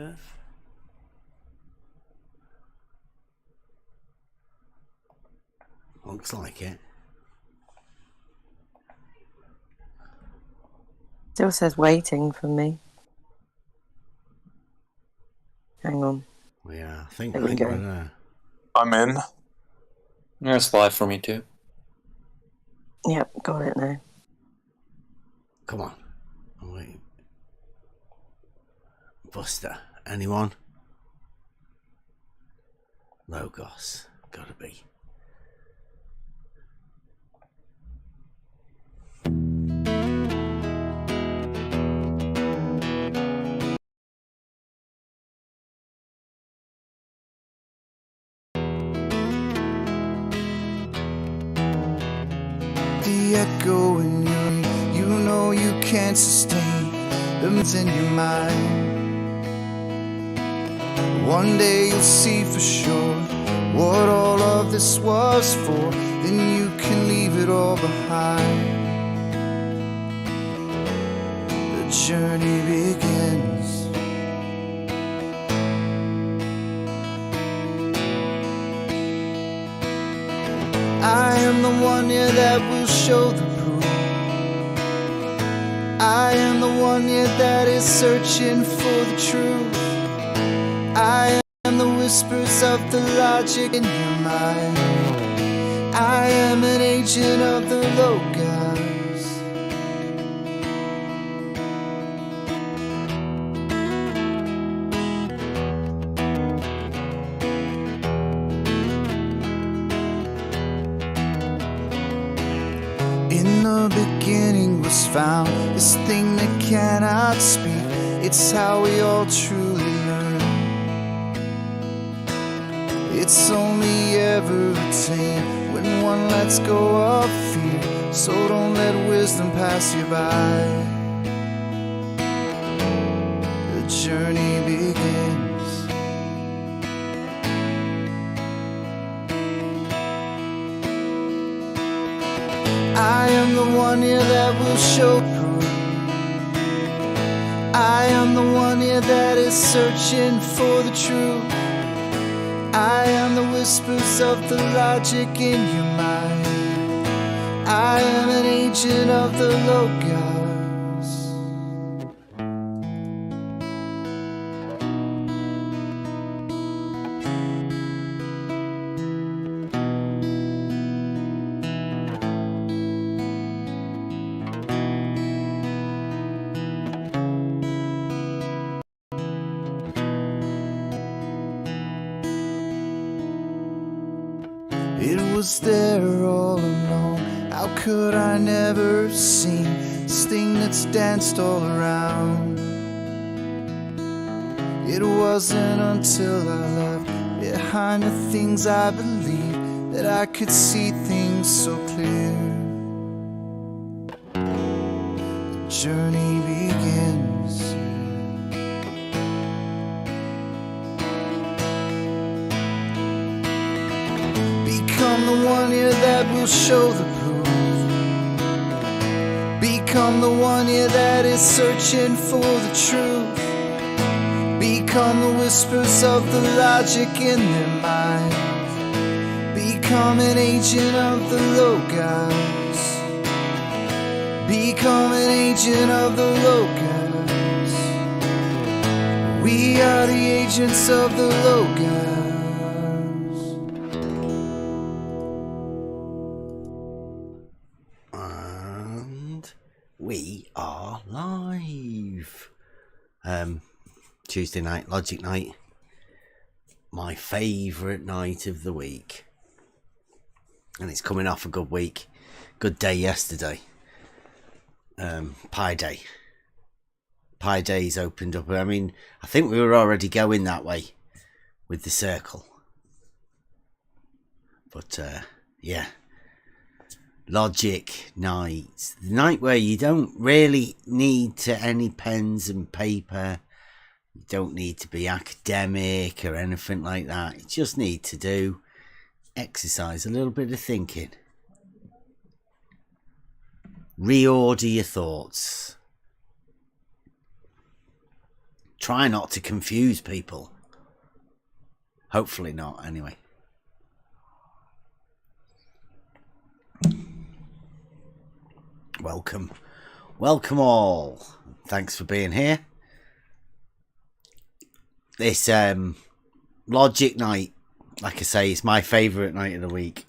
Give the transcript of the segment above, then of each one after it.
Earth? Looks like it. Still says waiting for me. Hang on. Yeah, I think There we go. we're there. I'm in. Yeah, it's live for me too. Yep, got it now. Come on. Oh, wait. Buster. Anyone? Logos. Gotta be. The echo in you know you can't sustain them in your mind. One day you'll see for sure what all of this was for, then you can leave it all behind. The journey begins. I am the one, yeah, that will show the proof. I am the one, yeah, that is searching for the truth. I am the whispers of the logic in your mind. I am an agent of the Logos. In the beginning was found this thing that cannot speak. It's how we all truly learn. It's only ever attained when one lets go of fear. So don't let wisdom pass you by. The journey begins. I am the one here that will show proof. I am the one here that is searching for the truth. I am the whispers of the logic in your mind. I am an agent of the Logos. It was there all along. How could I never have seen this thing that's danced all around? It wasn't until I left behind the things I believed that I could see things so clear. The journey begins. Become the one here that will show the proof. Become the one here that is searching for the truth. Become the whispers of the logic in their minds. Become an agent of the Logos. Become an agent of the Logos. We are the agents of the Logos. We are live. Tuesday night, Logic night. My favourite night of the week. And it's coming off a good week. Good day yesterday. Pi Day. Pi Day's opened up. I mean, I think we were already going that way with the circle. But, yeah. Logic night. The night where you don't really need to any pens and paper. You don't need to be academic or anything like that. You just need to do exercise, a little bit of thinking. Reorder your thoughts. try not to confuse people. Hopefully not, anyway. Welcome. Welcome all. Thanks for being here. This Logic night, like I say, is my favourite night of the week.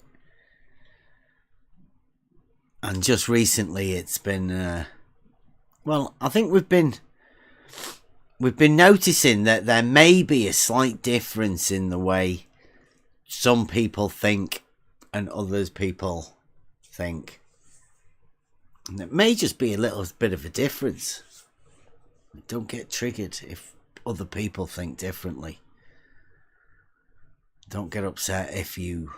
And just recently it's been... well, I think we've been noticing that there may be a slight difference in the way some people think and others people think. And it may just be a little bit of a difference. Don't get triggered if other people think differently. Don't get upset if you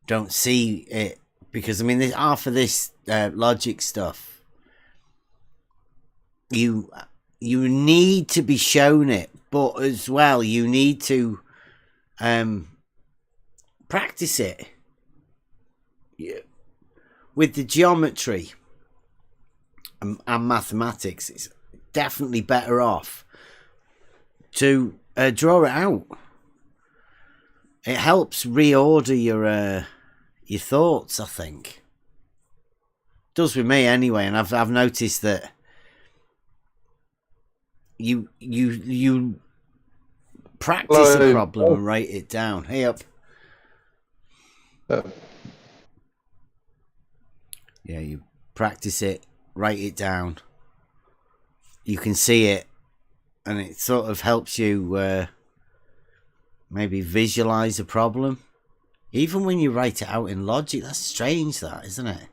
don't see it. Because, I mean, half of this logic stuff, you need to be shown it, but as well, you need to practice it. Yeah. With the geometry and mathematics, it's definitely better off to draw it out. It helps reorder your thoughts, I think. It does with me anyway, and I've noticed that you practice a problem and write it down. Hey up. Yeah, you practice it, write it down. You can see it, and it sort of helps you maybe visualize a problem. Even when you write it out in logic, that's strange, that, isn't it?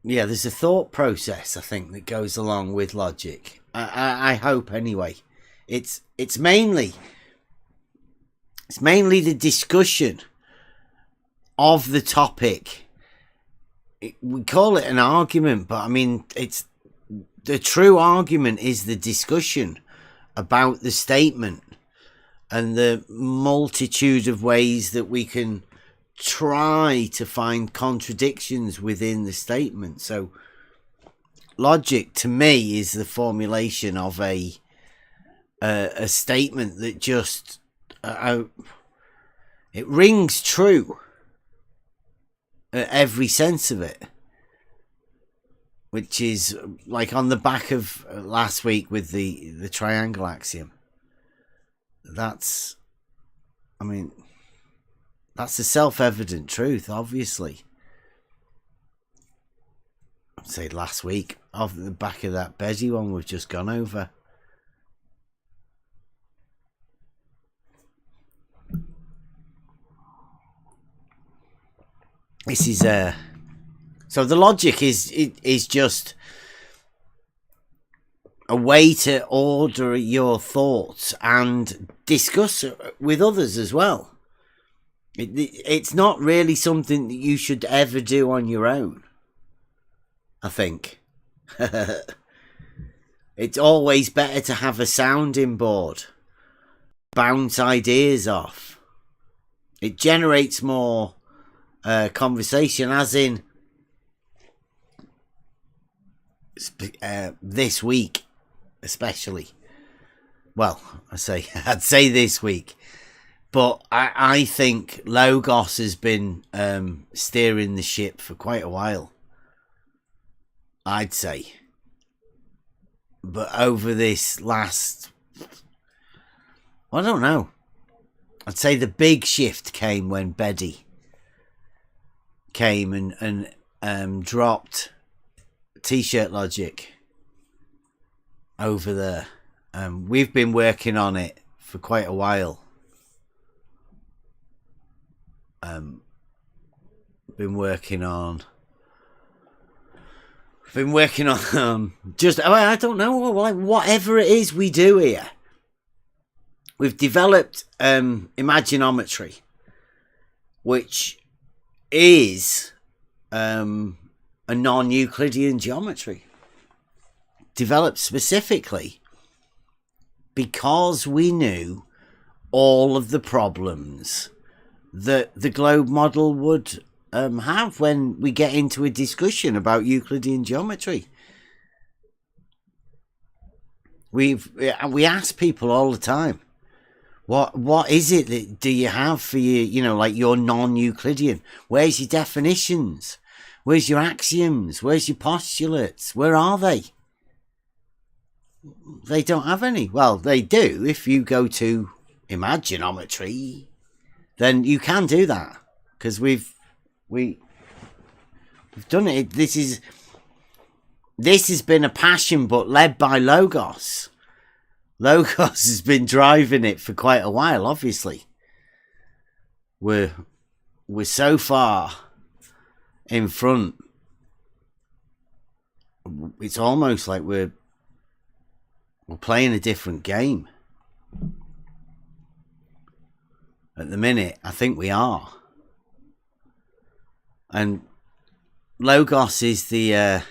Yeah, there's a thought process, I think, that goes along with logic. I hope, anyway. It's mainly the discussion of the topic. We call it an argument, but I mean, it's the true argument is the discussion about the statement and the multitude of ways that we can try to find contradictions within the statement. So logic to me is the formulation of a statement that just it rings true at every sense of it, which is like on the back of last week with the triangle axiom. That's, I mean, that's a self-evident truth, obviously. I'd say last week, off the back of that Beji one we've just gone over. This is so the logic is just a way to order your thoughts and discuss with others as well. It's not really something that you should ever do on your own, I think. It's always better to have a sounding board, bounce ideas off. It generates more conversation, as in this week especially. Well, I'd say this week, but I think Logos has been steering the ship for quite a while, I'd say. But over this last, I don't know, I'd say the big shift came when Betty came and dropped T-shirt logic over there. We've been working on it for quite a while. Been working on just, I don't know, like whatever it is we do here. We've developed imaginometry, which is a non-Euclidean geometry, developed specifically because we knew all of the problems that the globe model would have when we get into a discussion about Euclidean geometry. we ask people all the time, what is it that do you have for your, like your non-Euclidean? Where's your definitions? Where's your axioms? Where's your postulates? Where are they? They don't have any. Well, they do. If you go to Imaginometry, then you can do that, because we've done it. This has been a passion, but led by Logos. Logos has been driving it for quite a while. Obviously, we're so far in front. It's almost like we're playing a different game. At the minute, I think we are. And Logos is the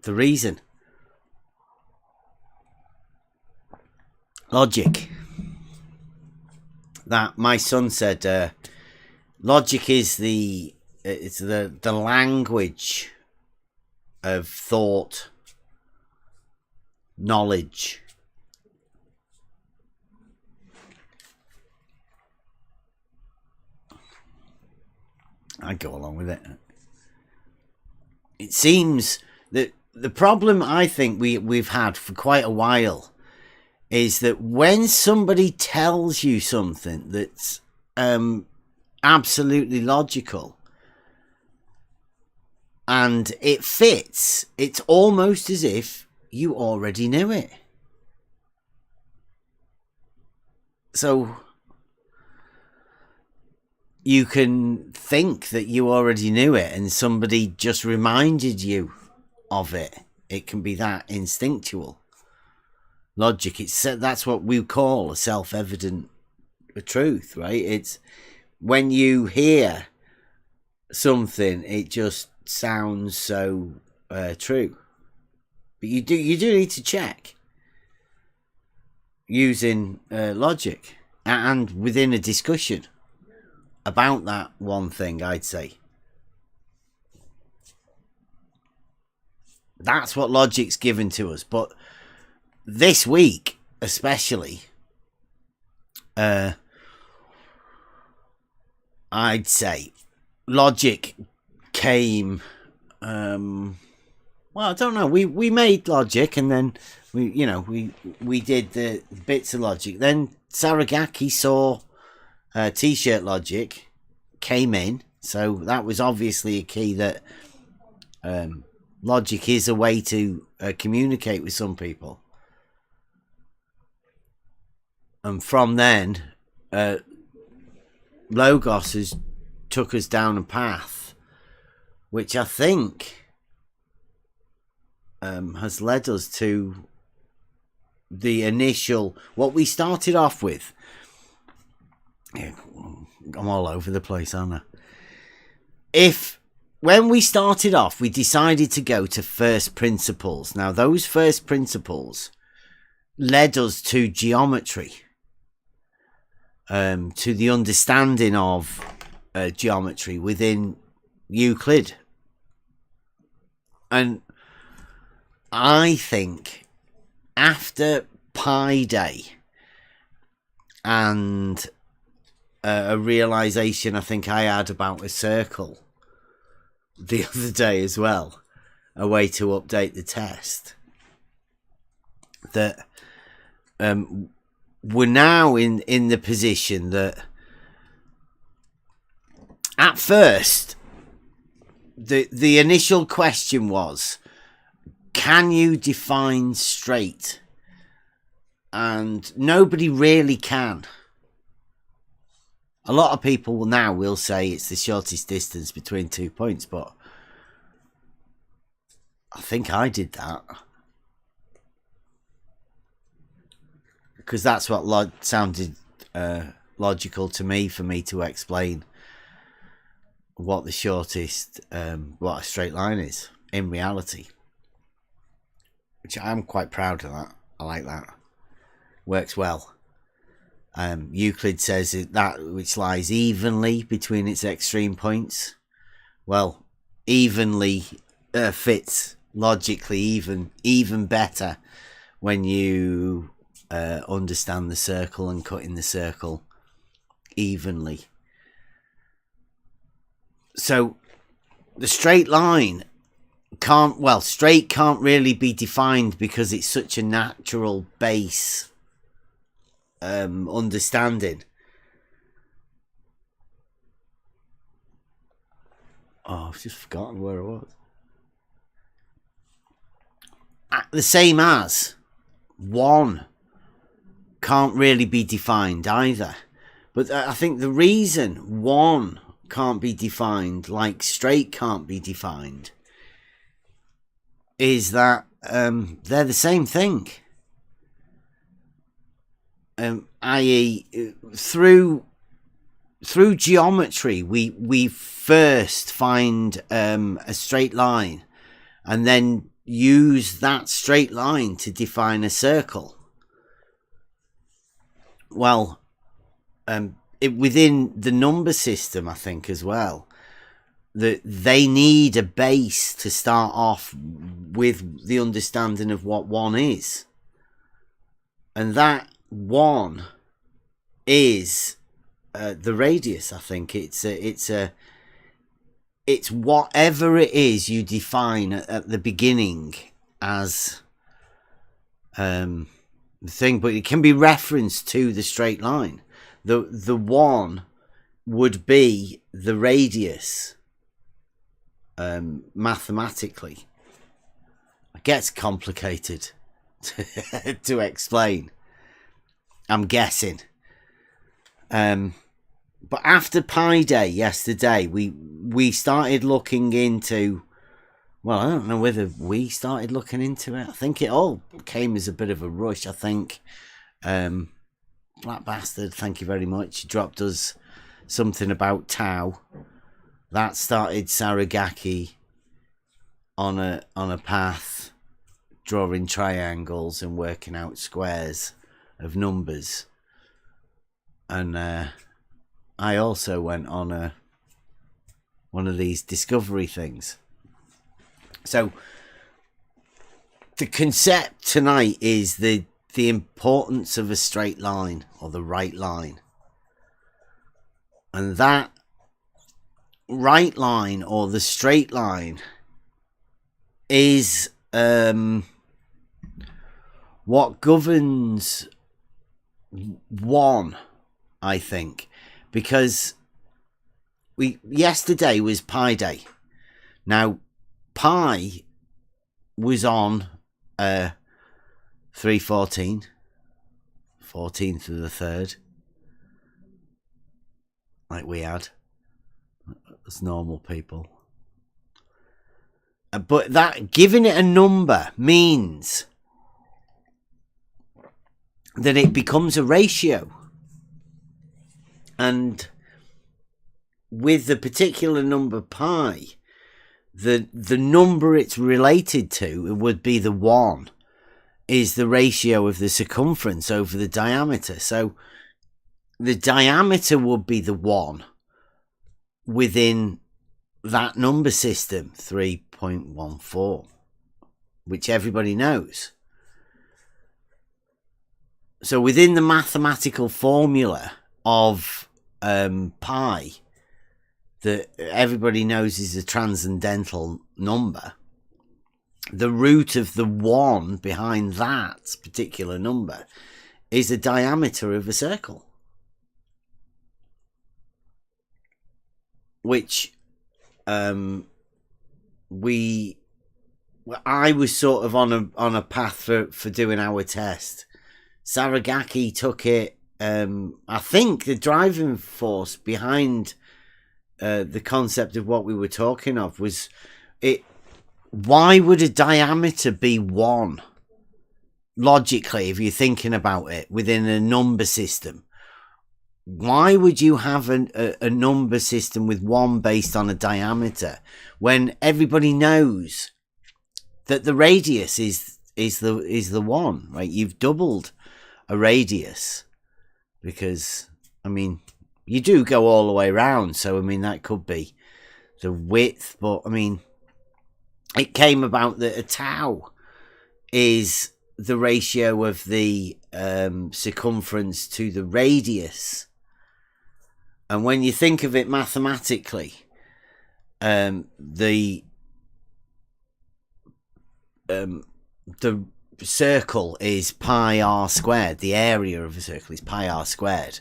reason. Logic. That my son said, logic is the language of thought, knowledge. I'd go along with it. It seems that the problem I think we've had for quite a while is that when somebody tells you something that's absolutely logical and it fits, it's almost as if you already knew it. So you can think that you already knew it and somebody just reminded you of it. It can be that instinctual. Logic, that's what we call a self-evident truth, right? It's when you hear something, it just sounds so true. But you do need to check using logic and within a discussion about that one thing, I'd say. That's what logic's given to us. But this week, especially, I'd say logic came. Well, I don't know. We made logic, and then we did the bits of logic. Then Saragaki saw T-shirt logic, came in, so that was obviously a key that logic is a way to communicate with some people. And from then, Logos has took us down a path which I think has led us to the initial, what we started off with. Yeah, I'm all over the place, aren't I? When we started off, we decided to go to first principles. Now, those first principles led us to geometry, to the understanding of geometry within Euclid. And I think after Pi Day and a realization I think I had about a circle the other day as well, a way to update the test, that we're now in the position that at first the initial question was, can you define straight? And nobody really can. A lot of people will say it's the shortest distance between 2 points, but I think I did that. Because that's what sounded logical to me, for me to explain what the shortest, what a straight line is in reality. Which I'm quite proud of that. I like that. Works well. Euclid says that which lies evenly between its extreme points. Well, evenly fits logically even better when you understand the circle and cutting the circle evenly. So the straight line straight can't really be defined because it's such a natural base understanding. Oh, I've just forgotten where it was. The same as one can't really be defined either. But I think the reason one can't be defined like straight can't be defined is that they're the same thing. I.e., through geometry, we first find a straight line and then use that straight line to define a circle. Well, within the number system, I think as well, that they need a base to start off with the understanding of what one is. And that one is the radius. I think it's whatever it is you define at the beginning as the thing, but it can be referenced to the straight line. The one would be the radius mathematically. It gets complicated to explain, I'm guessing. But after Pi Day yesterday, we started looking into, well, I don't know whether we started looking into it. I think it all came as a bit of a rush. I think Black Bastard, thank you very much, he dropped us something about tau. That started Saragaki on a path, drawing triangles and working out squares of numbers. And I also went on one of these discovery things. So the concept tonight is the importance of a straight line, or the right line. And that right line, or the straight line, is what governs one, I think, because yesterday was Pi Day. Now, Pi was on 3/14, 14th of the 3rd, like we had as normal people. But that giving it a number means that it becomes a ratio. And with the particular number pi, the number it's related to, it would be the 1, is the ratio of the circumference over the diameter. So the diameter would be the 1 within that number system, 3.14, which everybody knows. So within the mathematical formula of pi, that everybody knows is a transcendental number, the root of the 1 behind that particular number is the diameter of a circle, which I was sort of on a path for doing our test. Saragaki took it. I think the driving force behind the concept of what we were talking of was it. Why would a diameter be 1? Logically, if you're thinking about it within a number system, why would you have a number system with 1 based on a diameter when everybody knows that the radius is the 1, right? You've doubled a radius, because I mean you do go all the way around, so I mean that could be the width, but I mean it came about that a tau is the ratio of the circumference to the radius. And when you think of it mathematically, the circle is pi r squared. The area of a circle is pi r squared.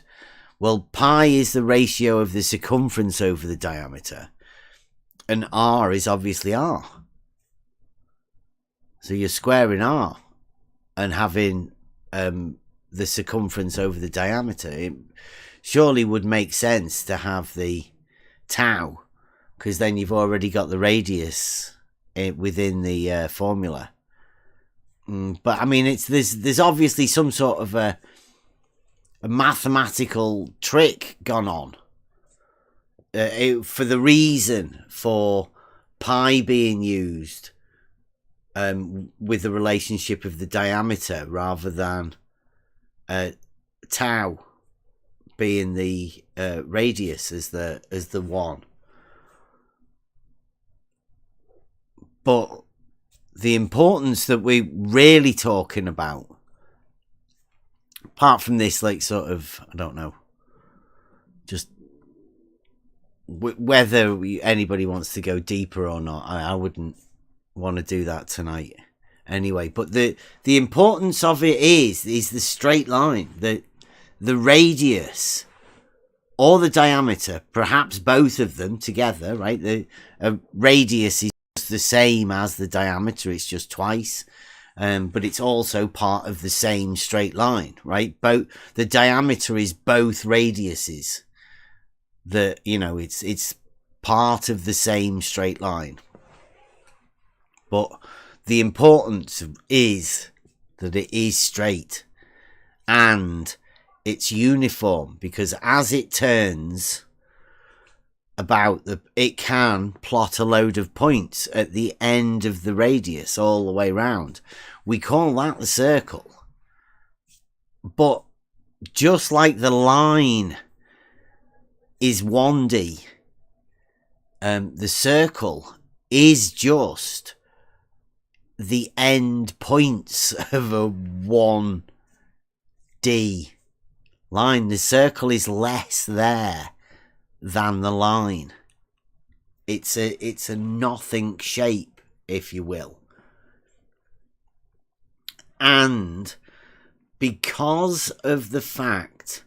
Well, pi is the ratio of the circumference over the diameter, and r is obviously r. So you're squaring r and having the circumference over the diameter. It surely would make sense to have the tau, because then you've already got the radius within the formula. But I mean, there's obviously some sort of a mathematical trick gone on for the reason for pi being used with the relationship of the diameter rather than tau being the radius as the one. But the importance that we're really talking about, apart from this, like, sort of, I don't know, just whether anybody wants to go deeper or not, I wouldn't want to do that tonight anyway. But the importance of it is the straight line, the radius or the diameter, perhaps both of them together, right? The radius is the same as the diameter, it's just twice, but it's also part of the same straight line, right? Both the diameter is both radiuses, that, you know, it's part of the same straight line. But the importance is that it is straight and it's uniform, because as it turns about, it can plot a load of points at the end of the radius all the way round. We call that the circle. But just like the line is 1D, the circle is just the end points of a 1D line. The circle is less there than the line. It's a nothing shape, if you will. And because of the fact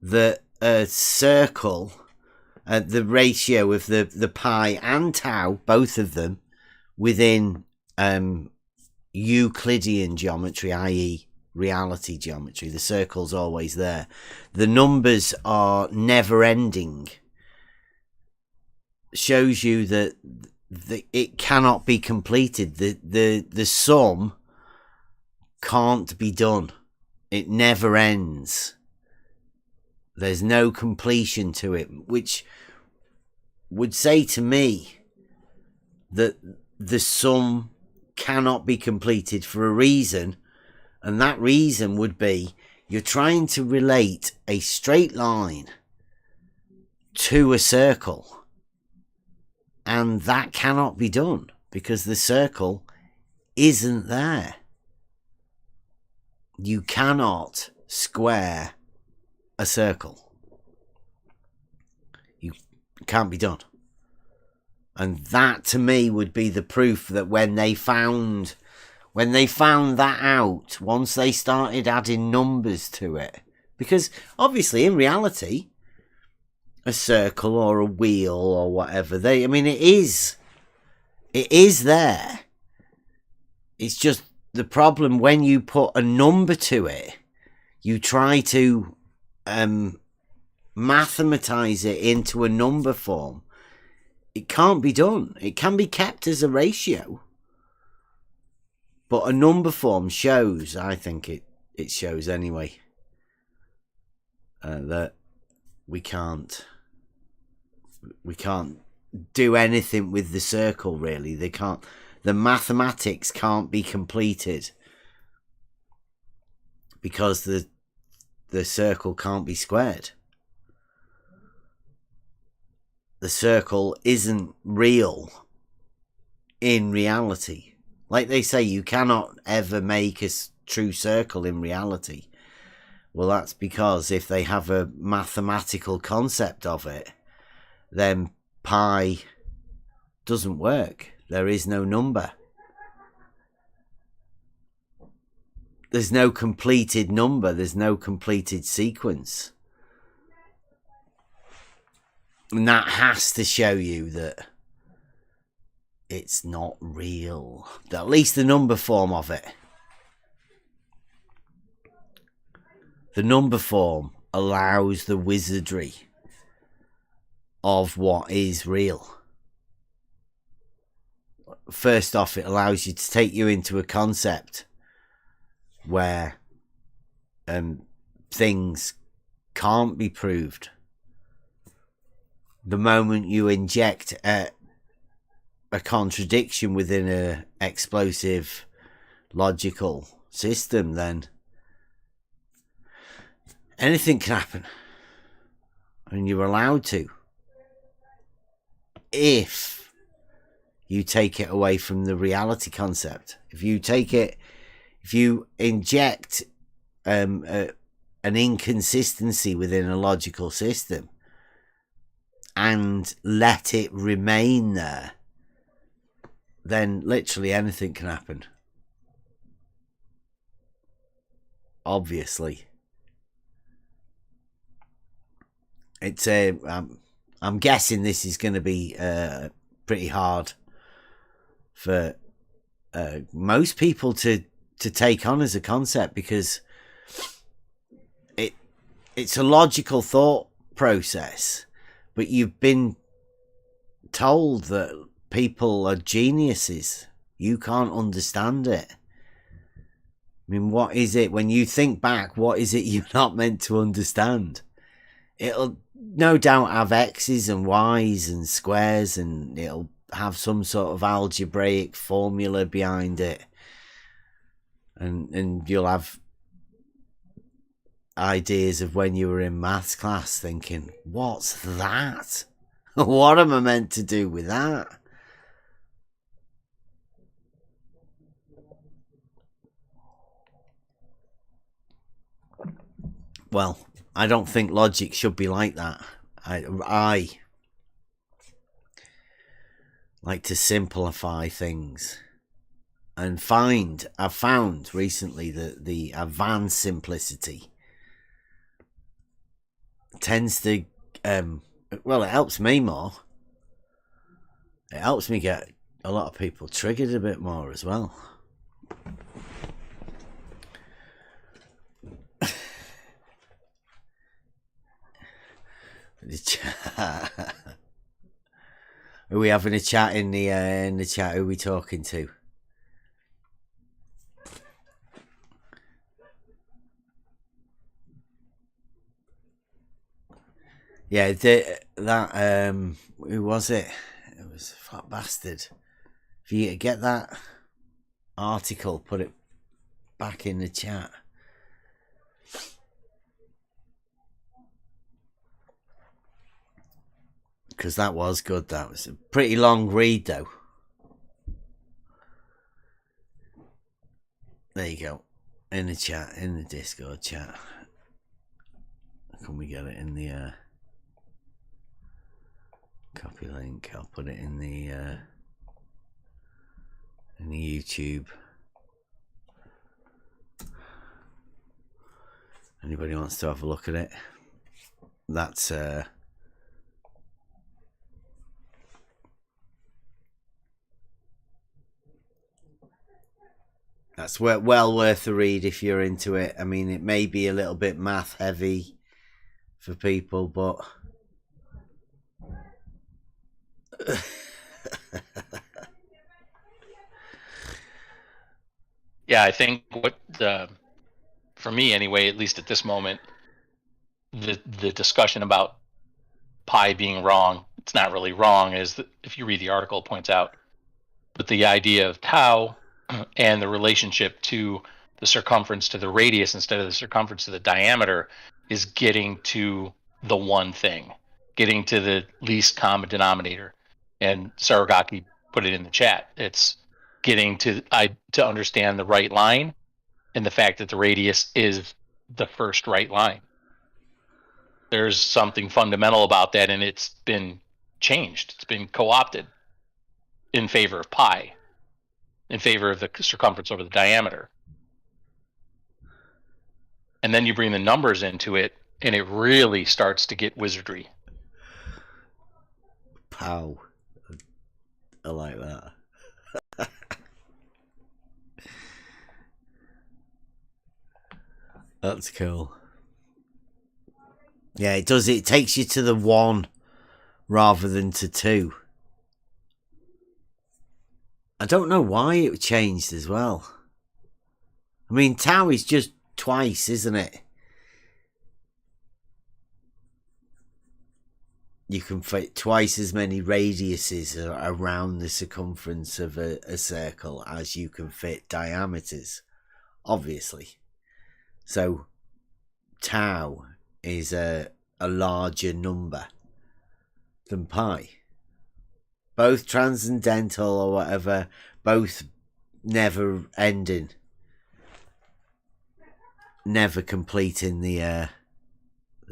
that a circle, the ratio of the pi and tau, both of them, within Euclidean geometry, i.e. reality geometry, the circle's always there. The numbers are never ending. Shows you that it cannot be completed. The sum can't be done. It never ends. There's no completion to it, which would say to me that the sum cannot be completed for a reason. And that reason would be you're trying to relate a straight line to a circle. And that cannot be done because the circle isn't there. You cannot square a circle. You can't be done. And that to me would be the proof that when they found that out, once they started adding numbers to it, because obviously in reality, a circle or a wheel or whatever, it is there. It's just the problem when you put a number to it, you try to mathematize it into a number form. It can't be done. It can be kept as a ratio. But a number form shows, I think it shows anyway, that we can't do anything with the circle, really. The mathematics can't be completed because the circle can't be squared. The circle isn't real in reality. Like they say, you cannot ever make a true circle in reality. Well, that's because if they have a mathematical concept of it, then pi doesn't work. There is no number. There's no completed number. There's no completed sequence. And that has to show you that it's not real. At least the number form of it. The number form allows the wizardry of what is real. First off, it allows you to take you into a concept where things can't be proved. The moment you inject a contradiction within an explosive logical system, then anything can happen. And you're allowed to. If you take it away from the reality concept. If you inject an inconsistency within a logical system and let it remain there, then literally anything can happen. Obviously. It's I'm guessing this is going to be pretty hard for most people to take on as a concept, because it's a logical thought process, but you've been told that people are geniuses. You can't understand it. I mean, what is it, when you think back, what is it you're not meant to understand? It'll no doubt have X's and Y's and squares, and it'll have some sort of algebraic formula behind it. And you'll have ideas of when you were in maths class thinking, what's that? What am I meant to do with that? Well, I don't think logic should be like that. I like to simplify things. And I've found recently that the advanced simplicity tends to, well, it helps me more. It helps me get a lot of people triggered a bit more as well. Are we having a chat in the chat? Who are we talking to? Yeah, who was it? It was Fat Bastard. If you get that article, put it back in the chat. Because that was good. That was a pretty long read, though. There you go. In the chat, in the Discord chat. Can we get it in the copy link? I'll put it in the YouTube. Anybody wants to have a look at it? That's well worth a read if you're into it. I mean, it may be a little bit math heavy for people, but yeah, I think for me anyway, at least at this moment, the discussion about pi being wrong, it's not really wrong, is that if you read the article, it points out, but the idea of tau and the relationship to the circumference to the radius instead of the circumference to the diameter is getting to the one thing, getting to the least common denominator. And Saragaki put it in the chat. It's getting to understand the right line and the fact that the radius is the first right line. There's something fundamental about that, and it's been changed. It's been co-opted in favor of pi, in favor of the circumference over the diameter. And then you bring the numbers into it, and it really starts to get wizardry. Pow. I like that. That's cool. Yeah, it does. It takes you to the 1 rather than to 2. I don't know why it changed as well. I mean, tau is just twice, isn't it? You can fit twice as many radiuses around the circumference of a circle as you can fit diameters, obviously. So tau is a larger number than pi. Both transcendental or whatever, both never ending, never completing the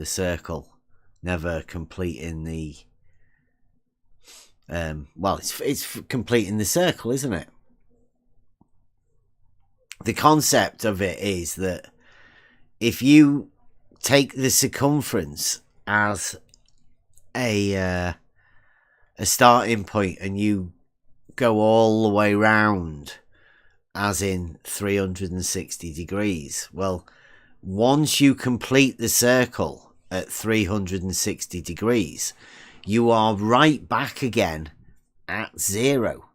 circle, never completing the well, it's completing the circle, isn't it? The concept of it is that if you take the circumference as a starting point and you go all the way round, as in 360 degrees, well, once you complete the circle at 360 degrees, you are right back again at 0.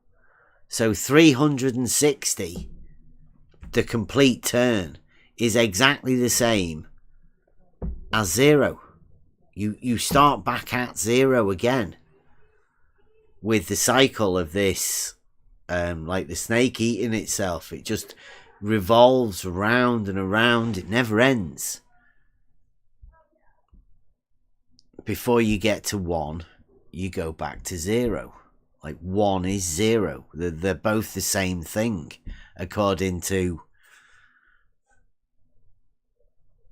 So 360, the complete turn, is exactly the same as 0. You start back at 0 again with the cycle of this, like the snake eating itself. It just revolves around and around. It never ends. Before you get to 1, you go back to 0. Like 1 is 0. They're both the same thing, according to,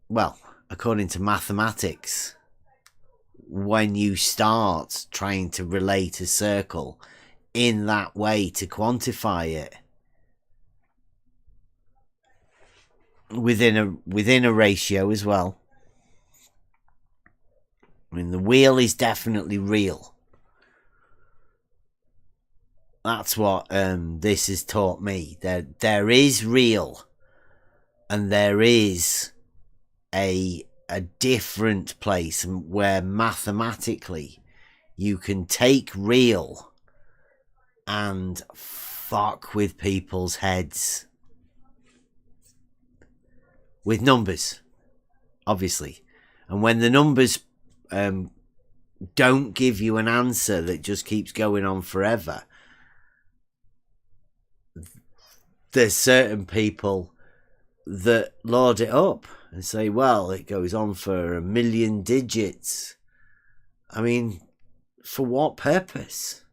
well, according to mathematics. When you start trying to relate a circle in that way to quantify it within a ratio as well. I mean, the wheel is definitely real. That's what this has taught me. There is real, and there is a different place where mathematically you can take real and fuck with people's heads with numbers, obviously. And when the numbers don't give you an answer that just keeps going on forever, there's certain people that lord it up and say, well, it goes on for 1 million digits. I mean, for what purpose?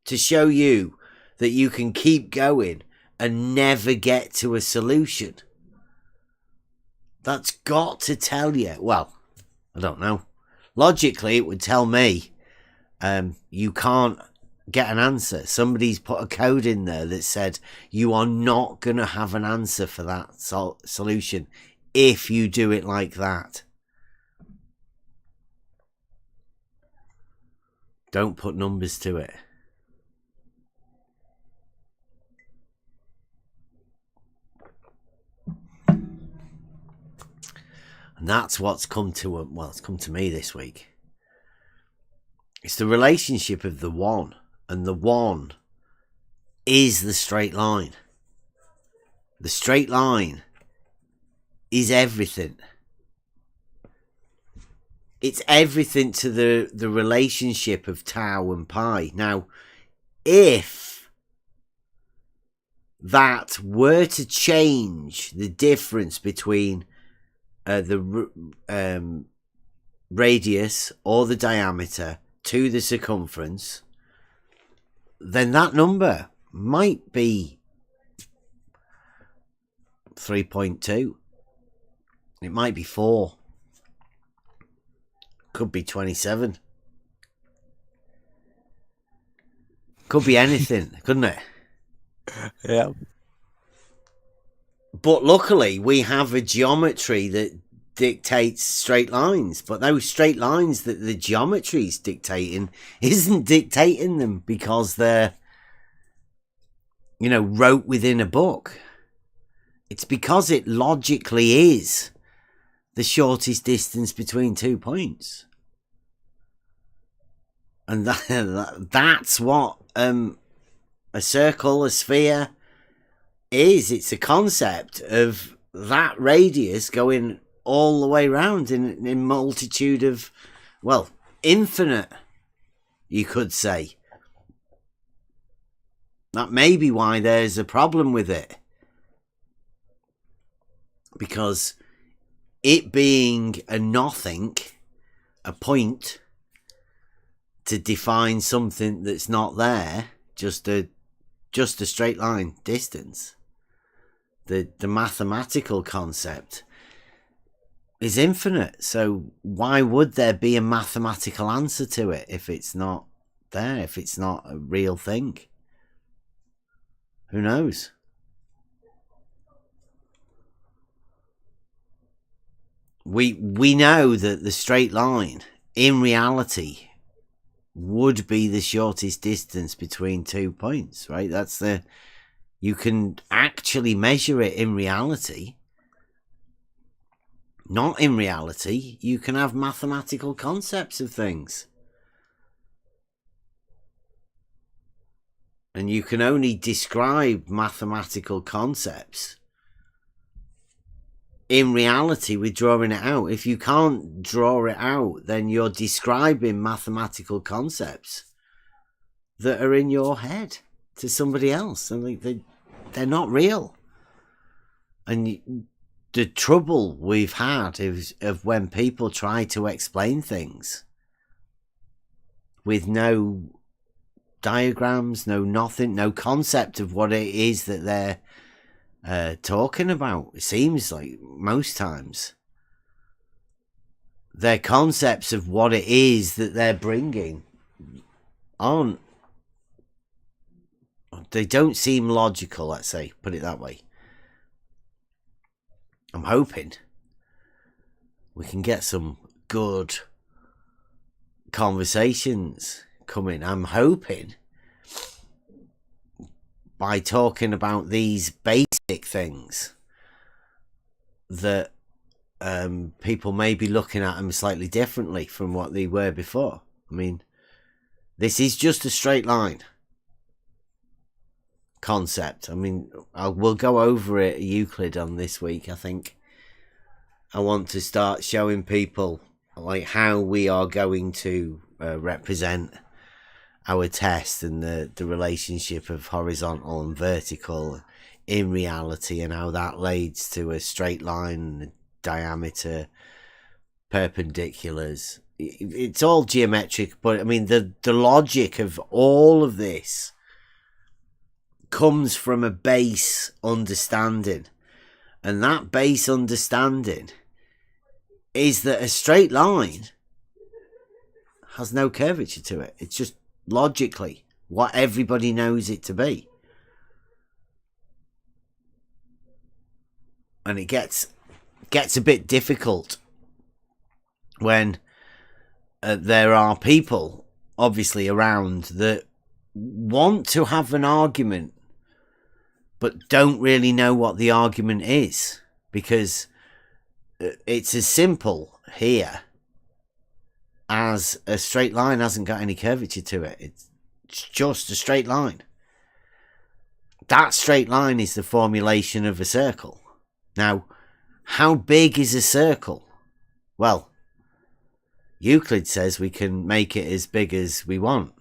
To show you that you can keep going and never get to a solution. That's got to tell you, well, I don't know. Logically, it would tell me you can't get an answer. Somebody's put a code in there that said you are not going to have an answer for that solution if you do it like that. Don't put numbers to it. And that's what's come to, well, it's come to me this week. It's the relationship of the 1. And the 1 is the straight line. The straight line is everything. It's everything to the relationship of tau and pi. Now, if that were to change the difference between the radius or the diameter to the circumference, then that number might be 3.2. It might be 4. Could be 27. Could be anything, couldn't it? Yeah. But luckily, we have a geometry that dictates straight lines. But those straight lines that the geometry's dictating isn't dictating them because they're, wrote within a book. It's because it logically is the shortest distance between 2 points. And that's what a circle, a sphere is. It's a concept of that radius going all the way around in multitude of, well, infinite, you could say. That may be why there's a problem with it. Because it being a nothing, a point, to define something that's not there, just a straight line distance. The mathematical concept is infinite. So why would there be a mathematical answer to it if it's not there, if it's not a real thing? Who knows? We know that the straight line, in reality, would be the shortest distance between 2 points, right? You can actually measure it in reality. Not in reality, you can have mathematical concepts of things. And you can only describe mathematical concepts in reality with drawing it out. If you can't draw it out, then you're describing mathematical concepts that are in your head to somebody else, and they're not real. And the trouble we've had is of when people try to explain things with no diagrams, no nothing, no concept of what it is that they're talking about. It seems like most times their concepts of what it is that they're bringing they don't seem logical, let's say, put it that way. I'm hoping we can get some good conversations coming. I'm hoping by talking about these basic things that people may be looking at them slightly differently from what they were before. I mean, this is just a straight line concept. I mean, we'll go over it Euclid on this week. I think I want to start showing people like how we are going to represent our test and the relationship of horizontal and vertical in reality, and how that leads to a straight line, diameter, perpendiculars. It's all geometric, but I mean the logic of all of this comes from a base understanding, and that base understanding is that a straight line has no curvature to it. It's just logically what everybody knows it to be. And it gets a bit difficult when there are people obviously around that want to have an argument but don't really know what the argument is, because it's as simple here as a straight line hasn't got any curvature to it. It's just a straight line. That straight line is the formulation of a circle. Now, how big is a circle? Well, Euclid says we can make it as big as we want.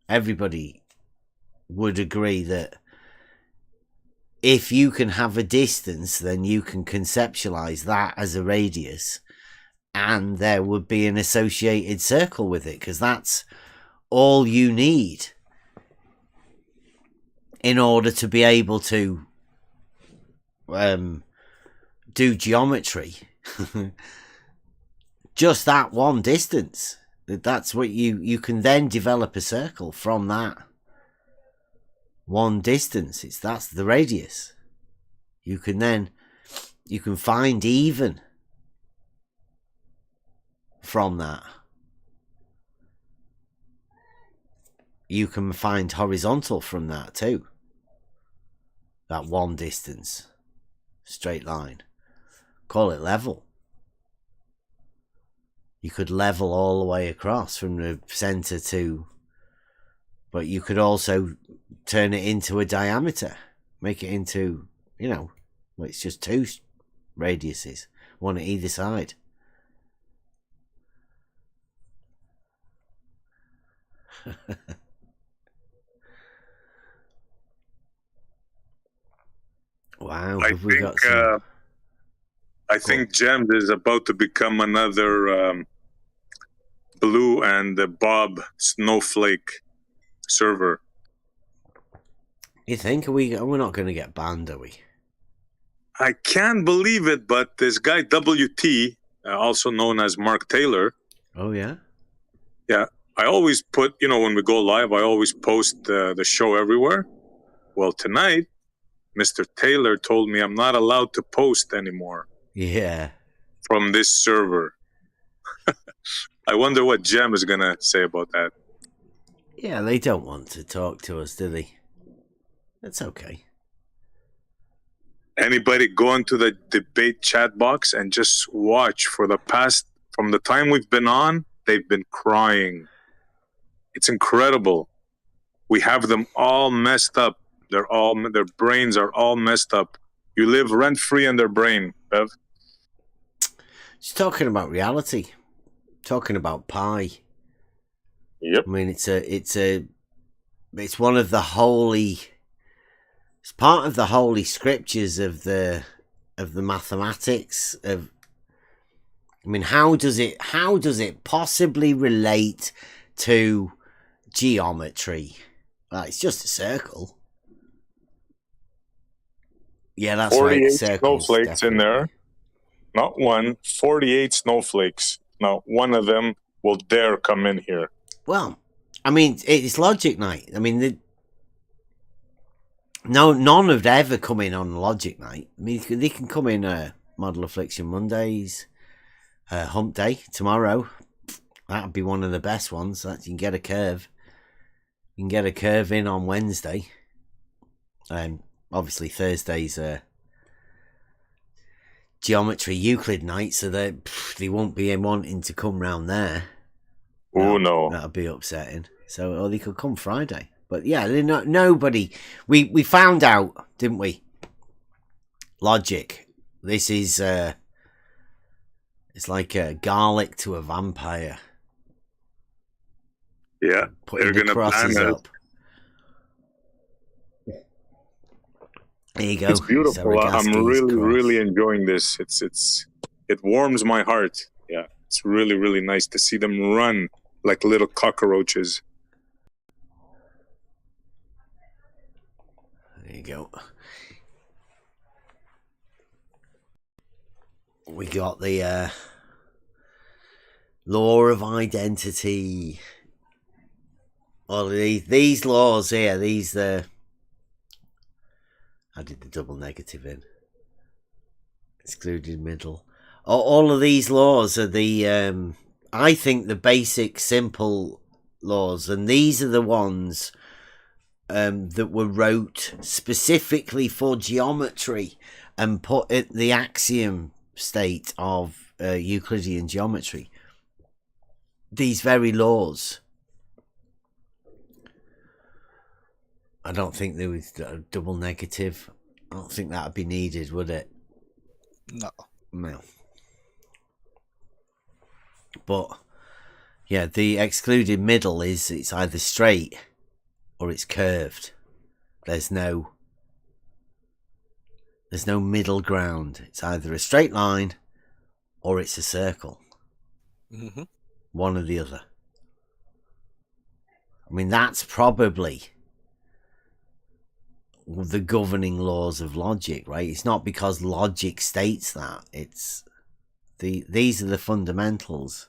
Everybody would agree that if you can have a distance, then you can conceptualize that as a radius, and there would be an associated circle with it, because that's all you need in order to be able to do geometry, just that one distance. That's what you can then develop a circle from that one distance. That's the radius. You can find even from that. You can find horizontal from that too. That one distance, straight line. Call it level. You could level all the way across from the center to, but you could also turn it into a diameter, make it into, it's just two radiuses, one at either side. Wow, I think Gems is about to become another Blue and Bob Snowflake server. You think? We're not going to get banned, are we? I can't believe it, but this guy WT, also known as Mark Taylor. Oh, yeah? Yeah. I always put, when we go live, I always post the show everywhere. Well, tonight, Mr. Taylor told me I'm not allowed to post anymore. Yeah. From this server. I wonder what Jem is going to say about that. Yeah, they don't want to talk to us, do they? That's okay. Anybody go into the debate chat box and just watch from the time we've been on, they've been crying. It's incredible. We have them all messed up. Their brains are all messed up. You live rent free in their brain, Bev. Just talking about reality, talking about pi. Yep. I mean, it's one of the holy. It's part of the holy scriptures of the mathematics of. I mean, how does it possibly relate to geometry? Well, it's just a circle. Yeah, that's 48 right. Circles, snowflakes definitely. in there. Not one, 48 snowflakes. Not one of them will dare come in here. Well, I mean, it's Logic Night. I mean, none have ever come in on Logic Night. I mean, they can come in Model Affliction Mondays, Hump Day tomorrow. That'd be one of the best ones. That you can get a curve. You can get a curve in on Wednesday. Obviously Thursday's Geometry Euclid night, so they won't be wanting to come round there. Oh no, that'll be upsetting. So, or they could come Friday. But yeah, nobody. We found out, didn't we? Logic. This is it's like a garlic to a vampire. Yeah, putting the crosses up. There you go. It's beautiful. I'm really enjoying this. It warms my heart. Yeah, it's really, really nice to see them run like little cockroaches. There you go. We got the law of identity. All these laws here. I did the double negative in. Excluded middle. All of these laws are I think the basic simple laws, and these are the ones that were wrote specifically for geometry and put at the axiom state of Euclidean geometry. These very laws. I don't think there was a double negative. I don't think that would be needed, would it? No. But yeah, the excluded middle it's either straight or it's curved. There's no middle ground. It's either a straight line or it's a circle. Mm-hmm. One or the other. I mean, that's probably the governing laws of logic, right? It's not because logic states that. It's these are the fundamentals.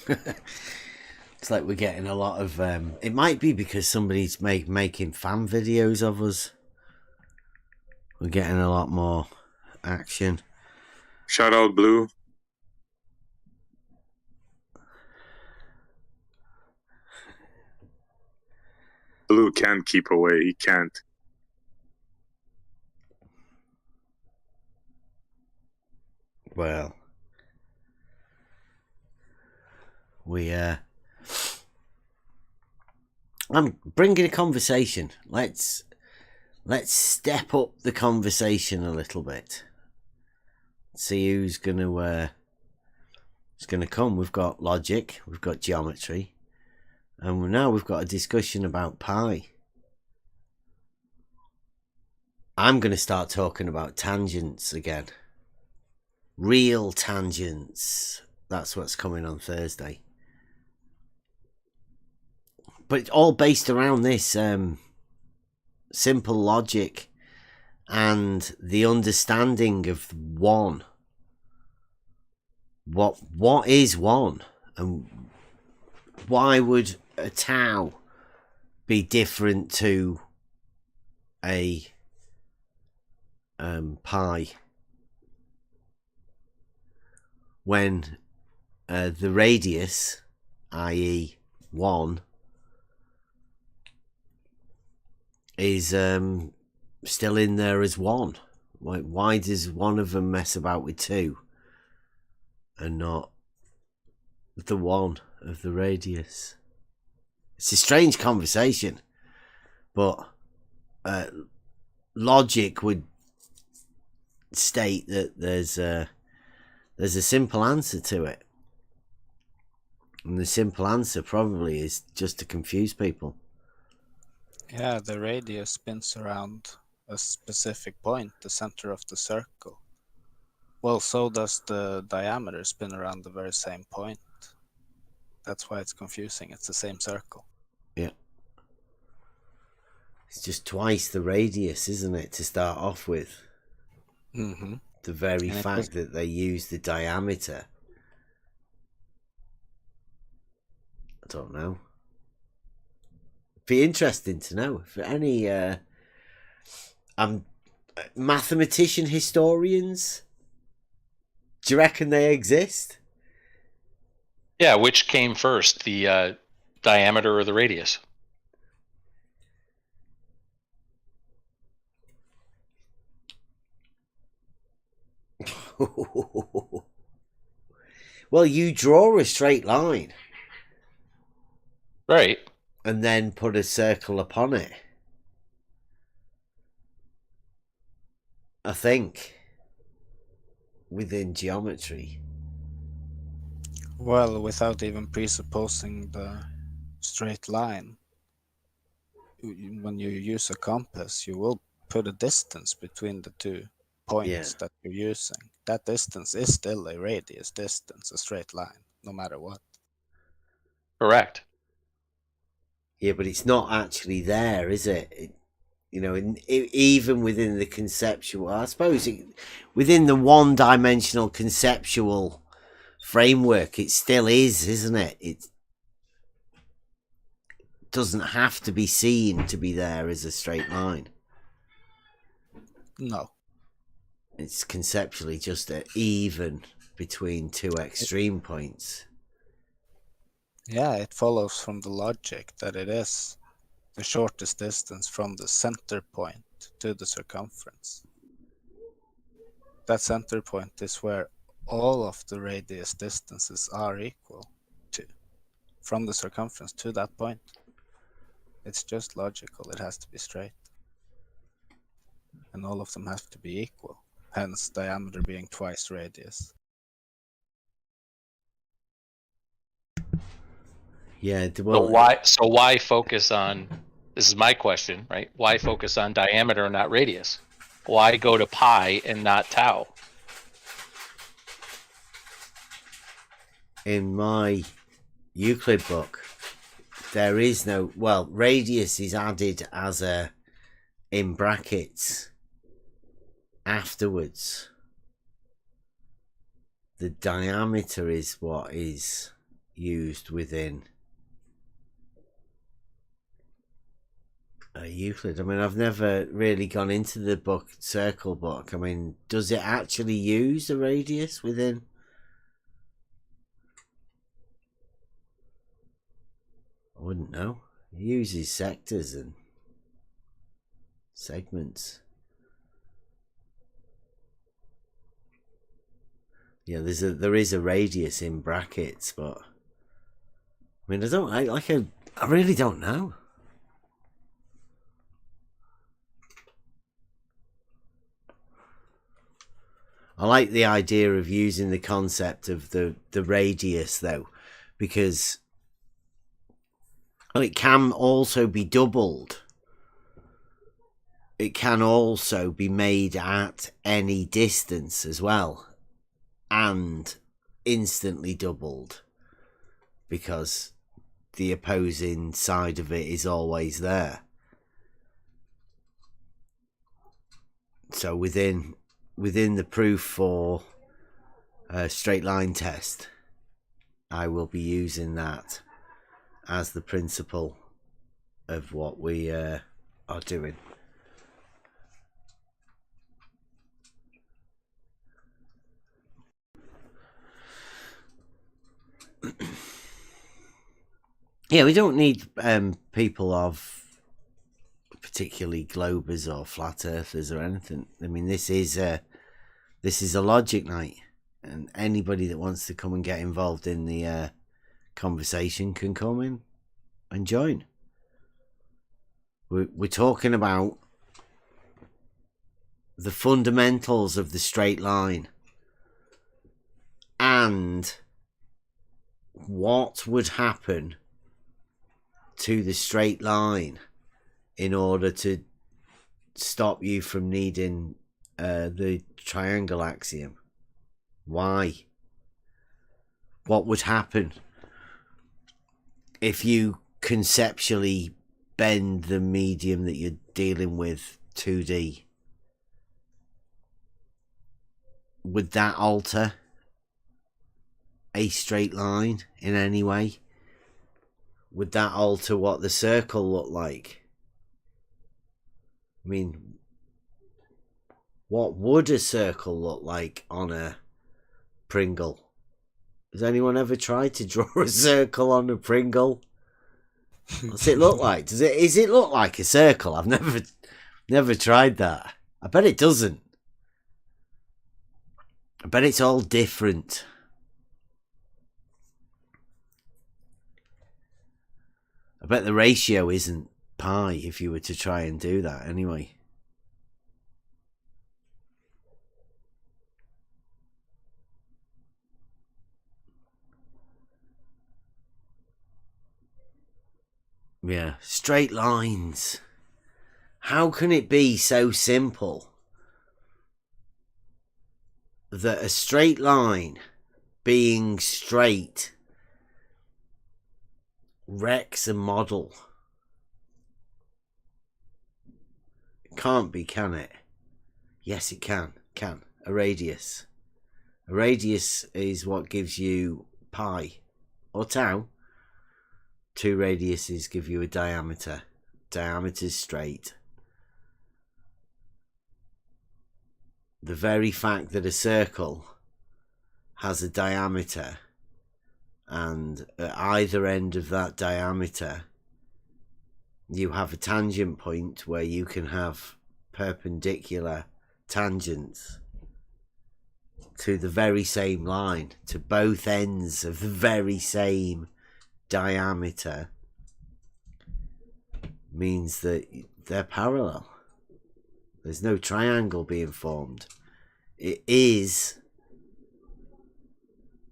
It's like we're getting a lot of it might be because somebody's making fan videos of us. We're getting a lot more action. Shout out Blue. Blue can't keep away. He can't. Well, I'm bringing a conversation. Let's step up the conversation a little bit. See who's gonna come. We've got logic, we've got geometry, and now we've got a discussion about pi. I'm going to start talking about tangents again. Real tangents. That's what's coming on Thursday. But it's all based around this simple logic and the understanding of one. What is one? And why would a tau be different to a pi? When the radius, i.e. 1, is still in there as 1. Why does one of them mess about with 2 and not the 1 of the radius? It's a strange conversation, but logic would state that there's a simple answer to it. And the simple answer probably is just to confuse people. Yeah, the radius spins around a specific point, the center of the circle. Well, so does the diameter spin around the very same point. That's why it's confusing. It's the same circle. Yeah. It's just twice the radius, isn't it, to start off with? Mm-hmm. The very fact that they use the diameter. I don't know. Be interesting to know if any mathematician historians. Do you reckon they exist? Yeah, which came first, the diameter or the radius? Well, you draw a straight line. Right. And then put a circle upon it. I think. Within geometry. Well, without even presupposing the straight line, when you use a compass, you will put a distance between the 2 points that you're using. That distance is still a radius distance, a straight line, no matter what. Correct. Yeah, but it's not actually there, is it? Even within the conceptual, I suppose, within the one-dimensional conceptual framework, it still is, isn't it? It doesn't have to be seen to be there as a straight line. No. It's conceptually just an even between 2 extreme points. Yeah, it follows from the logic that it is the shortest distance from the center point to the circumference. That center point is where all of the radius distances are equal to, from the circumference to that point. It's just logical. It has to be straight. And all of them have to be equal. Hence, diameter being twice radius. Yeah. So why focus on? This is my question, right? Why focus on diameter and not radius? Why go to pi and not tau? In my Euclid book, there is no, well, radius is added as a, in brackets, afterwards. The diameter is what is used within Euclid. I mean, I've never really gone into the book, circle book. I mean, does it actually use a radius within? I wouldn't know. It uses sectors and segments. Yeah, there is a radius in brackets, but I mean, I really don't know. I like the idea of using the concept of the radius, though, because it can also be doubled. It can also be made at any distance as well, and instantly doubled, because the opposing side of it is always there. So within the proof for a straight line test, I will be using that as the principle of what we are doing. Yeah, we don't need people of particularly globers or flat earthers or anything. I mean, this is a logic night, and anybody that wants to come and get involved in the conversation can come in and join. We're talking about the fundamentals of the straight line and what would happen to the straight line in order to stop you from needing the triangle axiom. Why? What would happen if you conceptually bend the medium that you're dealing with 2D? Would that alter a straight line in any way? Would that alter what the circle looked like? I mean, what would a circle look like on a Pringle? Has anyone ever tried to draw a circle on a Pringle? What's it look like? Is it look like a circle? I've never tried that. I bet it doesn't. I bet it's all different. I bet the ratio isn't pi if you were to try and do that anyway. Yeah, straight lines. How can it be so simple that a straight line being straight wrecks a model? It can't be, can it? Yes, it can. A radius. A radius is what gives you pi or tau. Two radiuses give you a diameter. Diameter's straight. The very fact that a circle has a diameter, and at either end of that diameter you have a tangent point where you can have perpendicular tangents to the very same line, to both ends of the very same diameter, means that they're parallel. There's no triangle being formed. It is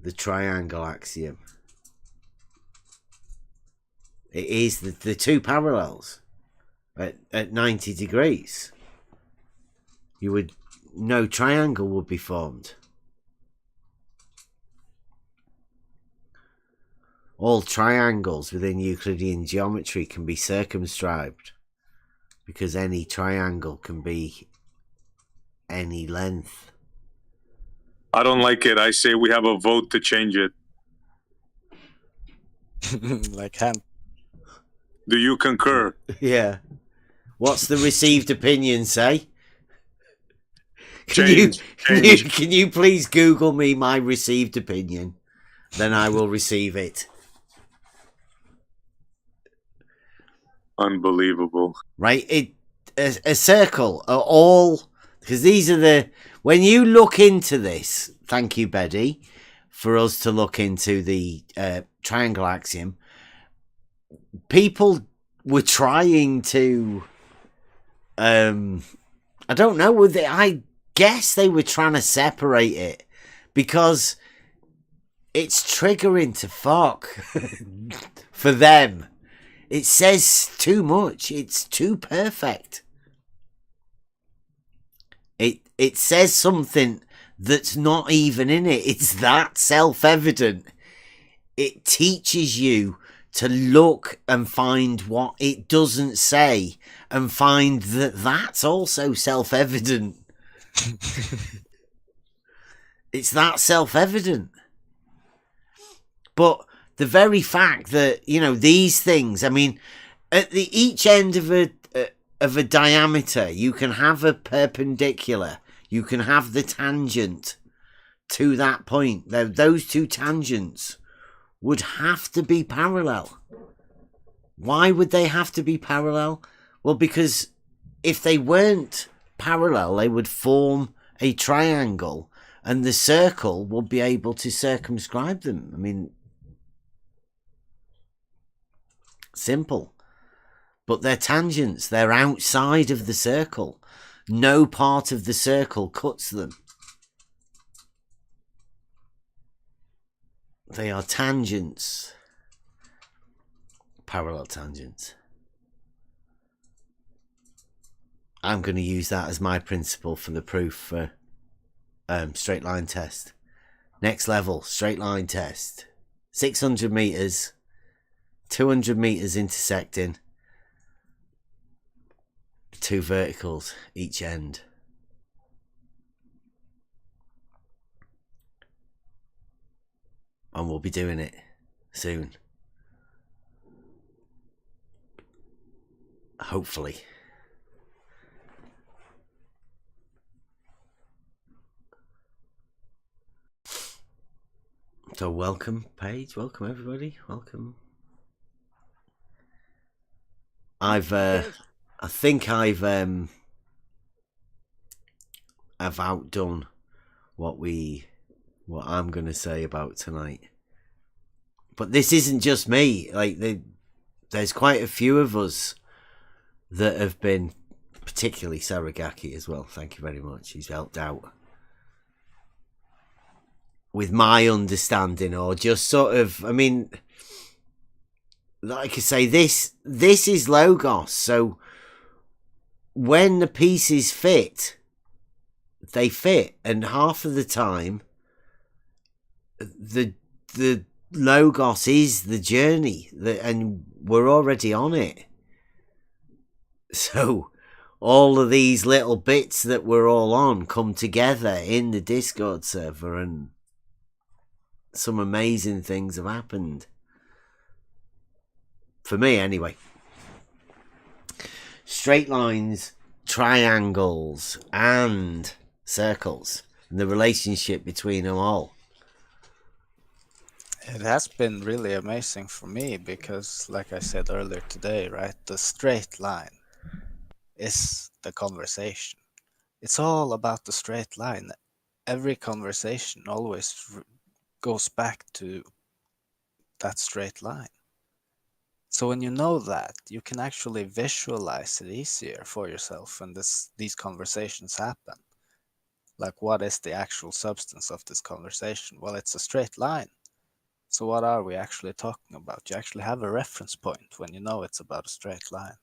the triangle axiom. It is the two parallels at 90 degrees. No triangle would be formed. all triangles within Euclidean geometry can be circumscribed, because any triangle can be any length. I don't like it. I say we have a vote to change it. Like hand. Do you concur? Yeah. What's the received opinion say? Change. Can you please Google me my received opinion? Then I will receive it. Unbelievable. Right? A circle are all, because these are the, when you look into this, thank you, Betty, for us to look into the triangle axiom. People were trying to, I don't know, I guess they were trying to separate it because it's triggering to fuck for them. It says too much. It's too perfect. It says something that's not even in it. It's that self-evident. It teaches you to look and find what it doesn't say and find that that's also self-evident. It's that self-evident. But the very fact that, you know, these things, I mean, at each end of a diameter, you can have a perpendicular, you can have the tangent to that point. Those two tangents would have to be parallel. Why would they have to be parallel? Well, because if they weren't parallel, they would form a triangle and the circle would be able to circumscribe them. I mean, simple. But they're tangents. They're outside of the circle. No part of the circle cuts them. They are tangents. Parallel tangents. I'm going to use that as my principle for the proof for straight line test. Next level, straight line test. 600 meters, 200 meters intersecting. Two verticals each end. And we'll be doing it soon. Hopefully. So welcome, Paige. Welcome, everybody. Welcome. I think I've outdone what I'm going to say about tonight. But this isn't just me. Like, there's quite a few of us that have been, particularly Saragaki as well. Thank you very much. He's helped out with my understanding, or just sort of, I mean, like I say, this is Logos. So when the pieces fit, they fit. And half of the time, the Logos is the journey, and we're already on it. So all of these little bits that we're all on come together in the Discord server, and some amazing things have happened. For me, anyway. Straight lines, triangles, and circles, and the relationship between them all. It has been really amazing for me because, like I said earlier today, right, the straight line is the conversation. It's all about the straight line. Every conversation always goes back to that straight line. So when you know that, you can actually visualize it easier for yourself when these conversations happen. Like, what is the actual substance of this conversation? Well, it's a straight line. So what are we actually talking about? You actually have a reference point when you know it's about a straight line.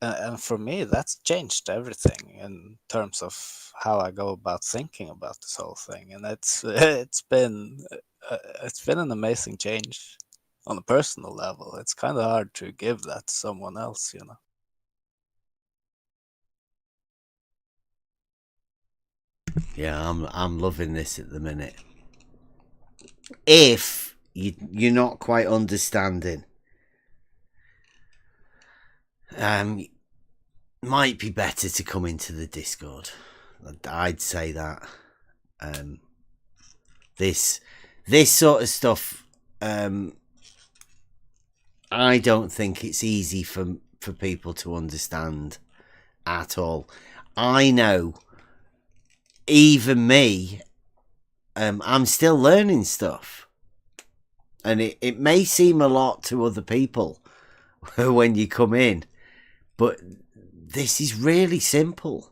And for me, that's changed everything in terms of how I go about thinking about this whole thing. And it's been it's been an amazing change on a personal level. It's kind of hard to give that to someone else, you know. Yeah, I'm loving this at the minute. If you're not quite understanding, might be better to come into the Discord. I'd say that. This sort of stuff, I don't think it's easy for people to understand at all. I know, even me, I'm still learning stuff, and it may seem a lot to other people when you come in, but this is really simple.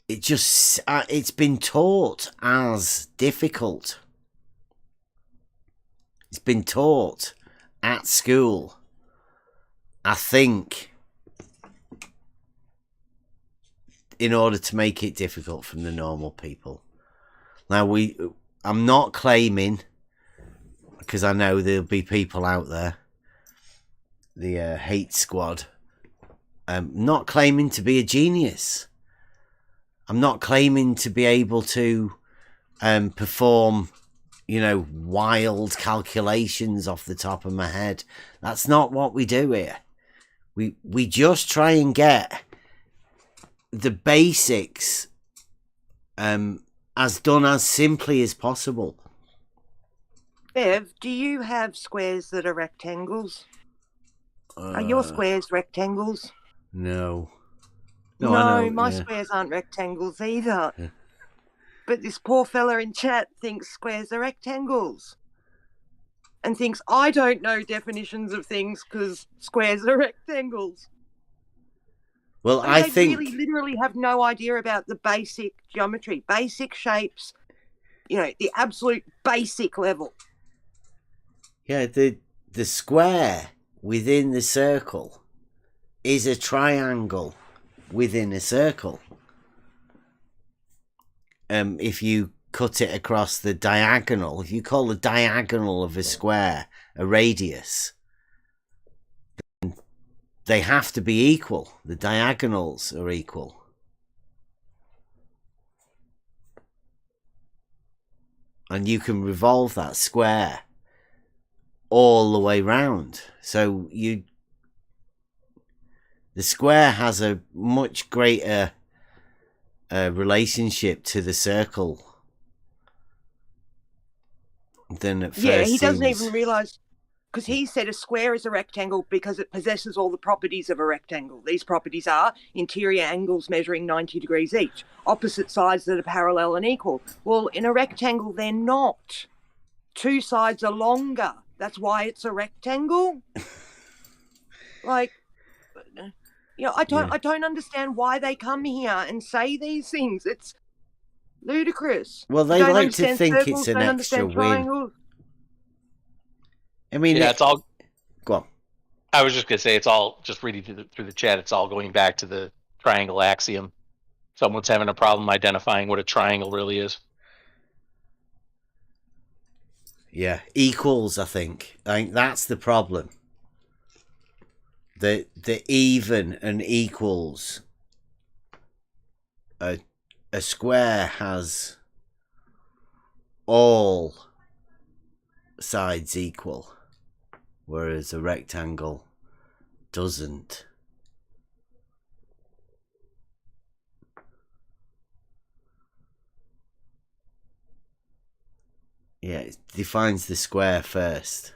It's been taught as difficult. It's been taught at school, I think, in order to make it difficult from the normal people. Now, I'm not claiming, because I know there'll be people out there, the hate squad, not claiming to be a genius. I'm not claiming to be able to perform, wild calculations off the top of my head. That's not what we do here. We just try and get the basics as done as simply as possible. Bev, do you have squares that are rectangles? Are your squares rectangles? No. No, my squares aren't rectangles either. Yeah. But this poor fella in chat thinks squares are rectangles. And thinks I don't know definitions of things because squares are rectangles. Well, I think they really literally have no idea about the basic geometry, basic shapes, the absolute basic level. Yeah, the square within the circle is a triangle within a circle. If you cut it across the diagonal, if you call the diagonal of a square a radius, then they have to be equal. The diagonals are equal. And you can revolve that square all the way round. So the square has a much greater relationship to the circle than at first. Yeah, he doesn't even realise, because he said a square is a rectangle because it possesses all the properties of a rectangle. These properties are interior angles measuring 90 degrees each, opposite sides that are parallel and equal. Well, in a rectangle, they're not. Two sides are longer. That's why it's a rectangle. I don't understand why they come here and say these things. It's ludicrous. Well, they don't like to understand think circles, it's an don't extra understand win. triangles. I mean, Yeah, it's all. Go on. I was just gonna say it's all just reading through the chat. It's all going back to the triangle axiom. Someone's having a problem identifying what a triangle really is. Yeah, equals. I think that's the problem. The even and equals. A square has all sides equal, whereas a rectangle doesn't. Yeah, it defines the square first.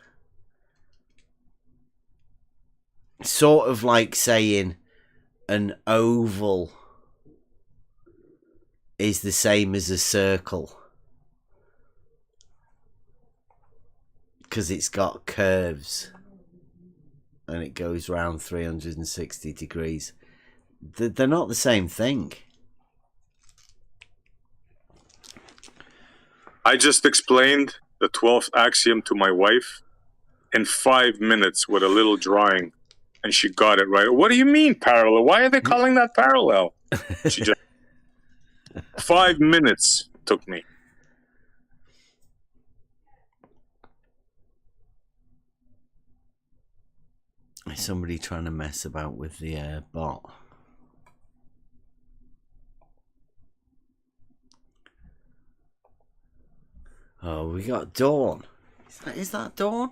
Sort of like saying an oval is the same as a circle, because it's got curves and it goes round 360 degrees. They're not the same thing. I just explained the 12th axiom to my wife in 5 minutes with a little drawing, and she got it right. What do you mean parallel? Why are they calling that parallel? She just 5 minutes took me. Is somebody trying to mess about with the bot? Oh, we got Dawn. Is that Dawn?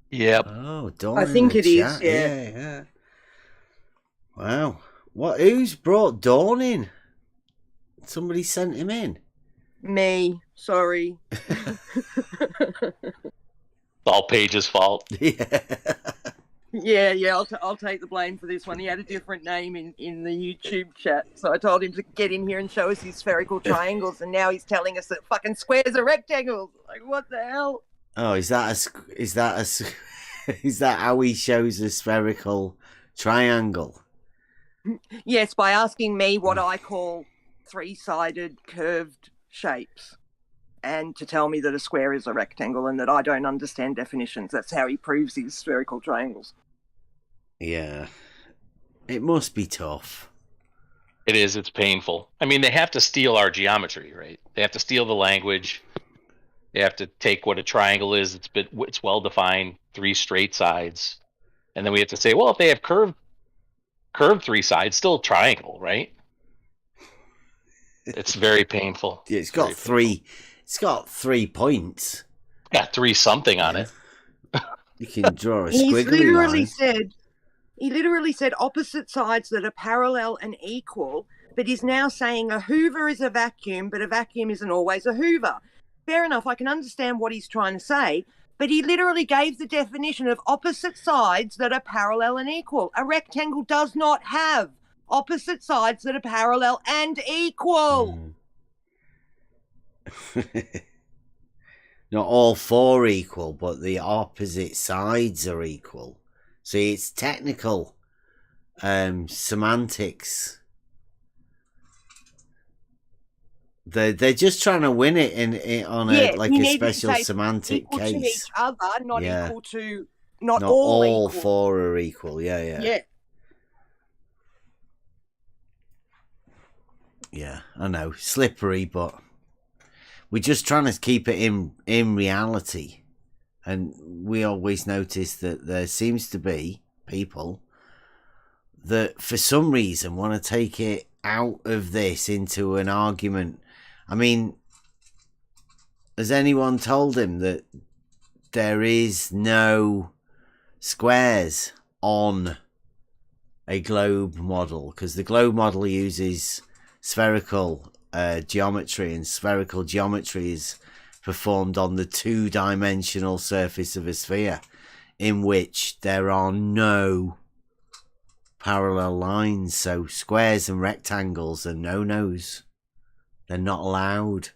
Yep. Oh, Dawn. I in think the it is, chat. yeah. Yeah. Wow. What? Who's brought Dawn in? Somebody sent him in. Me, sorry. All Paige's fault. Yeah. Yeah, I'll take the blame for this one. He had a different name in the YouTube chat, so I told him to get in here and show us his spherical triangles, and now he's telling us that fucking squares are rectangles. Like, what the hell? Oh, is that how he shows a spherical triangle? Yes, by asking me what I call three-sided curved shapes, and to tell me that a square is a rectangle and that I don't understand definitions. That's how he proves his spherical triangles. Yeah. It must be tough. It is. It's painful. I mean, they have to steal our geometry, right? They have to steal the language. They have to take what a triangle is. It's well defined, three straight sides, and then we have to say, well, if they have curved three sides, still a triangle, right? It's very painful. Yeah, it's got three. It's got 3 points. Got three something on it. You can draw a squiggly line. He literally said opposite sides that are parallel and equal, but he's now saying a hoover is a vacuum, but a vacuum isn't always a hoover. Fair enough, I can understand what he's trying to say, but he literally gave the definition of opposite sides that are parallel and equal. A rectangle does not have opposite sides that are parallel and equal. Not all four equal, but the opposite sides are equal. See, it's technical semantics. They're just trying to win it on a special semantic equal case. To each other, not equal to not all equal. Four are equal. Yeah. Yeah, I know, slippery, but we're just trying to keep it in reality. And we always notice that there seems to be people that for some reason want to take it out of this into an argument. I mean, has anyone told him that there is no squares on a globe model? Because the globe model uses spherical geometry, and spherical geometry is performed on the two-dimensional surface of a sphere, in which there are no parallel lines. So squares and rectangles are no-nos. They're not allowed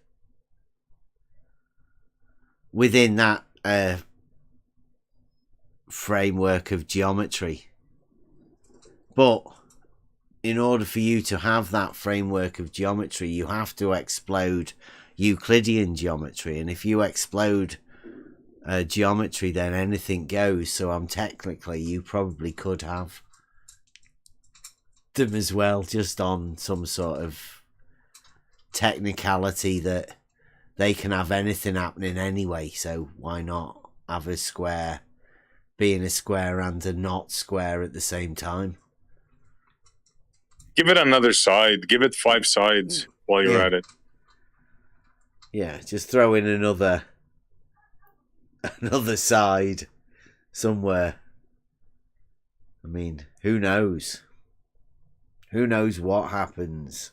within that framework of geometry. But in order for you to have that framework of geometry, you have to explode Euclidean geometry, and if you explode geometry, then anything goes. So technically you probably could have them as well, just on some sort of technicality that they can have anything happening anyway. So why not have a square being a square and a not square at the same time? Give it another side. Give it 5 sides while you're at it. Yeah, just throw in another side somewhere. I mean, who knows? Who knows what happens?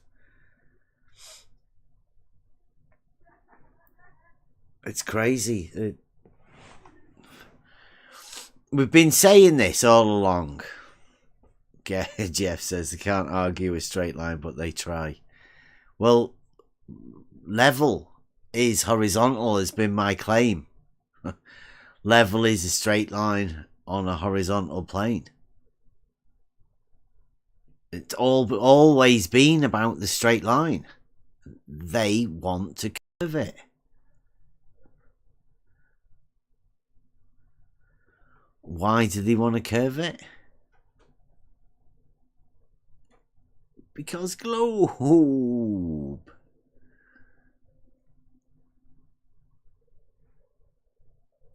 It's crazy. We've been saying this all along. Jeff says they can't argue a straight line, but they try. Well, level is horizontal has been my claim. Level is a straight line on a horizontal plane. It's always been about the straight line. They want to curve it. Why do they want to curve it? Because globe.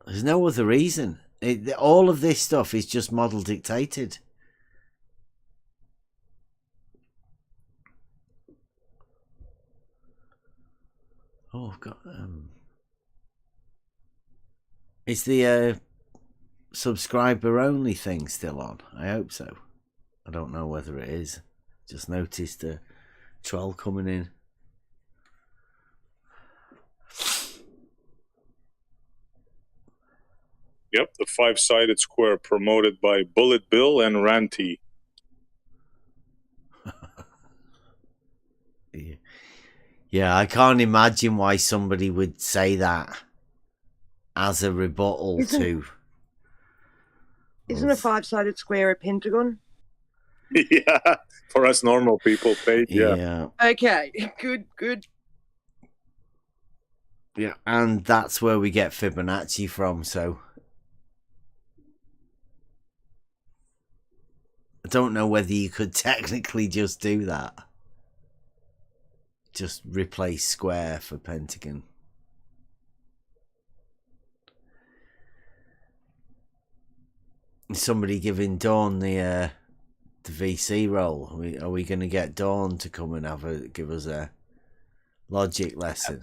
There's no other reason. All of this stuff is just model dictated. Oh, I've got is the subscriber only thing still on? I hope so. I don't know whether it is. Just noticed a troll coming in. Yep, the 5-sided square promoted by Bullet Bill and Ranty. Yeah, I can't imagine why somebody would say that as a rebuttal to. Isn't a 5-sided square a pentagon? Yeah, for us normal people, Paige, yeah. Yeah. Okay, good. Yeah, and that's where we get Fibonacci from, so. I don't know whether you could technically just do that. Just replace square for pentagon. Is somebody giving Dawn the VC role? Are we going to get Dawn to come and give us a logic lesson?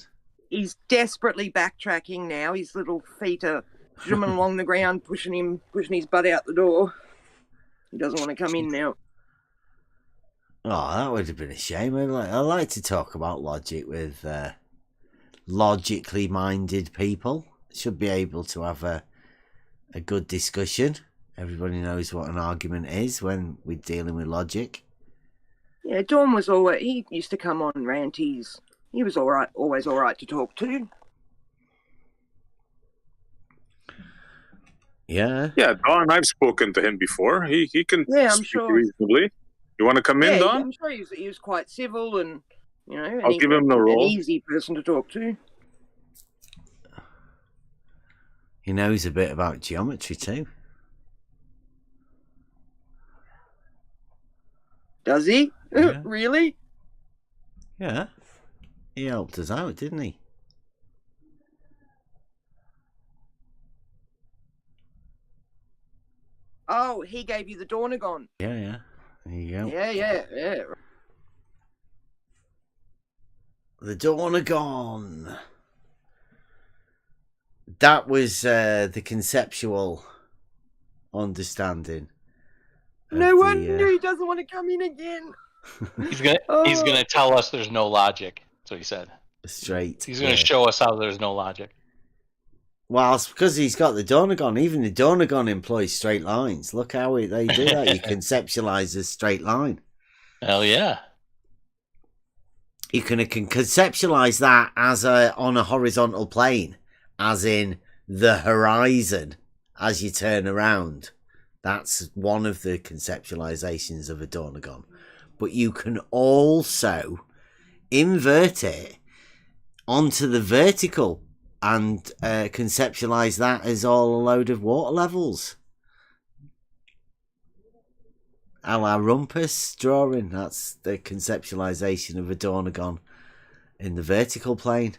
He's desperately backtracking now. His little feet are drumming along the ground, pushing his butt out the door. He doesn't want to come in now. Oh, that would have been a shame. I like to talk about logic with logically minded people. Should be able to have a good discussion. Everybody knows what an argument is when we're dealing with logic. Yeah, Dawn was he used to come on ranties. He was always all right to talk to. Yeah. Yeah, Don, I've spoken to him before. He can I'm speak sure. reasonably. You want to come in, Don? I'm sure he was quite civil and, I'll give him the role. An easy person to talk to. He knows a bit about geometry too. Does he? Yeah. Really? Yeah. He helped us out, didn't he? Oh, he gave you the Dornagon. Yeah. There you go. Yeah. The Dornagon. That was the conceptual understanding. No wonder he doesn't want to come in again. He's gonna tell us there's no logic. That's what he said. Straight. He's gonna show us how there's no logic. Well, it's because he's got the Dornagon. Even the Dornagon employs straight lines. Look how they do that. You conceptualize a straight line. Hell yeah. You can conceptualize that as on a horizontal plane, as in the horizon as you turn around. That's one of the conceptualizations of a Dornagon. But you can also invert it onto the vertical and conceptualize that as all a load of water levels. A la Rumpus drawing. That's the conceptualization of a Dornagon in the vertical plane.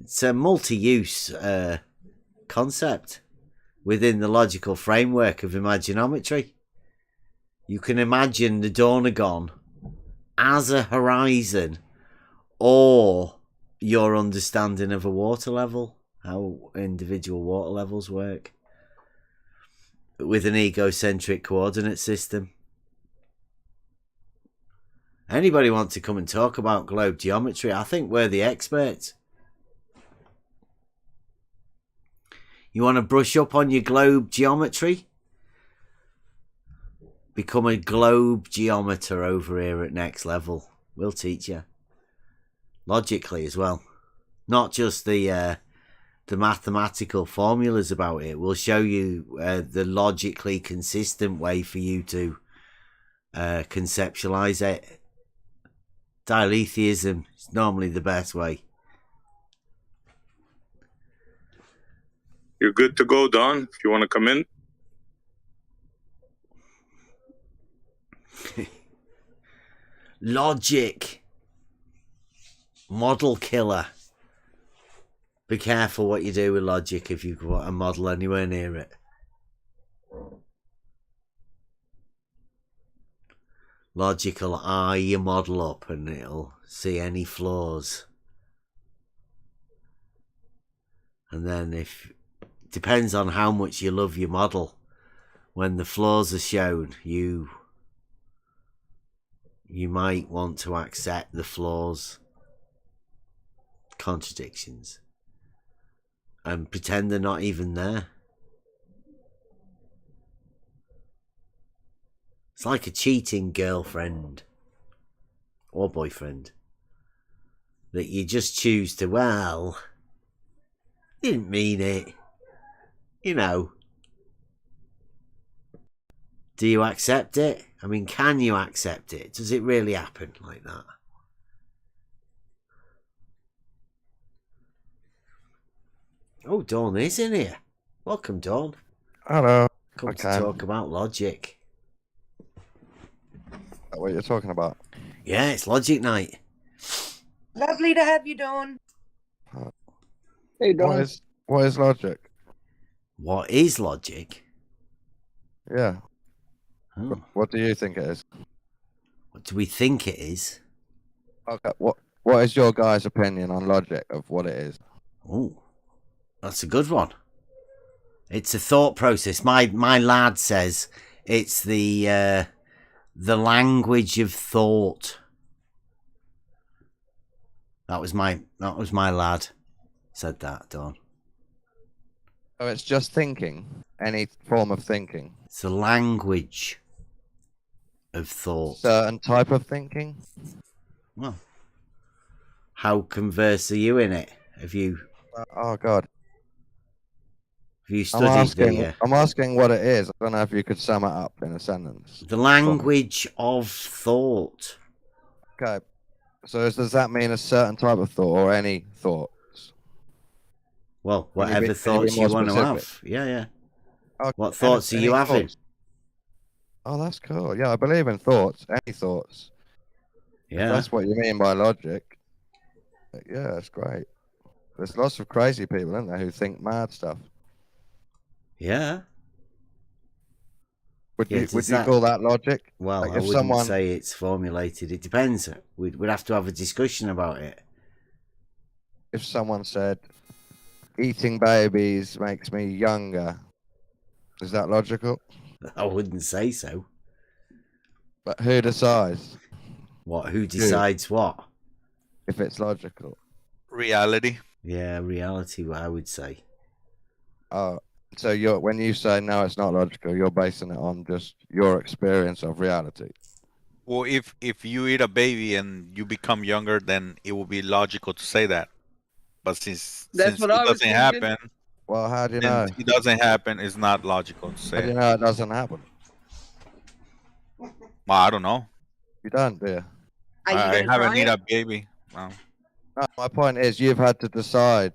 It's a multi-use concept within the logical framework of Imaginometry. You can imagine the Dornagon as a horizon or your understanding of a water level, how individual water levels work, with an egocentric coordinate system. Anybody want to come and talk about globe geometry? I think we're the experts. You want to brush up on your globe geometry? Become a globe geometer over here at Next Level. We'll teach you. Logically as well. Not just the mathematical formulas about it. We'll show you the logically consistent way for you to conceptualize it. Diletheism is normally the best way. You're good to go, Don, if you want to come in. Logic. Model killer. Be careful what you do with logic if you put a model anywhere near it. Logic will eye your model up and it'll see any flaws. And then depends on how much you love your model. When the flaws are shown, you might want to accept the flaws, contradictions, and pretend they're not even there. It's like a cheating girlfriend or boyfriend that you just choose to, well, didn't mean it, you know. Do you accept it? I mean, can you accept it? Does it really happen like that? Oh, Dawn is in here. Welcome, Dawn. Hello. Come to talk about logic. What you're talking about? Yeah, it's logic night. Lovely to have you, Dawn. Hey, Dawn. What is logic? What is logic? Yeah. Oh. What do you think it is? What do we think it is? Okay. What is your guys' opinion on logic of what it is? Oh, that's a good one. It's a thought process. My lad says it's the language of thought. That was my lad said that, Dawn. So it's just thinking, any form of thinking. It's the language of thought. Certain type of thinking. Well, how converse are you in it? Have you? Oh God. Have you studied I'm asking what it is. I don't know if you could sum it up in a sentence. The language of thought. Okay. So does that mean a certain type of thought or any thoughts? Well, whatever thoughts you want to have. Yeah, yeah. Okay. What thoughts are you having? Oh, that's cool. Yeah, I believe in thoughts. Any thoughts. Yeah. If that's what you mean by logic. Yeah, that's great. There's lots of crazy people, isn't there, who think mad stuff. Yeah. Would you call that logic? Well, like I wouldn't say it's formulated. It depends. We'd have to have a discussion about it. If someone said, eating babies makes me younger, is that logical? I wouldn't say so. But who decides? What? Who decides what? If it's logical. Reality. Yeah, reality, I would say. So when you say no, it's not logical, you're basing it on just your experience of reality. Well, if you eat a baby and you become younger, then it will be logical to say that. But since it doesn't happen, well, how do you know? It doesn't happen. It's not logical to say. How do you know it doesn't happen? Well, I don't know. You don't, do you? I haven't eaten a baby. No. No, my point is, you've had to decide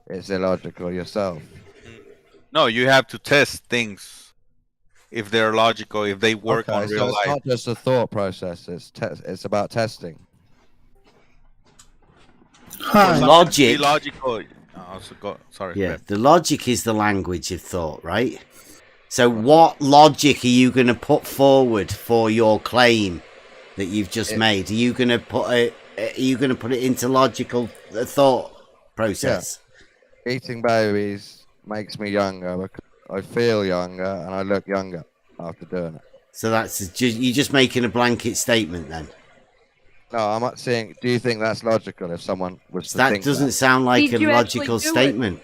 it's illogical yourself. No, you have to test things if they're logical, if they work on real life. It's not just a thought process. It's about testing. Logic. Logical. Sorry. Yeah, the logic is the language of thought, right? So, what logic are you going to put forward for your claim that you've just made? Are you going to put it? Are you going to put it into logical thought process? Yeah. Eating babies makes me younger because I feel younger and I look younger after doing it. So you're just making a blanket statement then? No, I'm not saying. Do you think that's logical if someone was to That think doesn't sound like a you logical actually do statement.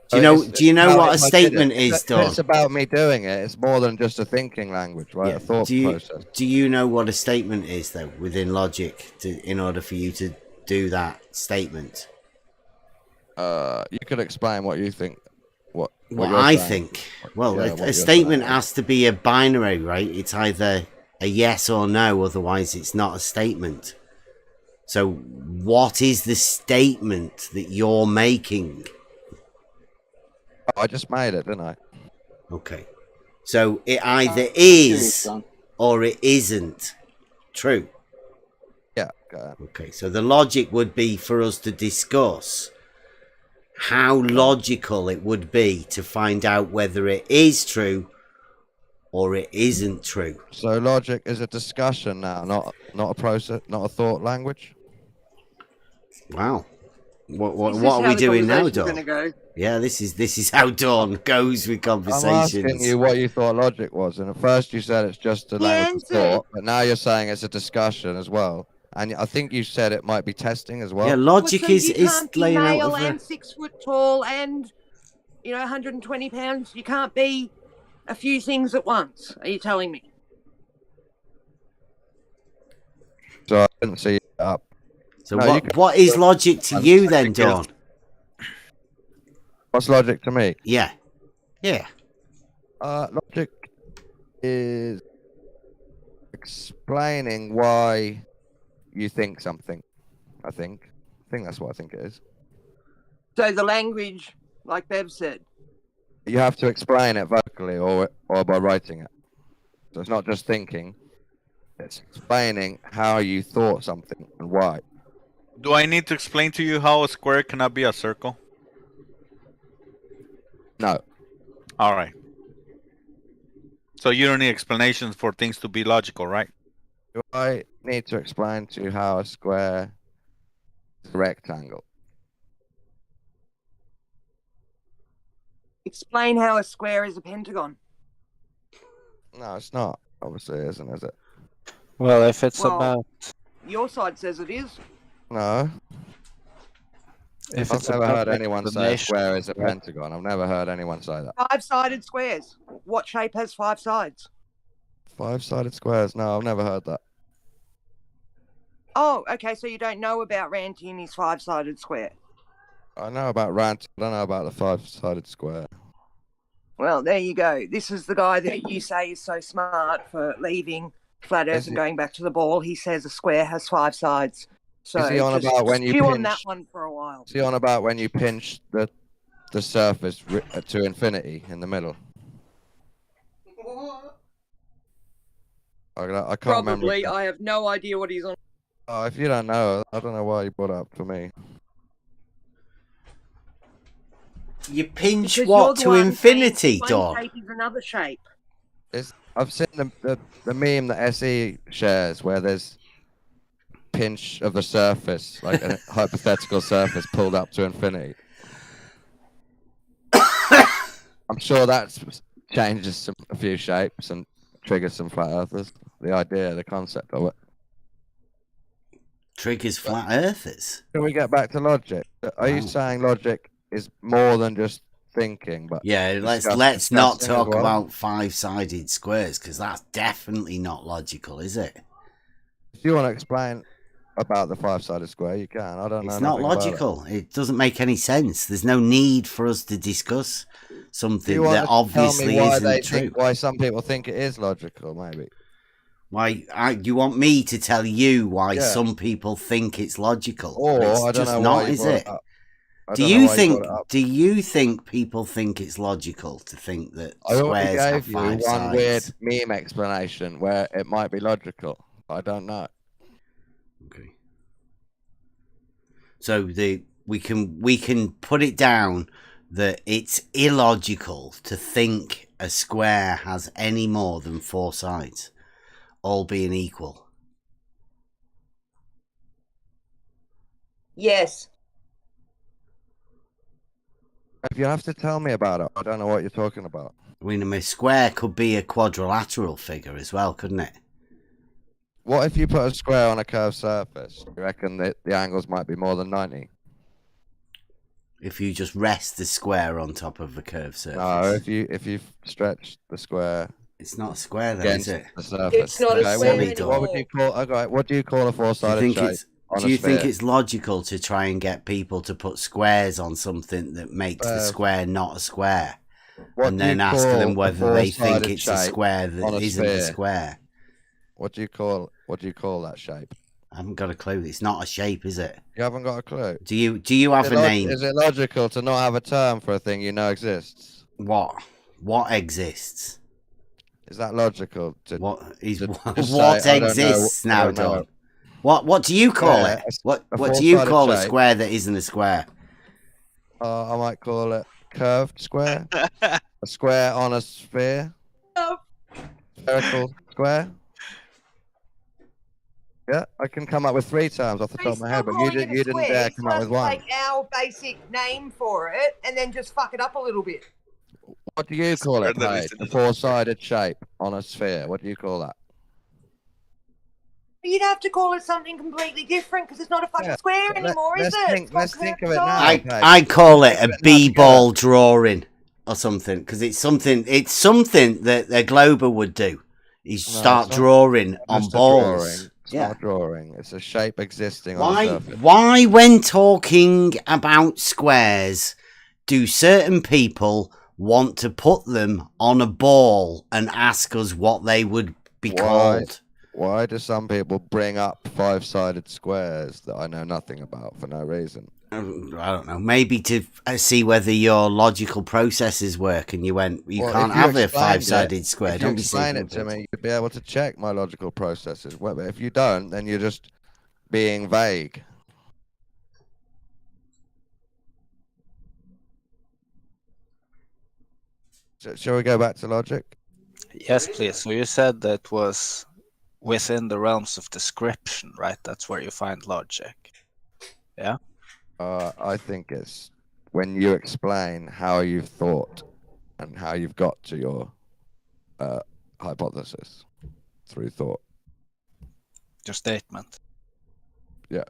Do you know what a statement is, Dawn? It's about me doing it. It's more than just a thinking language, right? Yeah. A thought process. Do you know what a statement is, though, within logic, in order for you to do that statement? You could explain what you think. What I think. Well, a statement has to be a binary, right? It's either a yes or no, otherwise it's not a statement. So what is the statement that you're making? I just made it, didn't I? Okay. So it either is or it isn't true. Yeah. Okay, so the logic would be for us to discuss how logical it would be to find out whether it is true or it isn't true. So logic is a discussion now, not a process, not a thought language. Wow. What Is this are how we the doing now, conversation's Dawn? gonna go? Yeah, this is how Dawn goes with I'm conversations. asking you what you thought logic was, and at first you said it's just a He language of answered. thought, but now you're saying it's a discussion as well. And I think you said it might be testing as well. Yeah, logic so is you can't be laying out male of and 6 foot tall and 120 pounds. You can't be a few things at once. Are you telling me? So I didn't see it up. So No, you what is logic to you then, Dawn? What's logic to me? Yeah. Logic is explaining why you think something. I think that's what I think it is. So the language, like Bev said. You have to explain it vocally or by writing it. So it's not just thinking. It's explaining how you thought something and why. Do I need to explain to you how a square cannot be a circle? No. All right. So you don't need explanations for things to be logical, right? Do I need to explain to you how a square is a rectangle? Explain how a square is a pentagon. No, it's not. Obviously, it isn't, is it? Well, if it's Well, about Your side says it is. No. if I've it's never about heard anyone say a explanation, square is a right? pentagon. I've never heard anyone say that. 5-sided squares. What shape has 5 sides? 5-sided squares? No, I've never heard that. Oh, okay, so you don't know about Rantini's 5-sided square. I know about rant. I don't know about the 5-sided square. Well, there you go. This is the guy that you say is so smart for leaving flat Earth and going back to the ball. He says a square has 5 sides. So Is he on just about when you chew on that pinch? one for a while. Is he on about when you pinch the surface to infinity in the middle? I can't Probably. remember. I have no idea what he's on. Oh, if you don't know, I don't know why you brought it up for me. You pinch Because what you're the to one infinity, saying Dawn? one shape is another shape. I've seen the meme that SE shares where there's pinch of the surface, like a hypothetical surface pulled up to infinity. I'm sure that changes a few shapes and triggers some flat earthers. The idea, the concept of it. Triggers flat earthers. Can we get back to logic? Are you saying logic is more than just thinking? But Yeah, let's not talk about 5-sided squares because that's definitely not logical, is it? If you want to explain about the 5-sided square, you can. I don't know. It's not logical. It doesn't make any sense. There's no need for us to discuss something that obviously isn't true. Why some people think it is logical, maybe. You want me to tell you why some people think it's logical? Or it's I don't just know not, why you is brought it? it up. Do you think people think it's logical to think that I already squares have gave you 5 one sides? weird meme explanation where it might be logical. I don't know. Okay. So we can put it down that it's illogical to think a square has any more than 4 sides, all being equal. Yes. If you have to tell me about it, I don't know what you're talking about. I mean, a square could be a quadrilateral figure as well, couldn't it? What if you put a square on a curved surface? You reckon that the angles might be more than 90? If you just rest the square on top of a curved surface. No, if you stretch the square, it's not a square, though, against is it? the surface. It's not a square anymore. What would you call? Okay, what do you call a 4-sided shape? Do you think it's logical to try and get people to put squares on something that makes the square not a square? And then ask them whether they think it's a square that isn't a square. What do you call that shape? I haven't got a clue. It's not a shape, is it? You haven't got a clue. Do you have a name? Is it logical to not have a term for a thing you know exists? What exists? Is that logical? What exists now, Don? What do you call it? What do you call a square that isn't a square? I might call it curved square. A square on a sphere. Spherical square. Yeah, I can come up with 3 terms off the top of my head, but you didn't dare come up with one. Take our basic name for it and then just fuck it up a little bit. What do you call it, Paige? A 4-sided shape on a sphere. What do you call that? You'd have to call it something completely different because it's not a fucking square anymore, is it? Let's think of it now. I call it a b-ball drawing or something because it's something that a glober would do. You start drawing on balls. It's not a drawing. It's a shape existing on a surface. Why, when talking about squares, do certain people want to put them on a ball and ask us what they would be called? Why do some people bring up 5-sided squares that I know nothing about for no reason? I don't know. Maybe to see whether your logical processes work, and you can't have a 5-sided square. If you explain it to me, you'd be able to check my logical processes. Well, if you don't, then you're just being vague. Shall we go back to logic? Yes, please. So you said that was within the realms of description, right? That's where you find logic. Yeah? I think it's when you explain how you've thought and how you've got to your hypothesis through thought. Your statement. Yeah.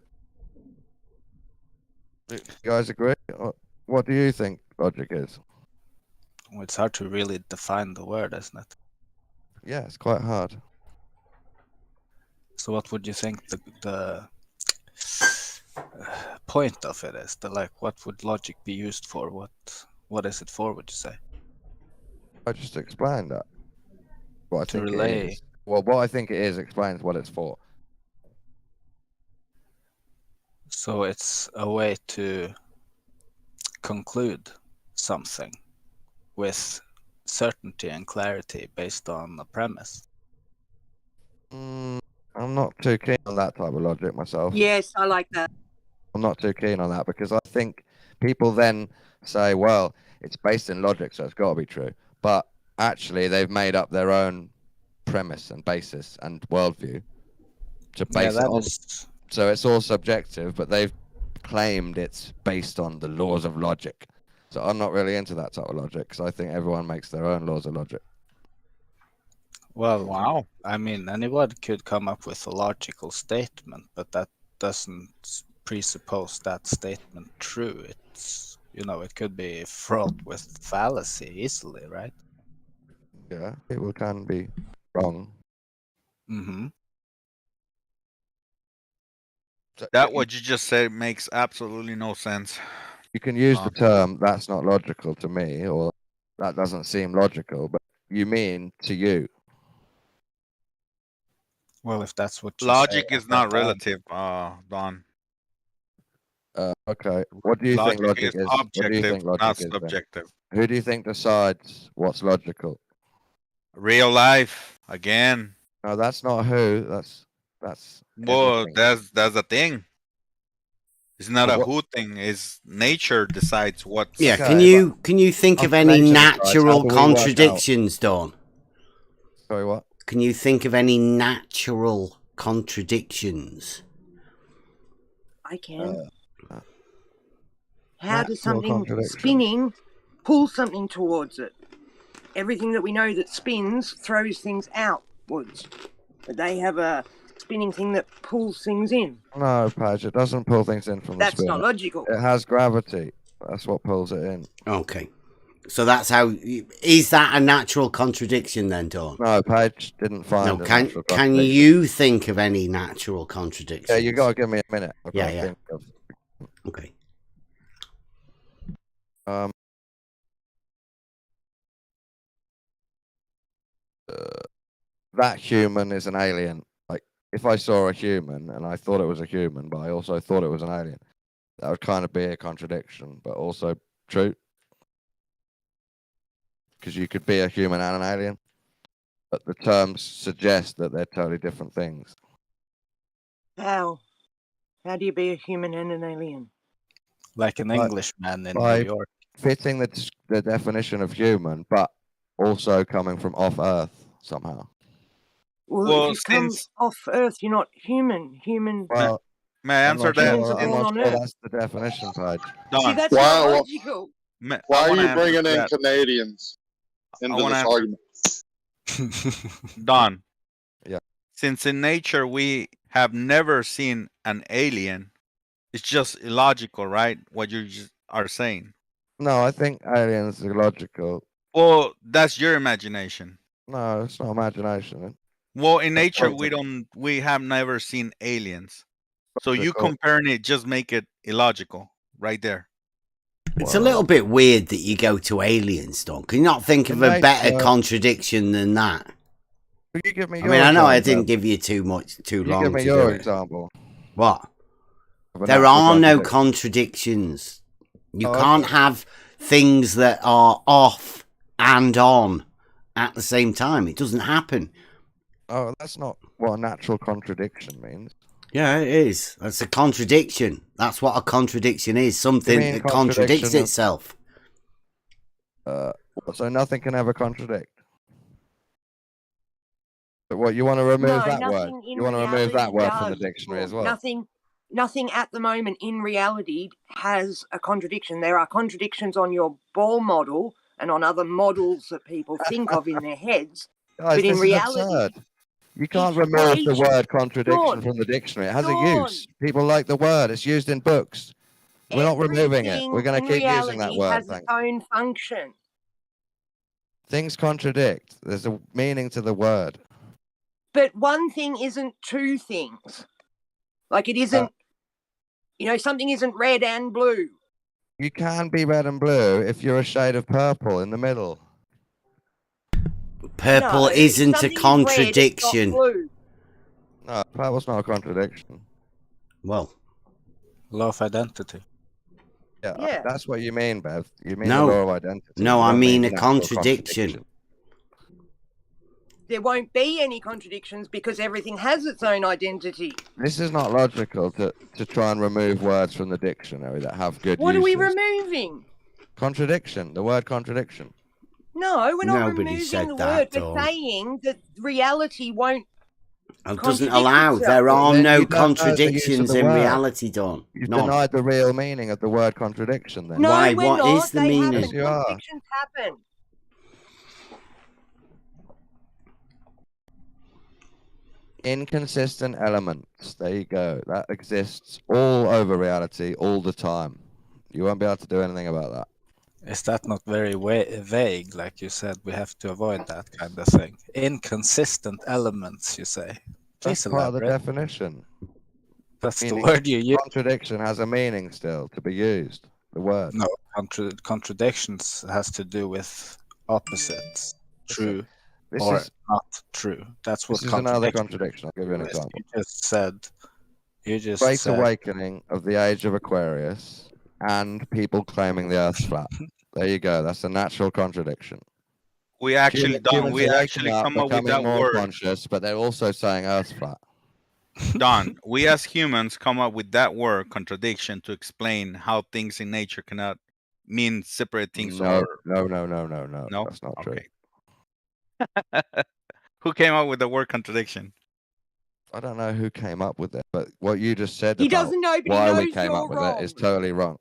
Do you guys agree? What do you think logic is? Well, it's hard to really define the word, isn't it? Yeah, it's quite hard. So what would you think the point of it is? What would logic be used for? What is it for, would you say? I just explained that. What I To think relay. it is. Well, what I think it is explains what it's for. So it's a way to conclude something with certainty and clarity based on a premise. I'm not too keen on that type of logic myself. Yes, I like that. I'm not too keen on that because I think people then say, well, it's based in logic, so it's got to be true. But actually, they've made up their own premise and basis and worldview to base it on. So it's all subjective, but they've claimed it's based on the laws of logic. So I'm not really into that type of logic because I think everyone makes their own laws of logic. Well, wow. I mean, anyone could come up with a logical statement, but that doesn't presuppose that statement true. It's, it could be fraught with fallacy easily, right? Yeah, people can be wrong. Mm-hmm. That what you just said makes absolutely no sense. You can use the term, that's not logical to me, or that doesn't seem logical, but you mean to you. Well, if that's what you logic say, is not relative, Don. Okay. What do you think logic is? Objective, what do you think logic not is, subjective. Then? Who do you think decides what's logical? Real life, again. No, that's not who. That's well, everything. that's the thing. It's not a who thing. It's nature decides what's. Yeah. Okay, can you think of any natural contradictions, Dawn? Sorry, what? Can you think of any natural contradictions? I can. How does something spinning pull something towards it? Everything that we know that spins throws things outwards. But they have a spinning thing that pulls things in. No, Paige, it doesn't pull things in from the spin. That's not logical. It has gravity. That's what pulls it in. Okay. So that's how. Is that a natural contradiction then, Dawn? No, Paige didn't find. No, can you think of any natural contradictions? Yeah, you gotta give me a minute. Yeah. Think of... Okay. That human is an alien. Like, if I saw a human and I thought it was a human, but I also thought it was an alien, that would kind of be a contradiction, but also true. Because you could be a human and an alien, but the terms suggest that they're totally different things. How? How do you be a human and an alien? Like an Like- Englishman in like- New York. Fitting the definition of human, but also coming from off Earth somehow. Well, if you come off Earth, you're not human. Human. Well, May I I'm answer not that? Humans are sure, I'm born not on sure Earth. that's the definition page. See, Don, that's Why- not why- logical. I Why are wanna you answer bringing in that. Canadians into wanna this answer- argument? Don. Yeah. Since in nature we have never seen an alien, it's just illogical, right? What you just are saying. No, I think aliens are logical. Well, that's your imagination. No, it's not imagination. Well, in That's nature logical. we have never seen aliens. So you Logical. comparing it just make it illogical right there. It's a little bit weird that you go to aliens, Don. Can you not think of a better contradiction than that? Will you give me I your mean, I know I example? didn't give you too long Give me to your do it. example. What? of an There actual are no contradiction. contradictions. You Oh, can't okay. have things that are off and on at the same time. It doesn't happen. Oh, that's not what a natural contradiction means. Yeah, it is. That's a contradiction. That's what a contradiction is. Something mean that contradicts contradiction of- itself. So nothing can ever contradict. But what, you want to remove No, that word? nothing in You want to remove that reality word from the does, dictionary as well? Nothing at the moment in reality has a contradiction. There are contradictions on your ball model and on other models that people think of in their heads. Guys, but in this is reality, absurd. You can't well, remove the each- word contradiction Dawn, from the dictionary. It has a Dawn. use. People like the word. It's used in books. We're not removing it. We're going to keep using that word. has its own function. Things contradict. There's a meaning to the word. But one thing isn't two things. Like it isn't, something isn't red and blue. You can be red and blue if you're a shade of purple in the middle. Purple No, isn't a something is red, it's not contradiction. blue. No, purple's not a contradiction. Well, Law of identity. Yeah. That's what you mean, Bev. You mean No. the law of identity. No, You I don't mean a natural contradiction. There won't be any contradictions because everything has its own identity. This is not logical to try and remove words from the dictionary that have good What are we uses. removing? Contradiction. The word contradiction. No, we're not Nobody removing said the that, word. Dawn. We're saying that reality won't. It doesn't Contradict allow. itself. There are Then no you don't know the use of contradictions the in word. reality, Don. You've None. denied the real meaning of the word contradiction then. No, Why? we're What not. is the They meaning? happen. Yes, you are. Contradictions happen. Inconsistent elements. There you go. That exists all over reality all the time. You won't be able to do anything about that. Is that not very vague? Like you said, we have to avoid that kind of thing. Inconsistent elements, you say. That's Please part of the elaborate. definition. That's the Meaning word you use. Contradiction has a meaning still to be used. The word. No, contradictions has to do with opposites. True This or is not true. That's what this is another contradiction contradiction. I'll give you an is. example. You just Great said awakening of the age of Aquarius and people claiming the Earth's flat. There you go. That's a natural contradiction. We actually Humans we are actually waking up, come up with becoming that more word. conscious, but they're also saying Earth's flat. Don, we as humans come up with that word contradiction to explain how things in nature cannot mean separate things. No, or no. No? That's not true. Okay. Who came up with the word contradiction? I don't know who came up with it, but what you just said He about doesn't know, but he why we knows came you're up with wrong. it is totally wrong.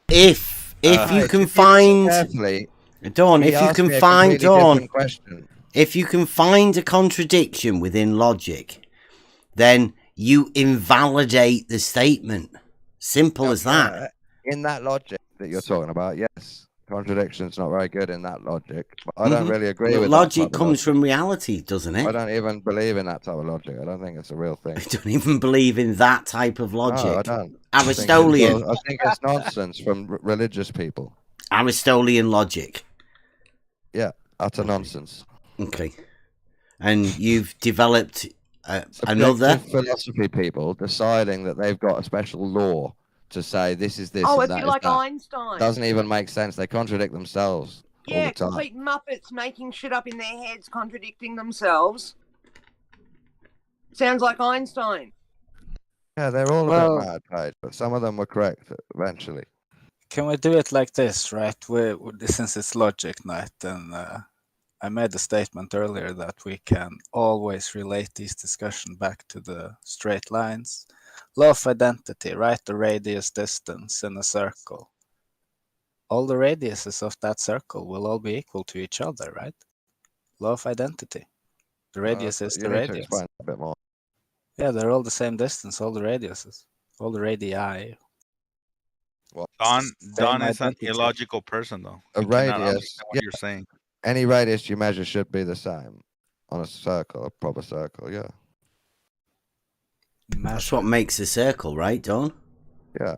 If you Right, can if find carefully, Dawn, he if you asked can me a find completely Dawn, different question. if you can find a contradiction within logic, then you invalidate the statement. Simple as that. In that logic that you're talking about, yes, contradiction's not very good in that logic. But I don't really agree But with logic that type of comes logic. from reality, doesn't it? I don't even believe in that type of logic. I don't think it's a real thing. I don't even believe in that type of logic. No, I don't. Aristotelian. I think it's nonsense from religious people. Aristotelian logic. Yeah, utter nonsense. Okay. And you've developed another Subjective philosophy people deciding that they've got a special law to say this is this Oh, and if that you is like that. Einstein. Doesn't even make sense. They contradict themselves all Yeah, the time. complete muppets making shit up in their heads, contradicting themselves. Sounds like Einstein. Yeah, they're all a Well- bit mad, Paige, but some of them were correct eventually. Can we do it like this, right? Since it's logic night, and I made a statement earlier that we can always relate these discussions back to the straight lines. Law of identity, right? The radius distance in a circle. All the radiuses of that circle will all be equal to each other, right? Law of identity. The radius is You the need to radius. explain a bit more. Yeah, they're all the same distance, all the radiuses, all the radii. Don Same is an identity. illogical person, though. A He cannot radius, understand what yeah. you're saying. Any radius you measure should be the same on a circle, a proper circle, yeah. That's what makes a circle, right, Don? Yeah.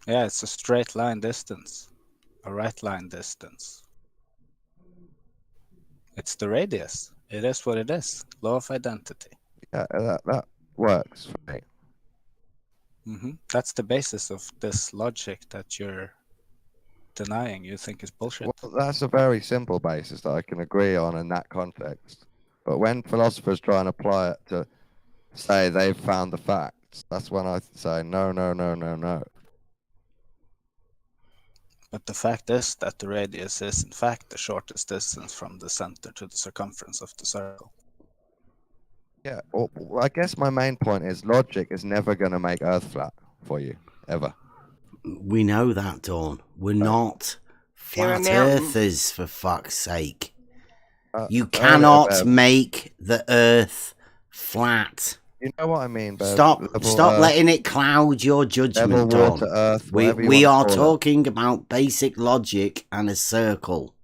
Yeah, it's a straight line distance, a right line distance. It's the radius. It is what it is. Law of identity. Yeah, that works for me. That's the basis of this logic that you're denying. You think is bullshit. Well, that's a very simple basis that I can agree on in that context. But when philosophers try and apply it to say they've found the facts, that's when I say no. But the fact is that the radius is in fact the shortest distance from the center to the circumference of the circle. Yeah, well, I guess my main point is logic is never going to make Earth flat for you, ever. We know that, Dawn. We're not There are flat mountains. earthers, for fuck's sake. You earlier, cannot Bev, make the Earth flat. You know what I mean, Bev? Stop Level letting it cloud your judgment, level Dawn. water, Earth, We whatever you we are want to call it. talking about basic logic and a circle.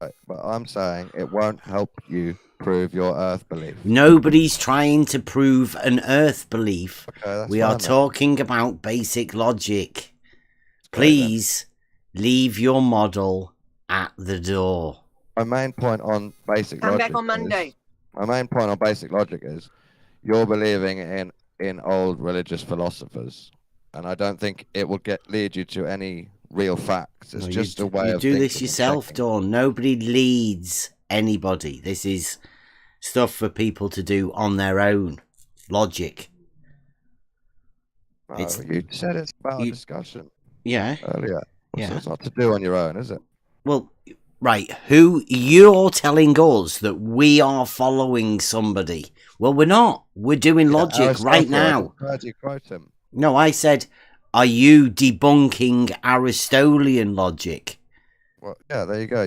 Right, but I'm saying it won't help you prove your Earth belief. Nobody's trying to prove an Earth belief. Okay, that's We are fine then. talking about basic logic. great then. Please leave your model at the door. My main point on basic Come logic back on Monday. My main point on basic logic is you're believing in old religious philosophers, and I don't think it will lead you to any real facts. It's No, just you, a way you of do this thinking and yourself, checking. Dawn. Nobody leads anybody. This is stuff for people to do on their own. Logic. No, It's- you said it's about a you- discussion Yeah. earlier. Yeah. So it's not to do on your own, is it? Well, right. Who you're telling us that we are following somebody? Well, we're not. We're doing logic right now. How do you quote him? No, I said, are you debunking Aristotelian logic? Well, yeah, there you go.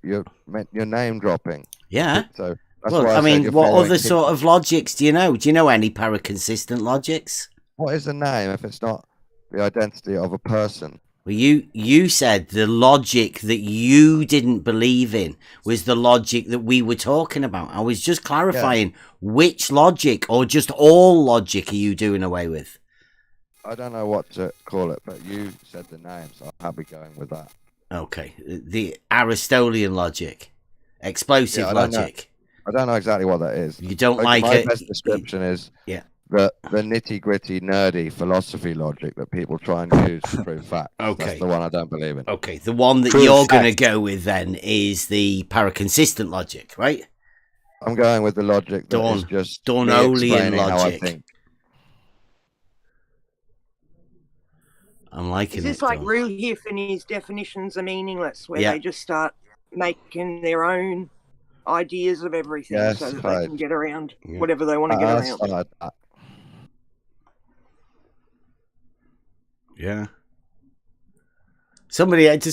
You're name dropping. Yeah. So that's Well, why I said mean, you're what following other King- sort of logics do you know? Do you know any paraconsistent logics? What is the name if it's not the identity of a person? Well, you said the logic that you didn't believe in was the logic that we were talking about. I was just clarifying which logic or just all logic are you doing away with? I don't know what to call it, but you said the name, so I'm happy going with that. Okay, the Aristotelian logic, explosive Yeah, I don't know. logic. I don't know exactly what that is. You don't like my it? best description is Yeah. the nitty-gritty, nerdy philosophy logic that people try and use to prove facts. Okay. That's the one I don't believe in. Okay, the one that Prove you're going to fact. go with then is the paraconsistent logic, right? I'm going with the logic that is just me Donolian explaining how I logic. think. I'm liking Is it. this like Dawn. Ruhiff and his definitions are meaningless, where Yeah. they just start making their own ideas of everything Yes, so that right. they can get around Yeah. whatever they want to get That's around? like that. Yeah. Does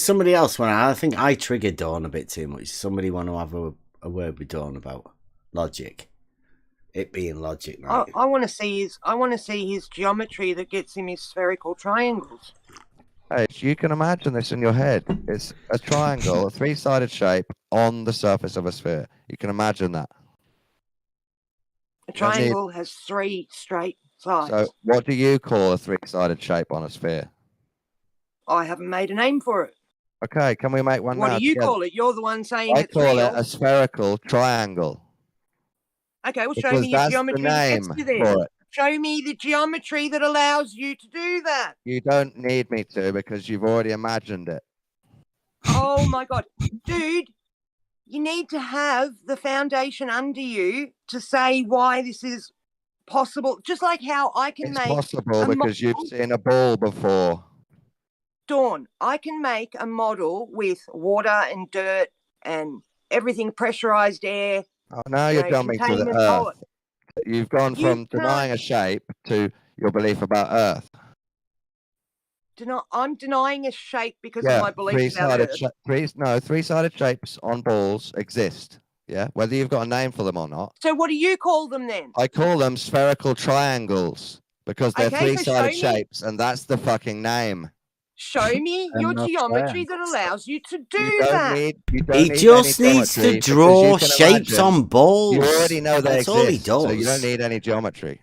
somebody else want to? I think I triggered Dawn a bit too much. Somebody want to have a word with Dawn about logic? It being logic I, night. I want to see his geometry that gets him his spherical triangles. Hey, you can imagine this in your head. It's a triangle, a three-sided shape on the surface of a sphere. You can imagine that. A triangle has three straight sides. So what do you call a three-sided shape on a sphere? I haven't made a name for it. Okay, can we make one What now? do you together? call it? You're the one saying I it's call real. it a spherical triangle. Okay, well, show Because me your that's the geometry that name gets you there. for it. Show me the geometry that allows you to do that. You don't need me to because you've already imagined it. Oh my God. Dude, you need to have the foundation under you to say why this is possible, just like how I can It's make possible a because you've model. seen a ball before. Dawn, I can make a model with water and dirt and everything, pressurized air. Oh, now you're jumping to the containment, all Earth. You've gone You from denying a can't- shape to your belief about Earth. I'm denying a shape because of my belief about Earth. Three-sided shapes on balls exist. Yeah, whether you've got a name for them or not. So what do you call them then? I call them spherical triangles because they're Okay, so show three-sided me. shapes, and that's the fucking name. Show me your not geometry that triangles. allows you to do You don't that. need. You don't He need just any needs to geometry because you draw can shapes imagine- on balls. You already know they That's all he exist, so you don't does. need any geometry.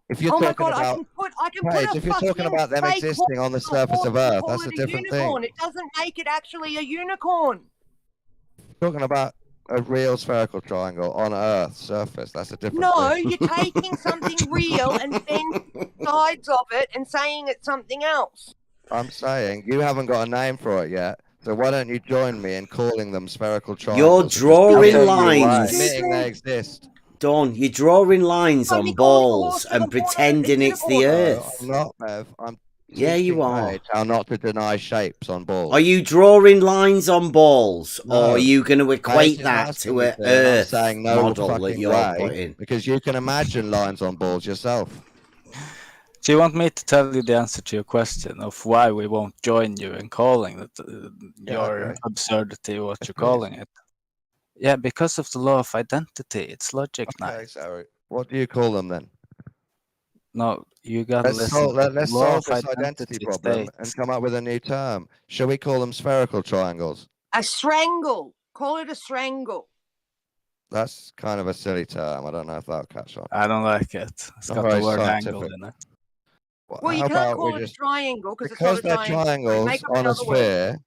If you're Oh my talking God, about, I can put Paige, a if you're talking fucking about them fake existing on the horse surface of and Earth, call that's a it different unicorn. thing. It doesn't make it actually a unicorn. Talking about a real spherical triangle on Earth's surface, that's a different No, thing. you're taking something real and then sides of it and saying it's something else. I'm saying you haven't got a name for it yet, so why don't you join me in calling them spherical You're triangles? drawing I'll tell you why. lines. Admitting they exist. Dawn, you're drawing lines Let on me call it a balls horse with and a horn on it, pretending a it's the unicorn. No, Earth. I'm not, Bev. I'm Yeah, you teaching are. Paige how not to deny shapes on balls. Are you drawing lines on balls, No. or are you going to Paige equate is that asking to me an to, and I'm Earth saying no model that fucking you're way, putting? because you can imagine lines on balls yourself. Do you want me to tell you the answer to your question of why we won't join you in calling it your okay. absurdity, what Yes, you're please. calling it? Yeah, because of the law of identity. It's logic, Okay, Knight. so what do you call them then? No, you gotta Let's listen. solve, to let's the law solve of this identity problem and states. come up with a new term. Shall we call them spherical triangles? A strangle. Call it a strangle. That's kind of a silly term. I don't know if that'll catch on. I don't like it. It's Not got the very word scientific. angle in it. Well, you How can't about call we it a just, triangle because it's because not a they're triangle. triangles Make up on a another word. sphere,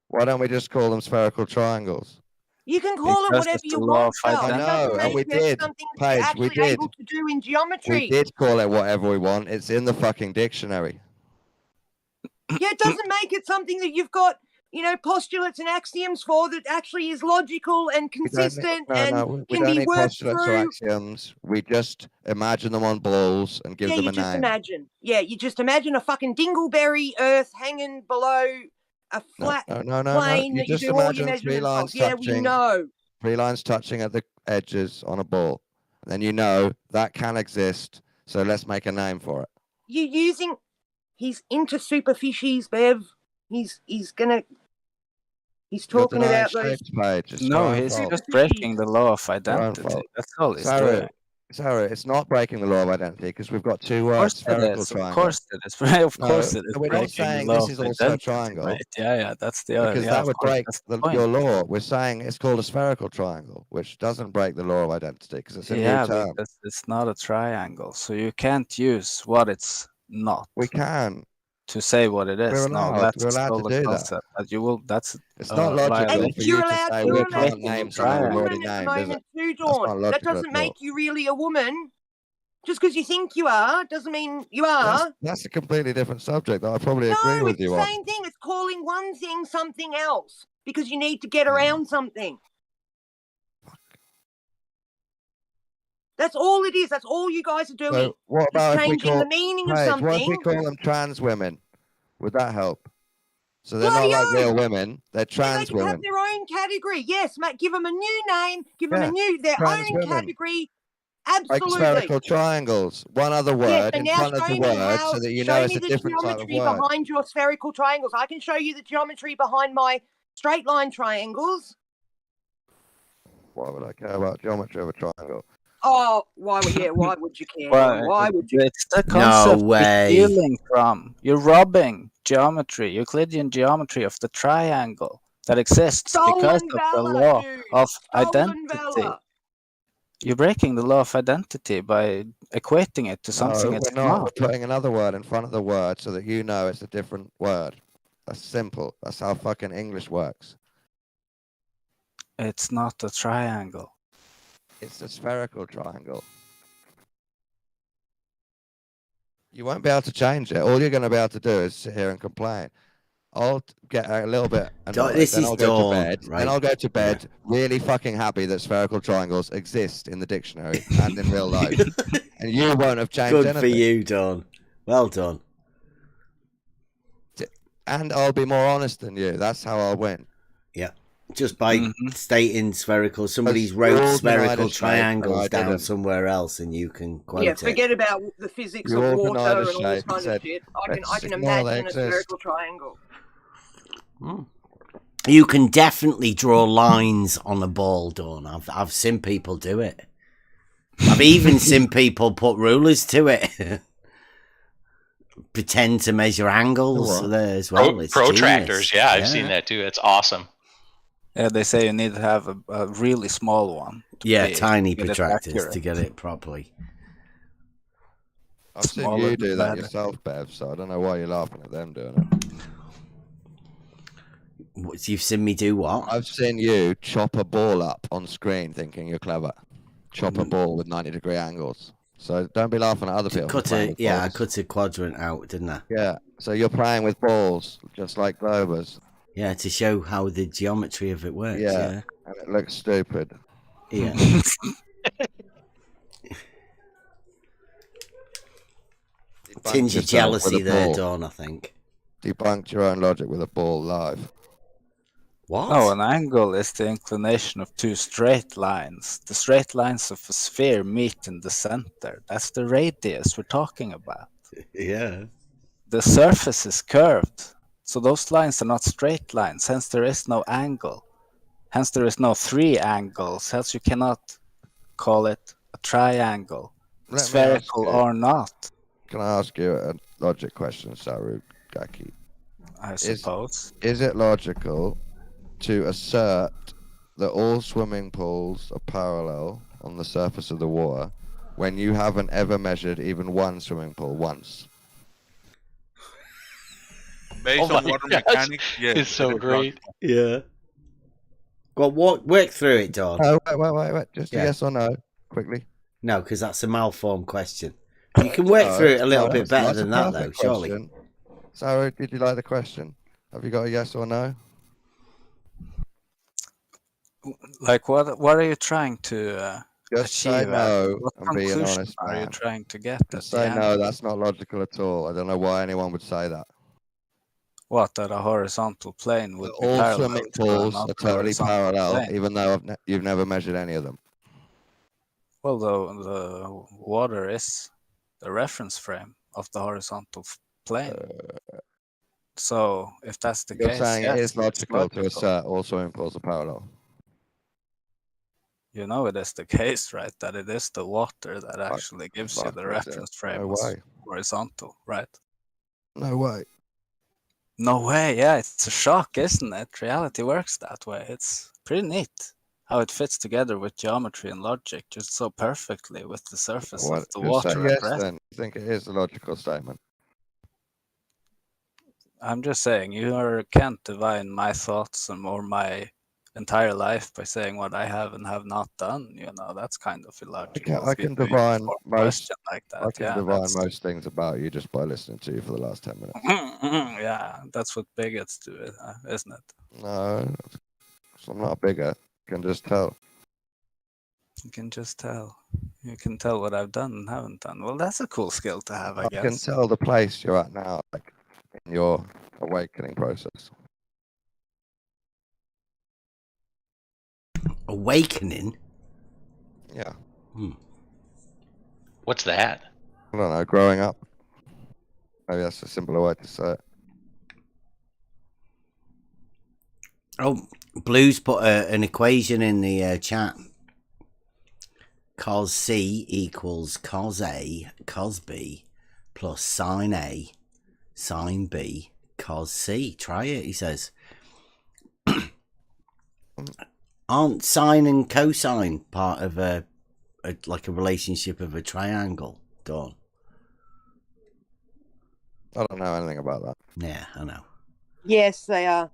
why don't we just call them spherical triangles? You can call it Because whatever it's you the law want, of Phil. I It identity. know, doesn't and we make you did. something that you're Paige, we actually did. able to do in geometry. We did call it whatever we want. It's in the fucking dictionary. Yeah, it doesn't make it something that you've got, postulates and axioms for that actually is logical and We don't need, consistent no, and no, we can don't be need worked postulates or through. axioms. We just imagine them on balls and give Yeah, them you a just name. imagine. Yeah, you just imagine a fucking dingleberry Earth hanging below a flat No. plane You that you just do all your imagine three measurements of. lines Yeah, we touching. know. 3 lines touching at the edges on a ball. And then you know that can exist. So let's make a name for it. You're using. He's into superficies, Bev. He's talking You're denying about those. shapes, Paige. It's No, your own he's fault. just breaking the law of Your own identity. fault. That's all he's doing. Sarah, it's not breaking the law of identity because we've got two Of words, course it spherical is. Of triangle. course it is. Of No, course it is we're not breaking the saying law this of is also a identity, triangle. mate. Yeah, that's the other. Because Yeah, that of would course, break that's the point. your law. We're saying it's called a spherical triangle, which doesn't break the law of identity because it's a new term. Because it's not a triangle, so you can't use what it's not. We can. To say what it is. We're allowed to do that. But you will. That's it's not logical And for you to say we can't name something we've already named, is it? That's not logical that doesn't at make all. you really a woman. Just because you think you are doesn't mean you are. That's a completely different subject that I probably agree with you on. No, it's the same thing. It's calling one thing something else because you need to get around something. That's all it is. That's all you guys are doing. So what about if we changing call the meaning of Paige, something? what if we call them trans women? Would that help? So they're Bloody not like real oath. women. They're trans they can women. have their own category. Yes, mate. Give them a new name. Give them their trans own women. category. Like Absolutely. spherical triangles. One other word in front of the word so that you know it's a different type of geometry word. behind your spherical triangles. I can show you the geometry behind my straight line triangles. Why would I care about geometry of a triangle? Oh, why would you care? Well, Why would you? It's the concept No way. you're stealing from. You're robbing geometry, Euclidean geometry of the triangle that exists because of the law of identity. You're breaking the law of identity by equating it to something it's not. We're putting another word in front of the word so that you know it's a different word. That's simple. That's how fucking English works. It's not a triangle. It's a spherical triangle. You won't be able to change it. All you're going to be able to do is sit here and complain. I'll get a little bit annoyed, This then is I'll go Dawn, to bed. right? Then I'll go to bed really fucking happy that spherical triangles exist in the dictionary and in real life. And you won't have changed Good anything. for you, Dawn. Well done. And I'll be more honest than you. That's how I'll win. Yeah. Just by stating spherical, somebody's Because you wrote all denied spherical a shape and triangles I down didn't. somewhere else, and you can quote Yeah, it. forget about the physics You of all denied water a and all this shape kind and said, of shit. I "Let's can ignore they imagine a exist." spherical triangle. You can definitely draw lines on a ball, Dawn. I've seen people do it. I've even seen people put rulers to it. Pretend to measure angles there as well. It's protractors, genius. yeah, I've seen that too. It's awesome. Yeah, they say you need to have a really small one. Yeah, to tiny get it protractors accurate. to get it properly. I've seen Smaller you the do that better. yourself, Bev, so I don't know why you're laughing at them doing it. You've seen me do what? I've seen you chop a ball up on screen thinking you're clever. Chop a ball with 90-degree angles. So don't be laughing at other people. I cut a quadrant out, didn't I? Yeah, so you're playing with balls, just like Globers. Yeah, to show how the geometry of it works. Yeah. And it looks stupid. Yeah. Tinge of jealousy there, Dawn, I think. Debunked your own logic with a ball live. What? No, an angle is the inclination of two straight lines. The straight lines of a sphere meet in the center. That's the radius we're talking about. Yeah. The surface is curved, so those lines are not straight lines. Hence, there is no angle. Hence, there is no three angles. Hence, you cannot call it a triangle, spherical or not. Can I ask you a logic question, Saru Gaki? I suppose. Is it logical to assert that all swimming pools are parallel on the surface of the water when you haven't ever measured even one swimming pool once? Based on water mechanics, yes. It's so great. Yeah. Well, work through it, Dawn. Oh, wait. Just a yes or no, quickly. No, because that's a malformed question. You can work through it a little bit better than that, though, surely. Sarah, did you like the question? Have you got a yes or no? Like, what are you trying to Just achieve? say no What and be an conclusion honest are you man. trying to get? Just say no, that's not logical at all. I don't know why anyone would say that. What, that a horizontal plane would be All parallel swimming to pools another are totally horizontal parallel, plane? even though you've never measured any of them. Well, the water is the reference frame of the horizontal plane. So, if that's the You're case, saying yes, it is it's logical to assert all swimming pools are parallel. You know it is the case, right? That it is the water that actually gives you the reference frame. No way. Horizontal, right? No way. No way, yeah, it's a shock, isn't it? Reality works that way. It's pretty neat how it fits together with geometry and logic just so perfectly with the surface of the Just say water. yes then. You think it is a logical statement? I'm just saying, you can't divine my thoughts or my entire life by saying what I have and have not done. You know, that's kind of illogical. I can divine most most things about you just by listening to you for the last 10 minutes. Yeah, that's what bigots do, isn't it? No, I'm not a bigot. I can just tell. You can just tell. You can tell what I've done and haven't done. Well, that's a cool skill to have, I guess. I can tell the place you're at now, like in your awakening process. Awakening? Yeah. What's that? I don't know, growing up. Maybe that's a simpler way to say it. Oh, Blue's put an equation in the chat. Cos C equals cos A, cos B, plus sine A, sine B, cos C. Try it, he says. Aren't sine and cosine part of a relationship of a triangle, Dawn? I don't know anything about that. Yeah, I know. Yes, they are.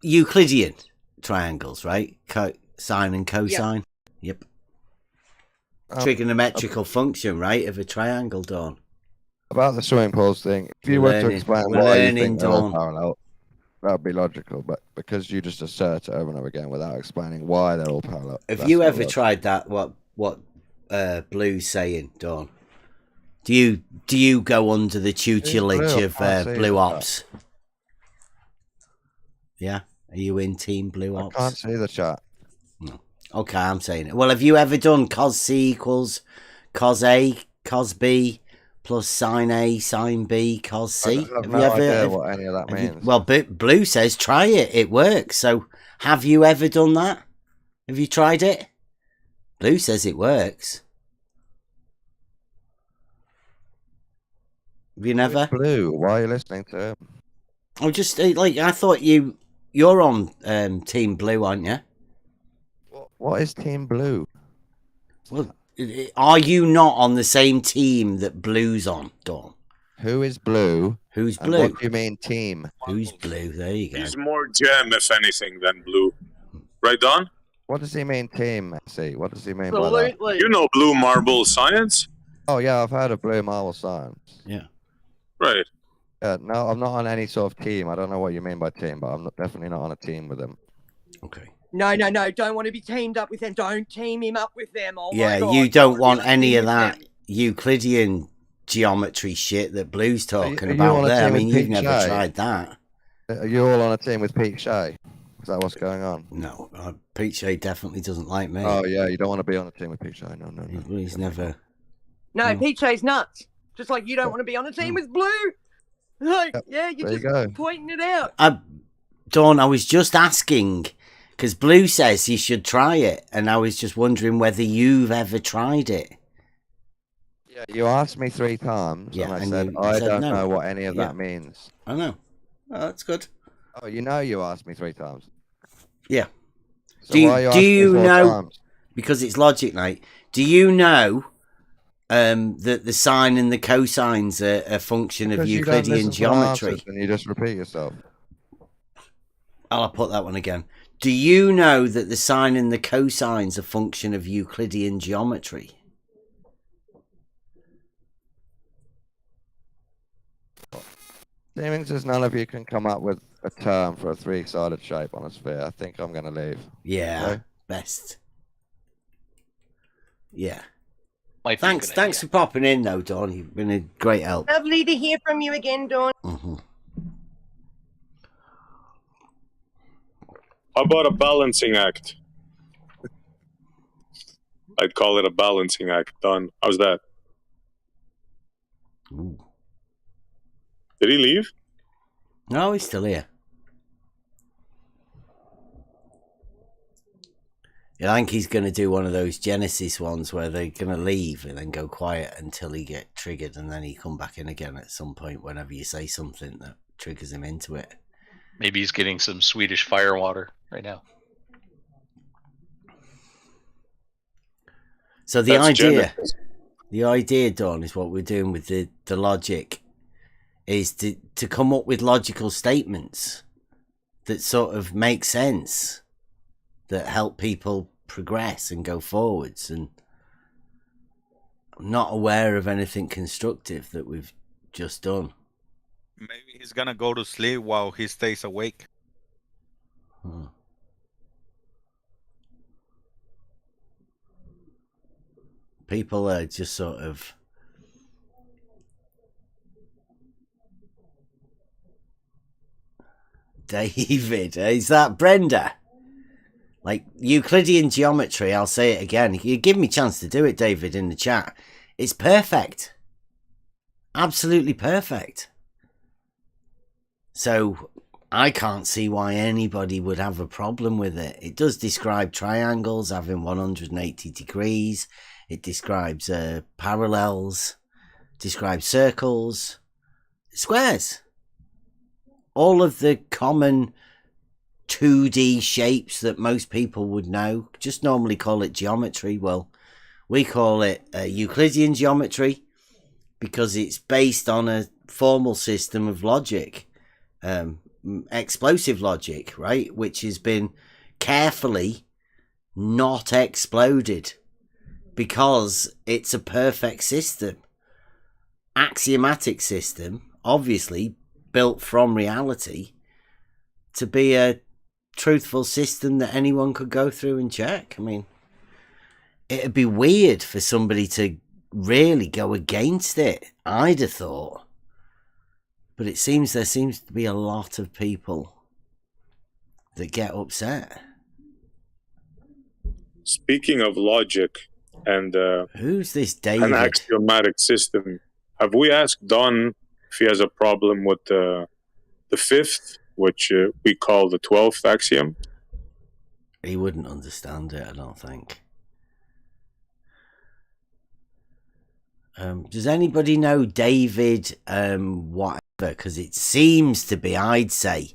Euclidean triangles, right? Sine and cosine. Yep. Trigonometrical function, right, of a triangle, Dawn. About the swimming pools thing, if you were to explain why you think they're all parallel, that would be logical. But because you just assert it over and over again without explaining why they're all parallel. Have that's you not ever logical. tried that? What Blue's saying, Dawn? Do you go under the tutelage Blue? of I can't see Blue the Ops? Yeah, are you in Team Blue I Ops? can't see the chat. No. Okay, I'm saying it. Well, have you ever done cos C equals cos A, cos B plus sine A, sine B, cos C? I have no idea what any of that means. Well, Blue says try it. It works. So, have you ever done that? Have you tried it? Blue says it works. Have you never? Blue, why are you listening to him? Oh, just I thought you're on Team Blue, aren't you? What is Team Blue? Well, are you not on the same team that Blue's on, Dawn? Who is Blue? Who's And Blue? what do you mean team? Who's Blue? There you go. He's more gem, if anything, than blue. Right, Don? What does he mean team, Messi? What does he mean by that? Absolutely. You know blue marble science? Oh yeah, I've heard of Blue Marble Science. Yeah. Right. No, I'm not on any sort of team. I don't know what you mean by team, but I'm definitely not on a team with them. Okay. No, don't want to be teamed up with them. Don't team him up with them. Oh Yeah, my God. you don't want Really any team of with that them. Euclidean geometry shit that Blue's talking you about on a there. I team with mean, you've Pete never Shea? tried that. Are you all on a team with Pete Shea? Is that what's going on? No, Pete Shea definitely doesn't like me. Oh yeah, you don't want to be on a team with Pete Shea. No. He's never. No, Pete Shea's nuts. Just like you don't want to be on a team with Blue. Like, yeah, you're There you just go. pointing it out. Dawn, I was just asking because Blue says you should try it, and I was just wondering whether you've ever tried it. Yeah, you asked me 3 times, Yeah, and I and said you I said don't no. know what any of Yeah. that means. I know. Oh, that's good. Oh, you know you asked me 3 times. Yeah. So do you, why are you do asking me you 4 know? times? Because it's logic night. Do you know that the sine and the cosines are a function of Because you don't Euclidean listen to my geometry? answers and you just repeat yourself. I'll put that one again. Do you know that the sine and the cosines are a function of Euclidean geometry? Seeming as none of you can come up with a term for a 3-sided shape on a sphere, I think I'm going to leave. Yeah, Okay? best. Yeah. Might be a Thanks good for idea. popping in, though, Dawn. You've been a great help. Lovely to hear from you again, Dawn. Mm-hmm. How about a balancing act? I'd call it a balancing act. Done. How's that? Ooh. Did he leave? No, he's still here. Yeah, I think he's going to do one of those Genesis ones where they're going to leave and then go quiet until he get triggered, and then he come back in again at some point whenever you say something that triggers him into it. Maybe he's getting some Swedish fire water right now. So the That's idea, Dawn, is what we're doing with the logic, is to come up with logical statements that sort of make sense, that help people progress and go forwards. And I'm not aware of anything constructive that we've just done. Maybe he's gonna go to sleep while he stays awake. People are just sort of David, is that Brenda? Like Euclidean geometry, I'll say it again. You give me a chance to do it, David, in the chat. It's perfect. Absolutely perfect. So I can't see why anybody would have a problem with it. It does describe triangles having 180 degrees. It describes parallels, describes circles, squares. All of the common 2D shapes that most people would know. Just normally call it geometry. Well, we call it Euclidean geometry because it's based on a formal system of logic, explosive logic, right? Which has been carefully not exploded because it's a perfect system. Axiomatic system, obviously built from reality, to be a truthful system that anyone could go through and check. I mean, it'd be weird for somebody to really go against it, I'd have thought. But it seems there seems to be a lot of people that get upset. Speaking of logic and who's this an David? axiomatic system, have we asked Don if he has a problem with the fifth, which we call the 12th axiom? He wouldn't understand it, I don't think. Does anybody know David whatever? Because it seems to be, I'd say,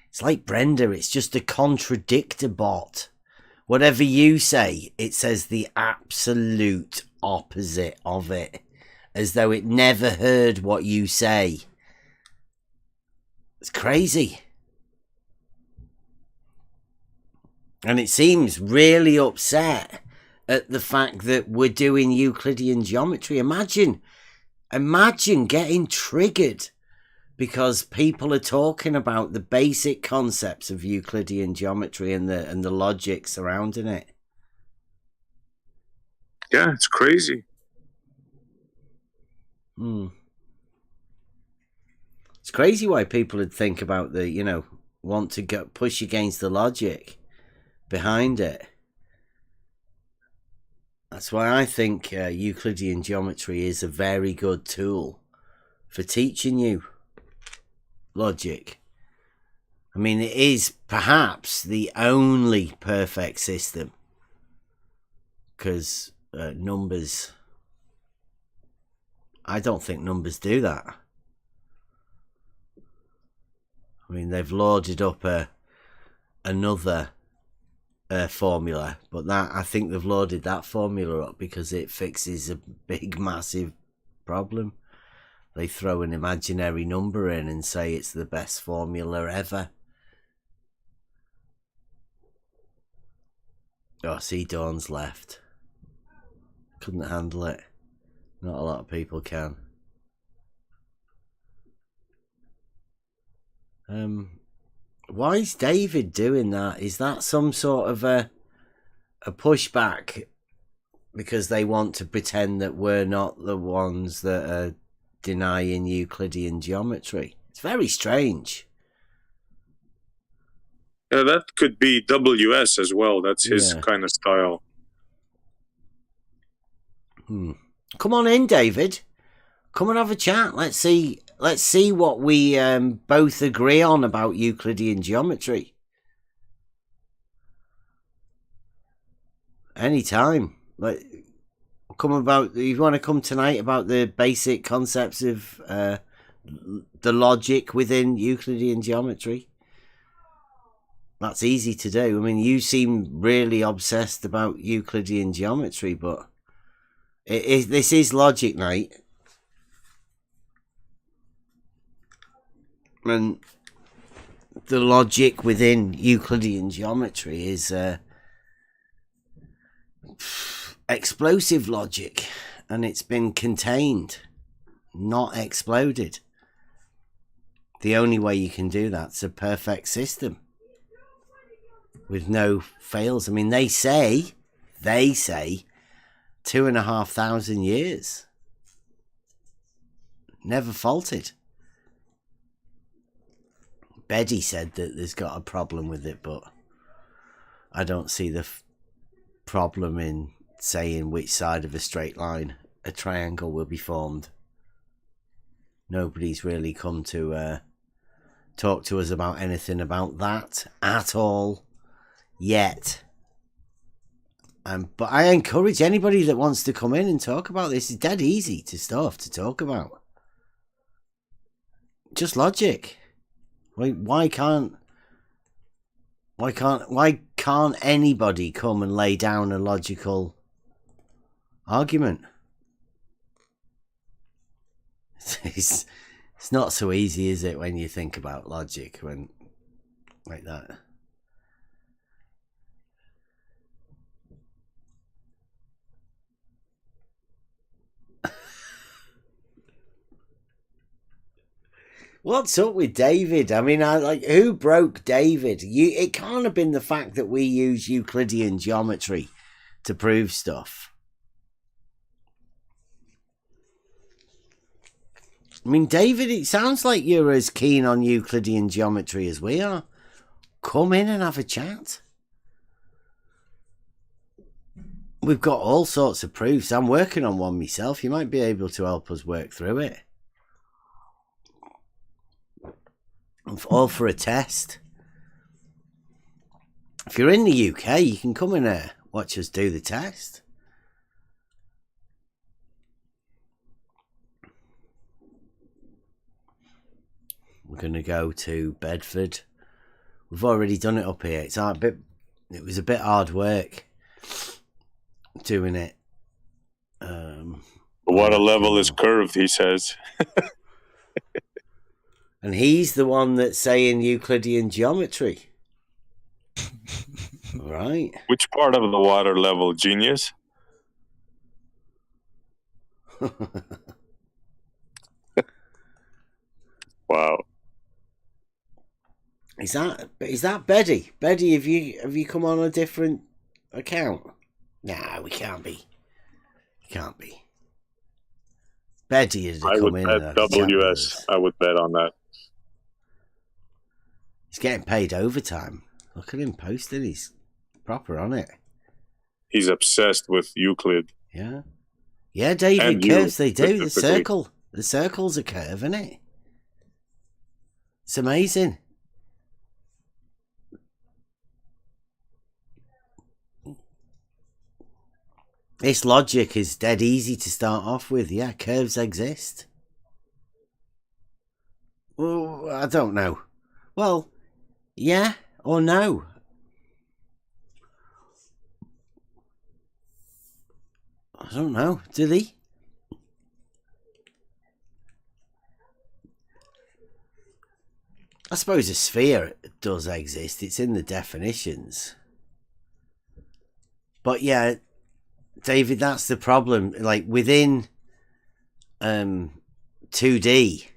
it's like Brenda, it's just a contradictor bot. Whatever you say, it says the absolute opposite of it, as though it never heard what you say. It's crazy. And it seems really upset at the fact that we're doing Euclidean geometry. Imagine getting triggered because people are talking about the basic concepts of Euclidean geometry and the logic surrounding it. Yeah, it's crazy. It's crazy why people would think about want to push against the logic behind it. That's why I think Euclidean geometry is a very good tool for teaching you logic. I mean, it is perhaps the only perfect system, because numbers, I don't think numbers do that. I mean, they've loaded up another formula, but that, I think they've loaded that formula up because it fixes a big, massive problem. They throw an imaginary number in and say it's the best formula ever. Oh, see, Dawn's left. Couldn't handle it. Not a lot of people can. Why is David doing that? Is that some sort of a pushback because they want to pretend that we're not the ones that are denying Euclidean geometry? It's very strange. Yeah, that could be WS as well. That's his kind of style. Come on in, David. Come and have a chat. Let's see what we both agree on about Euclidean geometry. Anytime. Come about. You want to come tonight about the basic concepts of the logic within Euclidean geometry? That's easy to do. I mean, you seem really obsessed about Euclidean geometry, but this is logic night. And the logic within Euclidean geometry is explosive logic, and it's been contained, not exploded. The only way you can do that's a perfect system with no fails. I mean, they say 2,500 years, never faulted. Betty said that there's got a problem with it, but I don't see the problem in saying which side of a straight line a triangle will be formed. Nobody's really come to talk to us about anything about that at all yet. But I encourage anybody that wants to come in and talk about this. It's dead easy to talk about. Just logic. Why can't anybody come and lay down a logical argument? It's not so easy, is it, when you think about logic when like that? What's up with David? I mean, who broke David? It can't have been the fact that we use Euclidean geometry to prove stuff. I mean, David, it sounds like you're as keen on Euclidean geometry as we are. Come in and have a chat. We've got all sorts of proofs. I'm working on one myself. You might be able to help us work through it. All for a test. If you're in the UK, you can come and watch us do the test. We're going to go to Bedford. We've already done it up here. It was a bit hard work doing it. The water level is curved, he says. And he's the one that's saying Euclidean geometry. Right. Which part of the water level, genius? Wow. Is that Betty? Betty, have you come on a different account? Nah, we can't be. Can't be. Betty is I would bet WS. I would bet on that. He's getting paid overtime. Look at him posting. He's proper on it. He's obsessed with Euclid. Yeah. Yeah, David, curves they do. The circle's a curve, isn't it? It's amazing. This logic is dead easy to start off with. Yeah, curves exist. Well, I don't know. Well, yeah or no? I don't know. Do they? I suppose a sphere does exist. It's in the definitions. But yeah, David, that's the problem. Like within 2D,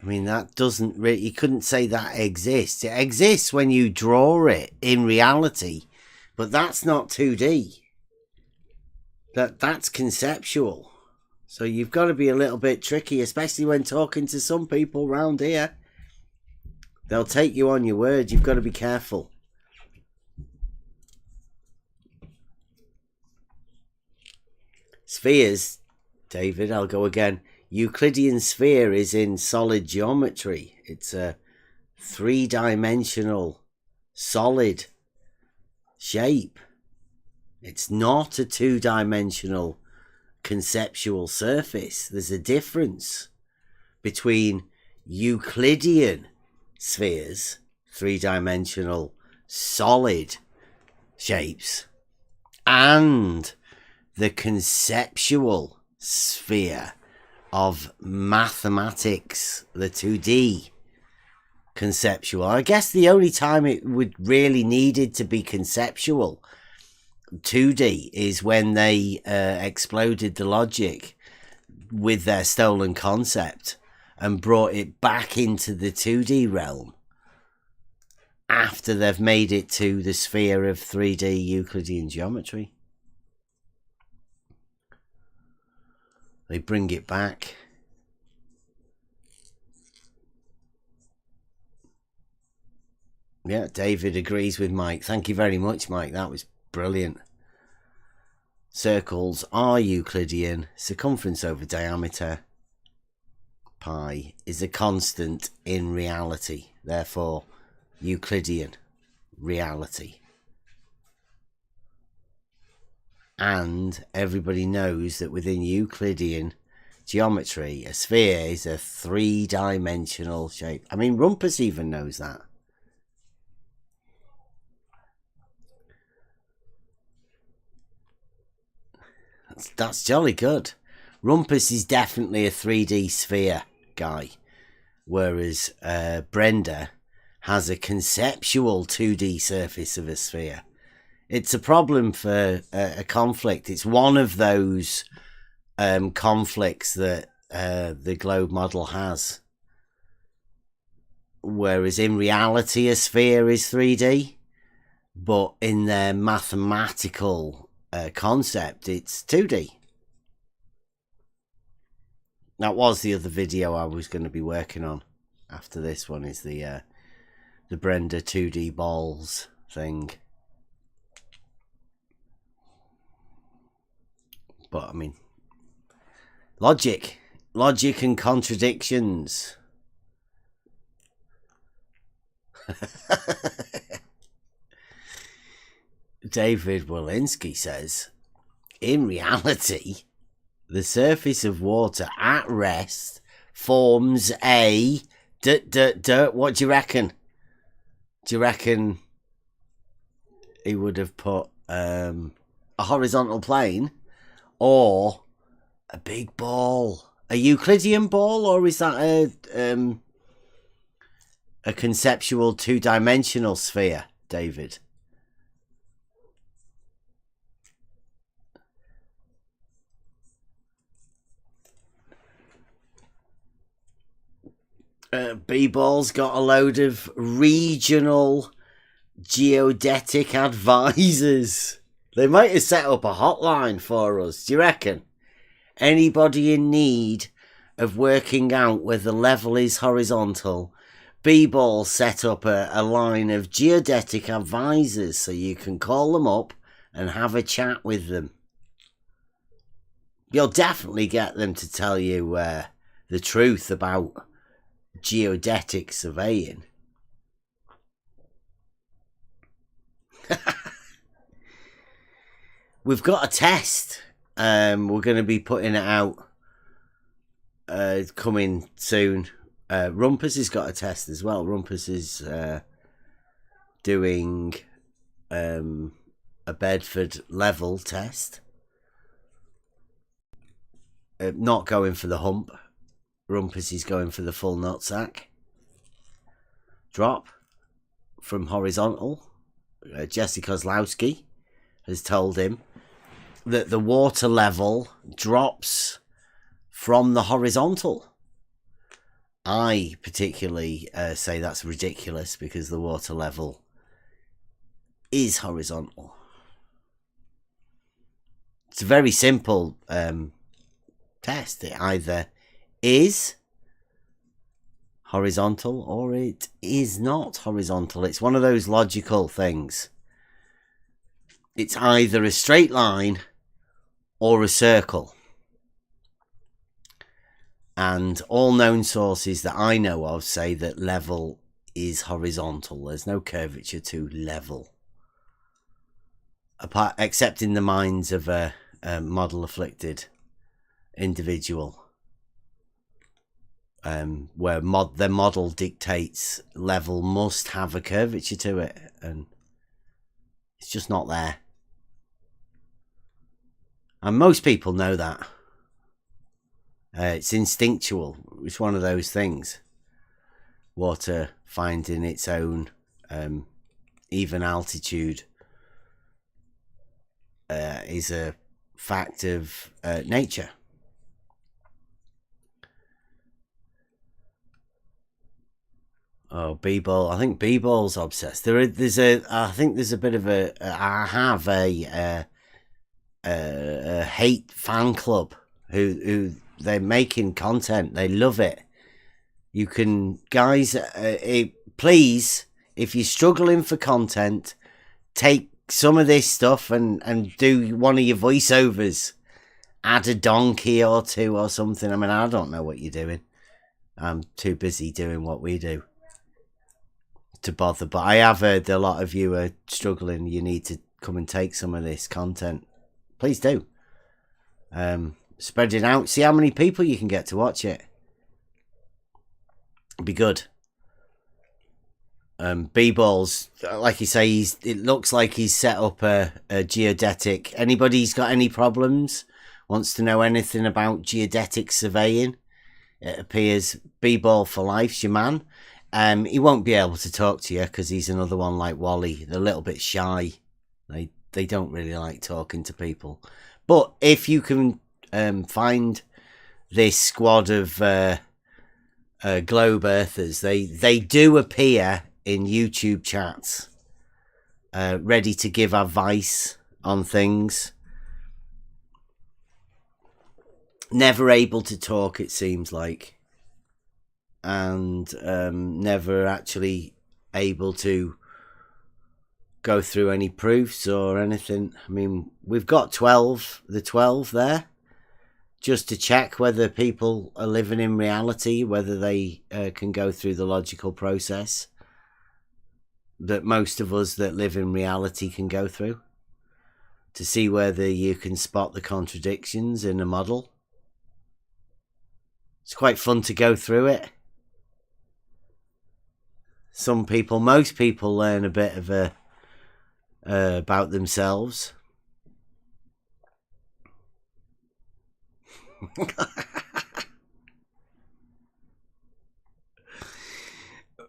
I mean, that doesn't really, you couldn't say that exists. It exists when you draw it in reality, but that's not 2D. That's conceptual. So you've got to be a little bit tricky, especially when talking to some people round here. They'll take you on your word. You've got to be careful. Spheres, David, I'll go again. Euclidean sphere is in solid geometry. It's a 3-dimensional solid shape. It's not a 2-dimensional conceptual surface. There's a difference between Euclidean spheres, 3-dimensional solid shapes, and the conceptual sphere of mathematics, the 2D conceptual. I guess the only time it would really needed to be conceptual 2D is when they exploded the logic with their stolen concept and brought it back into the 2D realm after they've made it to the sphere of 3D Euclidean geometry. They bring it back. Yeah, David agrees with Mike. Thank you very much, Mike. That was brilliant. Circles are Euclidean. Circumference over diameter, pi, is a constant in reality. Therefore, Euclidean reality. And everybody knows that within Euclidean geometry, a sphere is a 3-dimensional shape. I mean, Rumpus even knows that. That's jolly good. Rumpus is definitely a 3D sphere guy, whereas Brenda has a conceptual 2D surface of a sphere. It's a problem for a conflict. It's one of those conflicts that the globe model has. Whereas in reality, a sphere is 3D, but in their mathematical concept, it's 2D. That was the other video I was going to be working on after this one, is the Brenda 2D balls thing. But I mean, logic and contradictions. David Walensky says, in reality, the surface of water at rest forms a what do you reckon? Do you reckon he would have put a horizontal plane or a big ball? A Euclidean ball, or is that a conceptual two-dimensional sphere, David? B-Ball's got a load of regional geodetic advisors. They might have set up a hotline for us, do you reckon? Anybody in need of working out whether the level is horizontal, B-Ball set up a line of geodetic advisors so you can call them up and have a chat with them. You'll definitely get them to tell you the truth about geodetic surveying. We've got a test. We're going to be putting it out coming soon. Rumpus has got a test as well. Rumpus is doing a Bedford level test. Not going for the hump. Rumpus is going for the full nutsack. Drop from horizontal. Jesse Kozlowski has told him that the water level drops from the horizontal. I particularly say that's ridiculous because the water level is horizontal. It's a very simple test. It either is horizontal or it is not horizontal. It's one of those logical things. It's either a straight line or a circle. And all known sources that I know of say that level is horizontal. There's no curvature to level. Except in the minds of a model afflicted individual. Where their model dictates level must have a curvature to it, and it's just not there. And most people know that. It's instinctual. It's one of those things. Water finding its own even altitude is a fact of nature. Oh, B-Ball. I think B-Ball's obsessed. I think there's a bit of I have a hate fan club who they're making content. They love it. You can, guys, please, if you're struggling for content, take some of this stuff and do one of your voiceovers. Add a donkey or two or something. I mean, I don't know what you're doing. I'm too busy doing what we do to bother, but I have heard a lot of you are struggling. You need to come and take some of this content. Please do. Spread it out. See how many people you can get to watch it. It'd be good. B-Balls, like you say, it looks like he's set up a geodetic. Anybody's got any problems, wants to know anything about geodetic surveying, it appears B-Ball for life's your man. He won't be able to talk to you because he's another one like Wally. They're a little bit shy. They don't really like talking to people. But if you can find this squad of globe earthers. They do appear in YouTube chats, ready to give advice on things. Never able to talk, it seems like, and never actually able to go through any proofs or anything. I mean, we've got the 12 there, just to check whether people are living in reality, whether they can go through the logical process that most of us that live in reality can go through, to see whether you can spot the contradictions in a model. It's quite fun to go through it. Most people learn a bit of about themselves.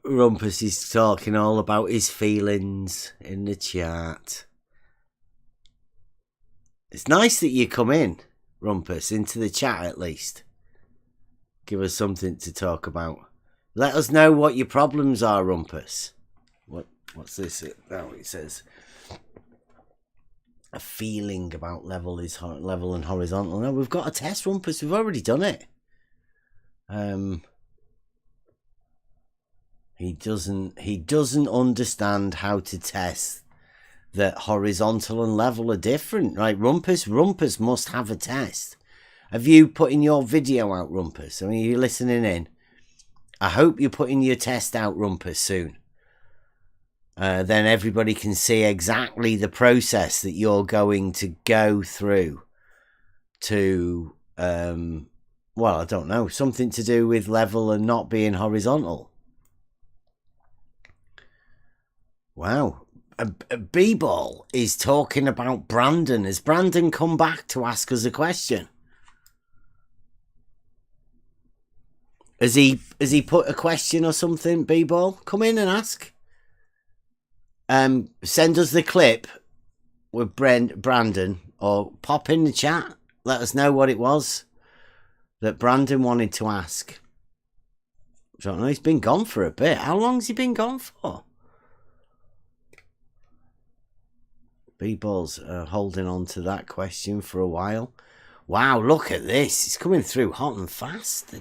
Rumpus is talking all about his feelings in the chat. It's nice that you come in, Rumpus, into the chat at least. Give us something to talk about. Let us know what your problems are, Rumpus. What's this? Oh, it says a feeling about level and horizontal. No, we've got a test, Rumpus. We've already done it. He doesn't understand how to test that horizontal and level are different, right? Rumpus must have a test. Have you put in your video out, Rumpus? I mean, are you listening in? I hope you're putting your test out, Rumpus, soon. Then everybody can see exactly the process that you're going to go through to, well, I don't know, something to do with level and not being horizontal. Wow. B-Ball is talking about Brandon. Has Brandon come back to ask us a question? Has he put a question or something, B-Ball? Come in and ask. Send us the clip with Brandon, or pop in the chat. Let us know what it was that Brandon wanted to ask. I don't know, he's been gone for a bit. How long's he been gone for? B-Ball's holding on to that question for a while. Wow, look at this. It's coming through hot and fast.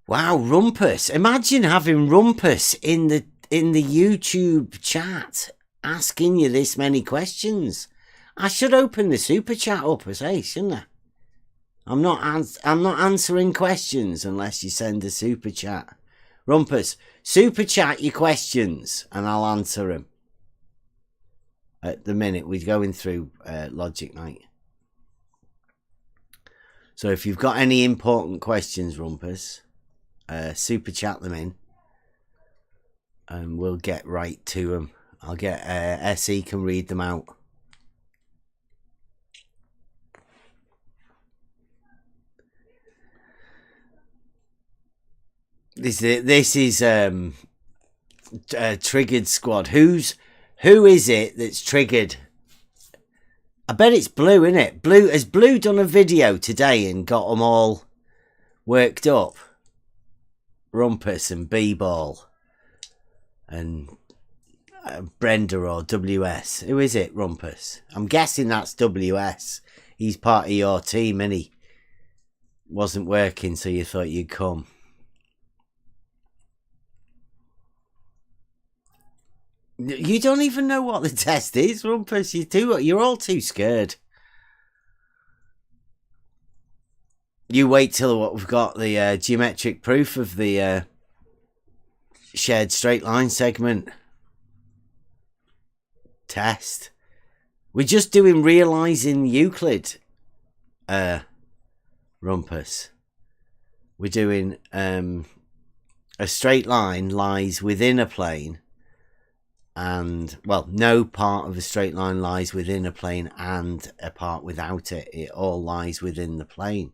Wow, Rumpus. Imagine having Rumpus in the YouTube chat asking you this many questions. I should open the super chat up as hey, shouldn't I? I'm not answering questions unless you send a super chat. Rumpus, super chat your questions and I'll answer them. At the minute we're going through Logic Night. So if you've got any important questions, Rumpus, super chat them in and we'll get right to them. I'll get SE can read them out. This is Triggered Squad. Who is it that's triggered? I bet it's Blue, isn't it? Has Blue done a video today and got them all worked up? Rumpus and B-Ball and Brenda or WS. Who is it, Rumpus? I'm guessing that's WS. He's part of your team, and he wasn't working, so you thought you'd come. You don't even know what the test is, Rumpus. You're all too scared. You wait till we've got the geometric proof of the shared straight line segment test. We're just doing realizing Euclid, Rumpus. We're doing a straight line lies within a plane. And, well, no part of a straight line lies within a plane and a part without it. It all lies within the plane.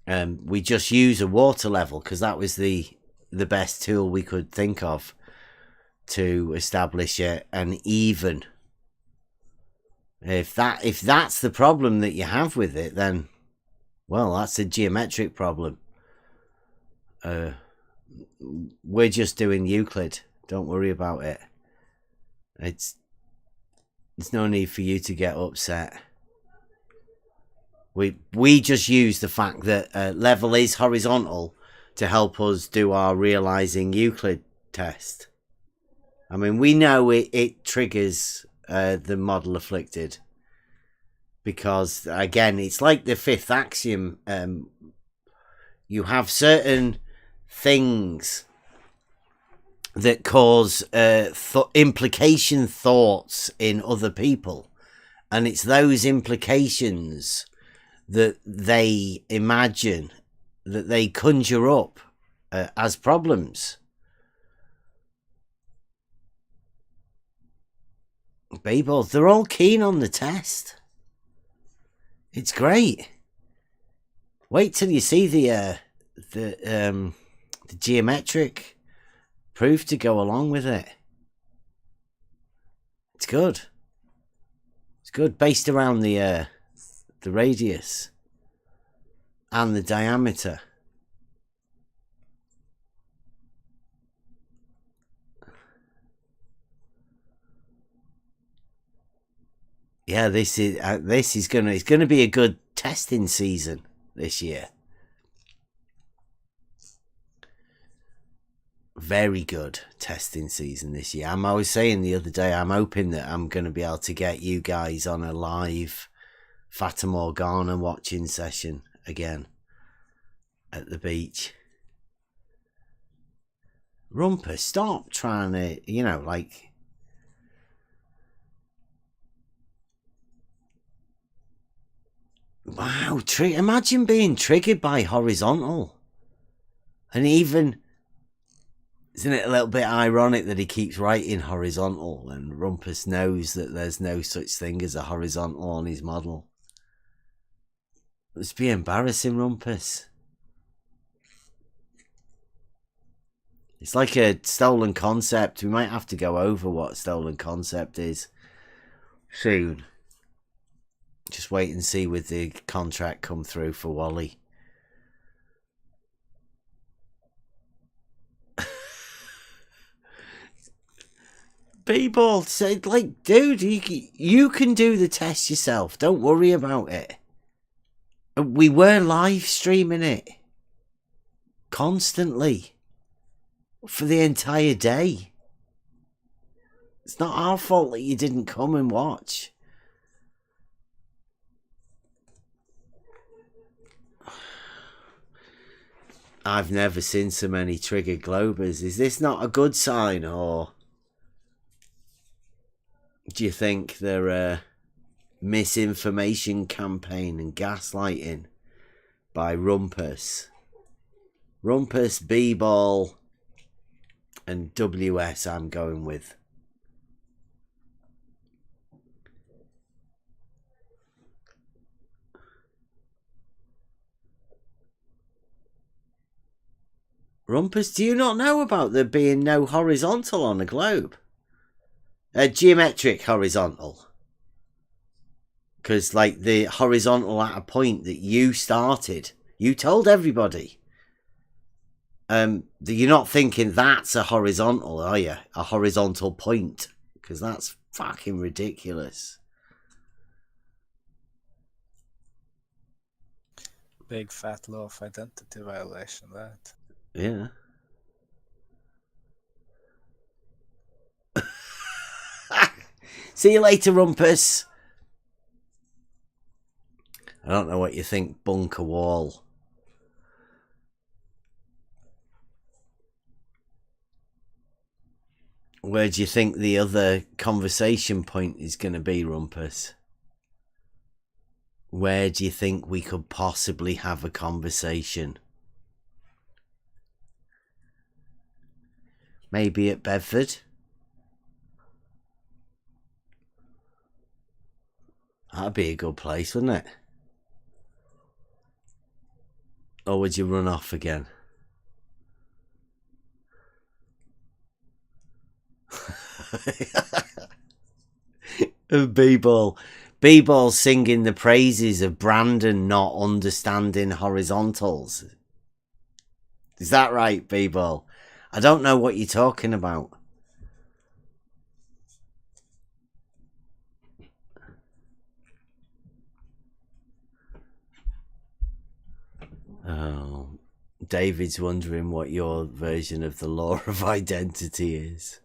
We just use a water level because that was the best tool we could think of to establish an even If that's the problem that you have with it, then, well, that's a geometric problem. We're just doing Euclid. Don't worry about it. There's no need for you to get upset. We just use the fact that level is horizontal to help us do our realizing Euclid test. I mean, we know it triggers the model afflicted, because again, it's like the fifth axiom. You have certain things that cause implication thoughts in other people, and it's those implications that they imagine, that they conjure up as problems. People, they're all keen on the test. It's great. Wait till you see the geometric proof to go along with it. It's good. It's good, based around the radius and the diameter. Yeah, it's gonna be a good testing season this year. Very good testing season this year. I was saying the other day, I'm hoping that I'm going to be able to get you guys on a live Fata Morgana watching session again at the beach. Rumpus, stop trying to, like... Wow, imagine being triggered by horizontal. And even... Isn't it a little bit ironic that he keeps writing horizontal and Rumpus knows that there's no such thing as a horizontal on his model? Must be embarrassing, Rumpus. It's like a stolen concept. We might have to go over what stolen concept is soon. Just wait and see with the contract come through for Wally. People say, like, dude, you can do the test yourself. Don't worry about it. We were live streaming it constantly for the entire day. It's not our fault that you didn't come and watch. I've never seen so many triggered globers. Is this not a good sign, or do you think they're a misinformation campaign and gaslighting by Rumpus? Rumpus, B-Ball, and WS I'm going with. Rumpus, do you not know about there being no horizontal on a globe? A geometric horizontal. Because, like, the horizontal at a point that you started, you told everybody. You're not thinking that's a horizontal, are you? A horizontal point. Because that's fucking ridiculous. Big fat law of identity violation, that. Yeah. See you later, Rumpus. I don't know what you think, Bunker Wall. Where do you think the other conversation point is going to be, Rumpus? Where do you think we could possibly have a conversation? Maybe at Bedford? That'd be a good place, wouldn't it? Or would you run off again? B-Ball B-Ball's singing the praises of Brandon not understanding horizontals. Is that right, B-Ball? I don't know what you're talking about. Oh, David's wondering what your version of the law of identity is.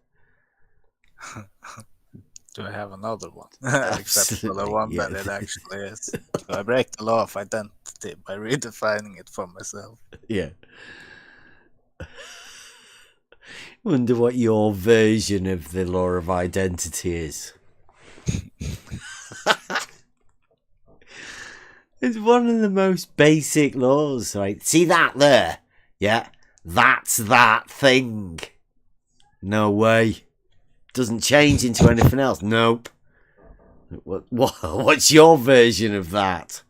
Do I have another one? Except for the one that it actually is. Do I break the law of identity by redefining it for myself? Yeah. Wonder what your version of the law of identity is. It's one of the most basic laws, right? See that there? Yeah, that's that thing. No way. Doesn't change into anything else. Nope. What's your version of that?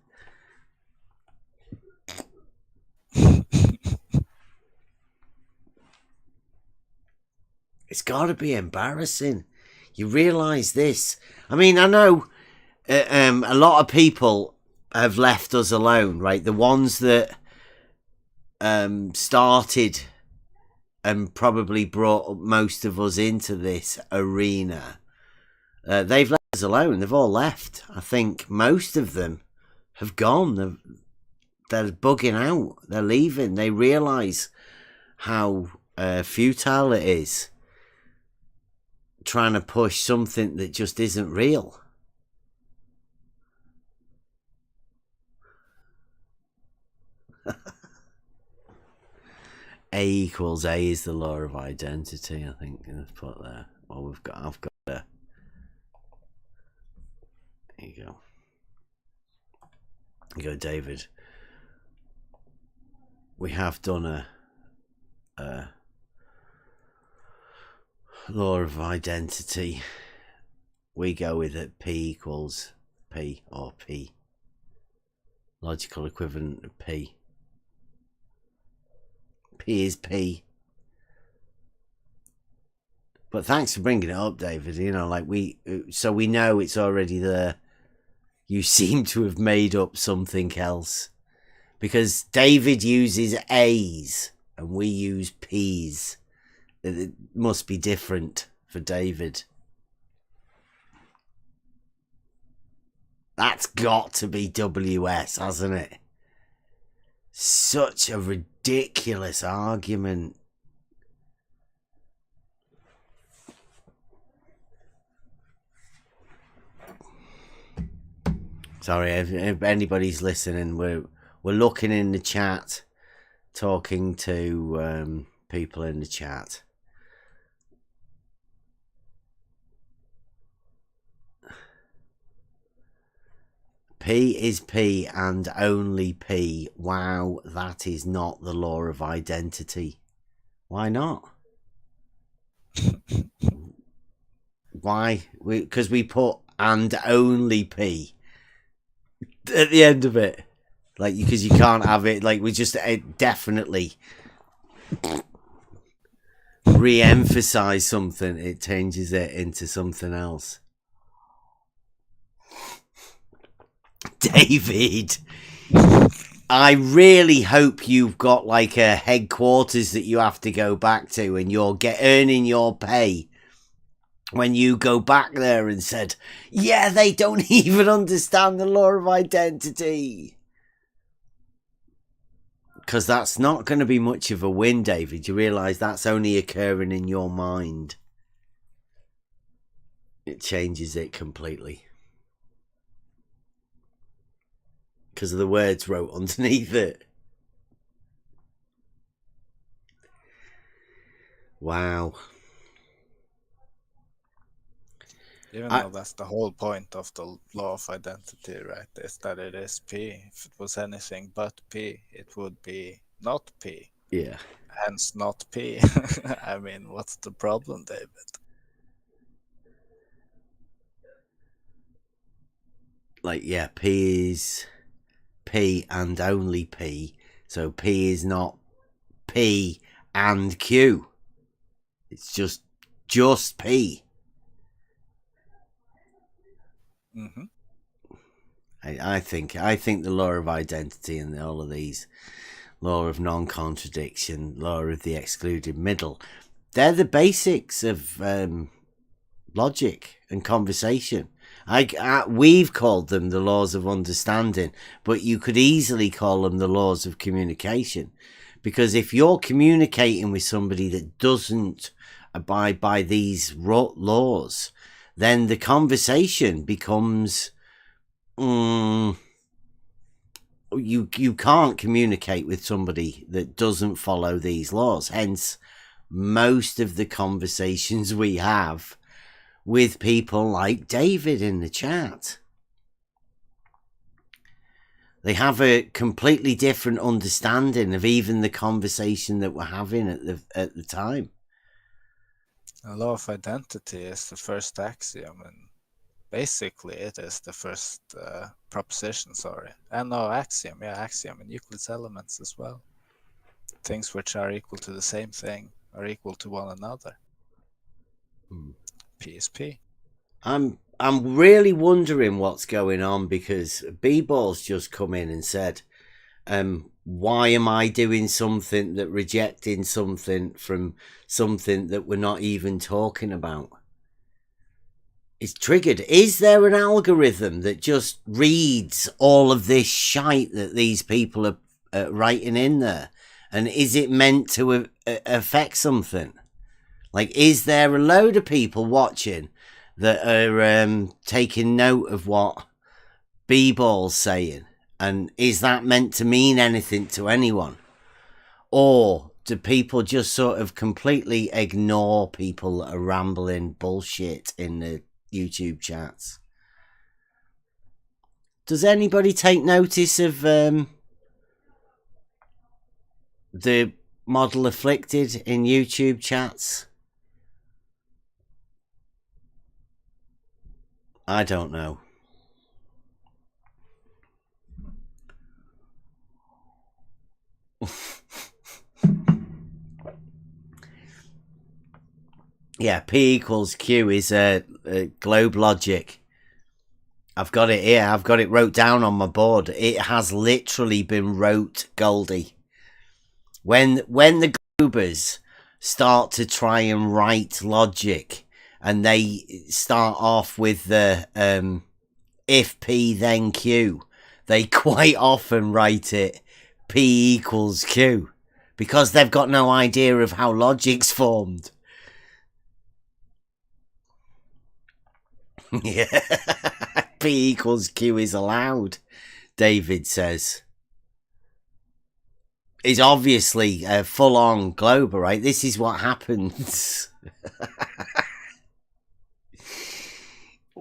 It's got to be embarrassing. You realise this. I mean, I know a lot of people have left us alone, right? The ones that started and probably brought most of us into this arena, they've left us alone. They've all left. I think most of them have gone. They're bugging out. They're leaving. They realise how futile it is trying to push something that just isn't real. A equals A is the law of identity, I think. Let's put there. Well, I've got a. There you go. There you go, David. We have done a law of identity. We go with it. P equals P, or P. Logical equivalent of P. P is P. But thanks for bringing it up, David. You know, like so we know it's already there. You seem to have made up something else. Because David uses A's and we use P's. It must be different for David. That's got to be WS, hasn't it? Such a ridiculous argument. Sorry, if anybody's listening, we're looking in the chat, talking to people in the chat. P is P and only P. Wow, that is not the law of identity. Why not? Why? Because we put and only P at the end of it. Like, because you can't have it. Like, we just definitely re-emphasize something. It changes it into something else. David, I really hope you've got like a headquarters that you have to go back to and you're earning your pay when you go back there and said, yeah, they don't even understand the law of identity. Because that's not going to be much of a win, David. You realise that's only occurring in your mind. It changes it completely. Because of the words wrote underneath it. Wow. Even though that's the whole point of the law of identity, right? Is that it is P. If it was anything but P, it would be not P. Yeah. Hence not P. I mean, what's the problem, David? Like, yeah, P is P and only P. So P is not P and Q. It's just P. Mm-hmm. I think the law of identity and all of these, law of non-contradiction, law of the excluded middle, they're the basics of logic and conversation. We've called them the laws of understanding, but you could easily call them the laws of communication, because if you're communicating with somebody that doesn't abide by these laws, then the conversation becomes you can't communicate with somebody that doesn't follow these laws. Hence, most of the conversations we have with people like David in the chat, they have a completely different understanding of even the conversation that we're having at the time. The law of identity is the first axiom, and basically it is the first proposition, and no, axiom, axiom in Euclid's Elements as well. Things which are equal to the same thing are equal to one another. PSP. I'm really wondering what's going on, because B-Ball's just come in and said, why am I doing something that rejecting something from something that we're not even talking about? It's triggered. Is there an algorithm that just reads all of this shite that these people are writing in there? And is it meant to affect something? Like, is there a load of people watching that are taking note of what B-Ball's saying? And is that meant to mean anything to anyone? Or do people just sort of completely ignore people that are rambling bullshit in the YouTube chats? Does anybody take notice of the model afflicted in YouTube chats? I don't know. Yeah, P equals Q is a globe logic. I've got it here. I've got it wrote down on my board. It has literally been wrote, Goldie. When the globers start to try and write logic, and they start off with the if P then Q, they quite often write it P equals Q, because they've got no idea of how logic's formed. Yeah. P equals Q is allowed, David says. He's obviously a full-on glober, right? This is what happens.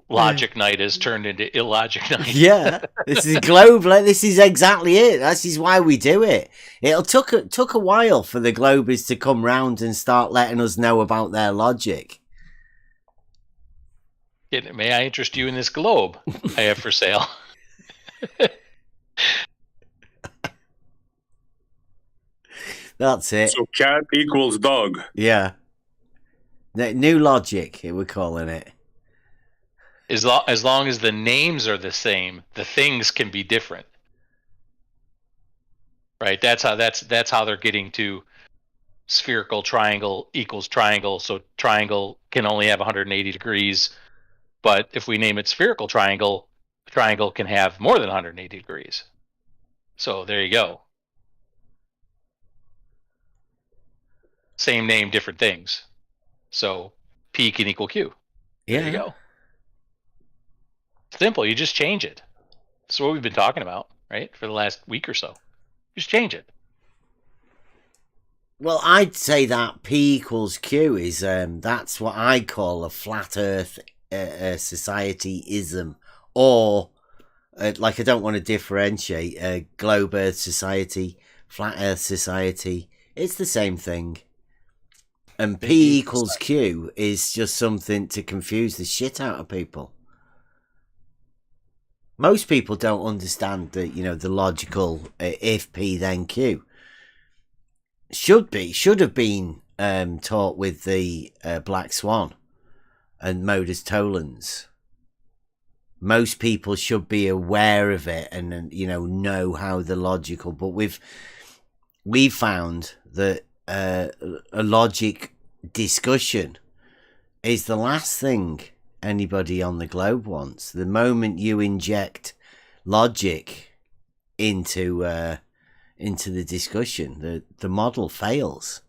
Logic night has turned into illogic night. Yeah, this is Globler. This is exactly it. This is why we do it. It took a while for the Globers to come round and start letting us know about their logic. May I interest you in this globe I have for sale? That's it. So cat equals dog. Yeah. New logic, we're calling it. As long as the names are the same, the things can be different. Right? That's how they're getting to spherical triangle equals triangle. So triangle can only have 180 degrees. But if we name it spherical triangle, the triangle can have more than 180 degrees. So there you go. Same name, different things. So P can equal Q. There you go. Simple. You just change it. That's what we've been talking about, right? For the last week or so. Just change it. Well, I'd say that P equals Q is, that's what I call a flat earth society-ism. Or, like, I don't want to differentiate, globe earth society, flat earth society. It's the same thing. And P equals Q is just something to confuse the shit out of people. Most people don't understand the, the logical if P then Q. Should have been taught with the Black Swan and Modus Tollens. Most people should be aware of it and know how the logical. But we've found that a logic discussion is the last thing anybody on the globe wants. The moment you inject logic into the discussion, the model fails.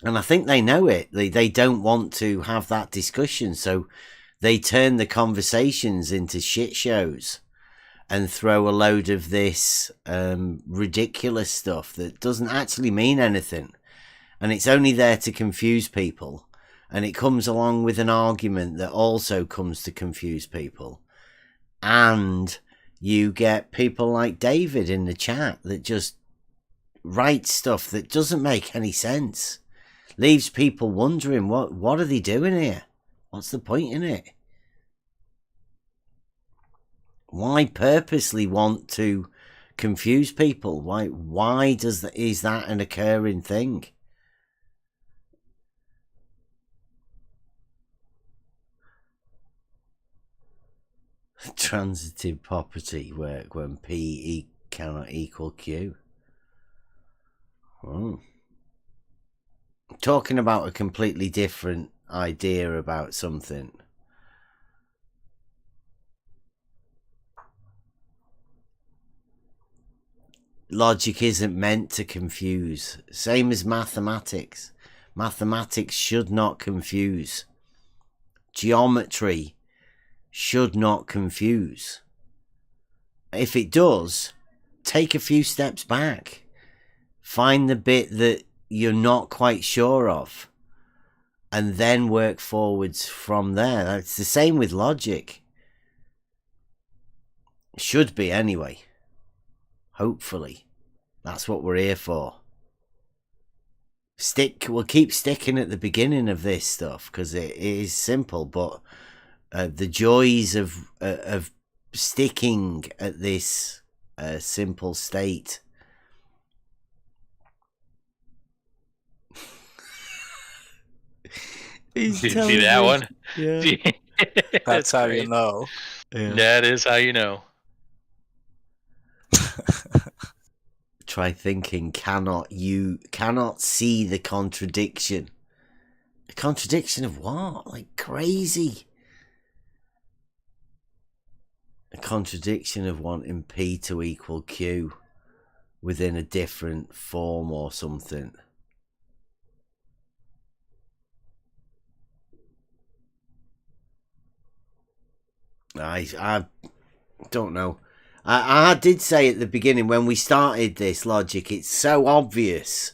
And I think they know it. They don't want to have that discussion, so they turn the conversations into shit shows and throw a load of this ridiculous stuff that doesn't actually mean anything. And it's only there to confuse people. And it comes along with an argument that also comes to confuse people. And you get people like David in the chat that just write stuff that doesn't make any sense. Leaves people wondering, what are they doing here? What's the point in it? Why purposely want to confuse people? Why is that an occurring thing? Transitive property work when P cannot equal Q. Oh. Talking about a completely different idea about something. Logic isn't meant to confuse. Same as mathematics. Mathematics should not confuse. Geometry should not confuse. If it does, take a few steps back. Find the bit that you're not quite sure of and then work forwards from there. It's the same with logic. Should be anyway. Hopefully. That's what we're here for. We'll keep sticking at the beginning of this stuff because it is simple, but the joys of sticking at this simple state. Did you see that one? Yeah. That's how great. you know. Yeah. That is how you know. Try thinking, you cannot see the contradiction. The contradiction of what? Like crazy. A contradiction of wanting P to equal Q within a different form or something. I don't know. I did say at the beginning when we started this logic, it's so obvious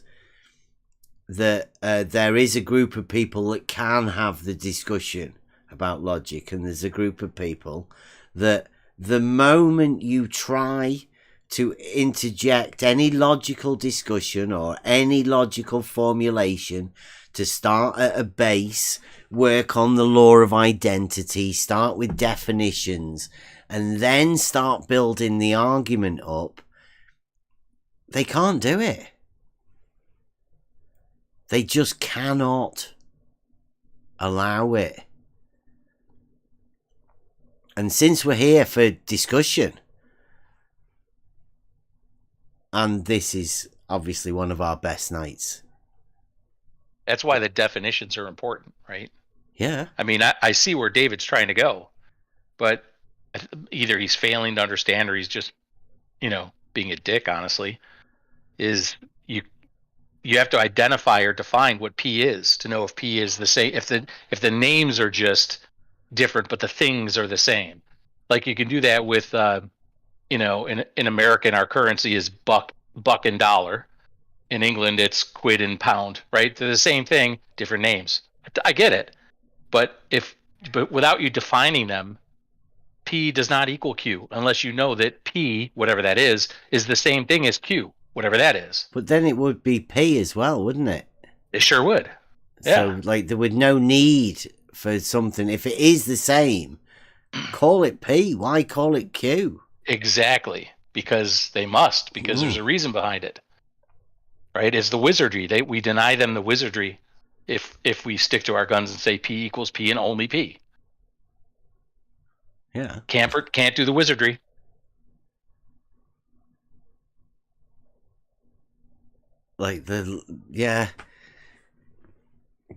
that there is a group of people that can have the discussion about logic, and there's a group of people that the moment you try to interject any logical discussion or any logical formulation to start at a base, work on the law of identity, start with definitions, and then start building the argument up, they can't do it. They just cannot allow it. And since we're here for discussion, and this is obviously one of our best nights. That's why the definitions are important, right? Yeah. I mean, I see where David's trying to go, but either he's failing to understand or he's just, being a dick, honestly, is you have to identify or define what P is to know if P is the same, if the names are just different, but the things are the same. Like you can do that with, in American, our currency is buck and dollar. In England, it's quid and pound, right? They're the same thing, different names. I get it. But without you defining them, P does not equal Q unless you know that P, whatever that is the same thing as Q, whatever that is. But then it would be P as well, wouldn't it? It sure would. Yeah. So, there would no need for something. If it is the same, call it P. Why call it Q? Exactly. Because they must. Because there's a reason behind it. Right? It's the wizardry. We deny them the wizardry if we stick to our guns and say P equals P and only P. Yeah. Can't do the wizardry. Like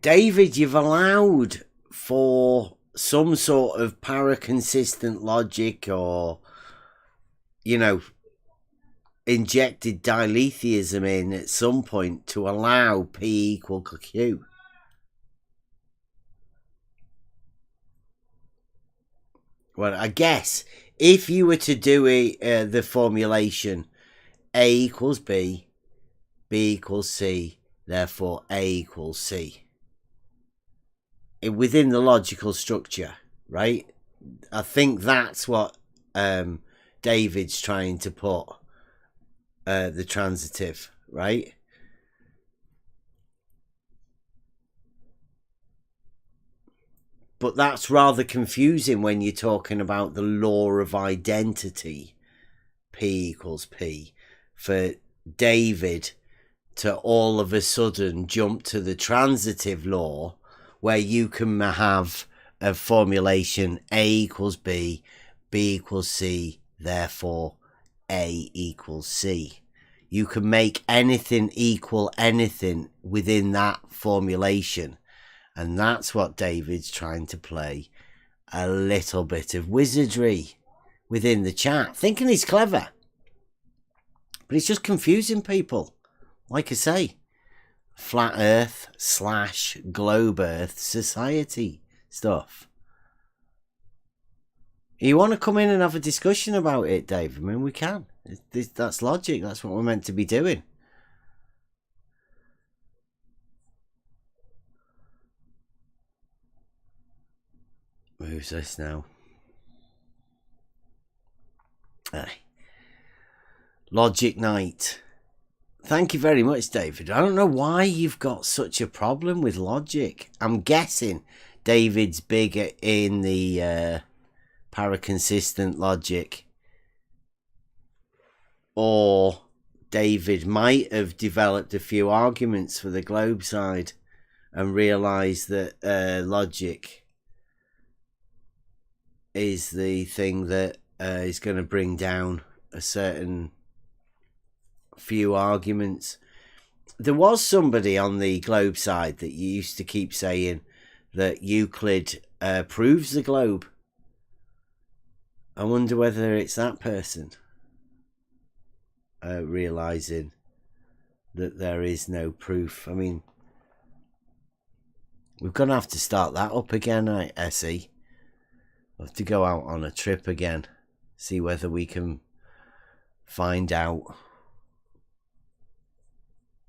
David, you've allowed for some sort of paraconsistent logic, or, you know, injected diletheism in at some point to allow P equal Q. Well, I guess if you were to do the formulation A equals B, B equals C, therefore A equals C, within the logical structure, right? I think that's what David's trying to put the transitive, right? But that's rather confusing when you're talking about the law of identity, P equals P, for David to all of a sudden jump to the transitive law, where you can have a formulation A equals B, B equals C, therefore A equals C. You can make anything equal anything within that formulation. And that's what David's trying to play a little bit of wizardry within the chat, thinking he's clever. But he's just confusing people. Like I say, flat earth / globe earth society stuff. You want to come in and have a discussion about it, Dave? I mean, we can. That's logic. That's what we're meant to be doing. Who's this now? Aye. Logic Knight. Thank you very much, David. I don't know why you've got such a problem with logic. I'm guessing David's big in the paraconsistent logic. Or David might have developed a few arguments for the globe side and realised that logic is the thing that is going to bring down a certain few arguments. There was somebody on the globe side that you used to keep saying that Euclid proves the globe. I wonder whether it's that person realising that there is no proof. I mean, we're going to have to start that up again, Essie. We'll have to go out on a trip again, see whether we can find out.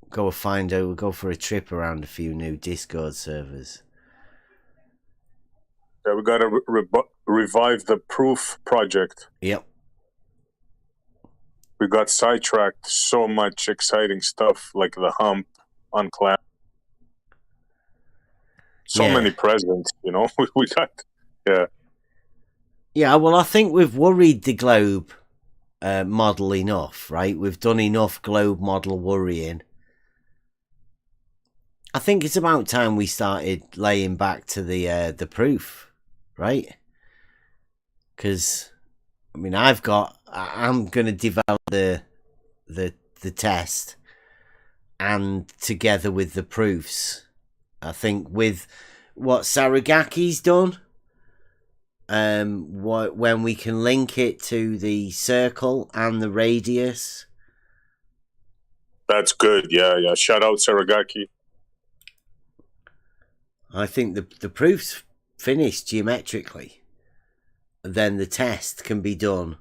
Go for a trip around a few new Discord servers. Yeah, we got to revive the proof project. Yep. We got sidetracked. So much exciting stuff, like the hump, unclamp. So many presents, you know. We got, yeah. Yeah, well, I think we've worried the globe model enough, right? We've done enough globe model worrying. I think it's about time we started laying back to the proof, right? Because, I mean, I'm going to develop the test, and together with the proofs, I think with what Saragaki's done, when we can link it to the circle and the radius. That's good. Yeah. Shout out Saragaki. I think the proof's finished geometrically. Then the test can be done,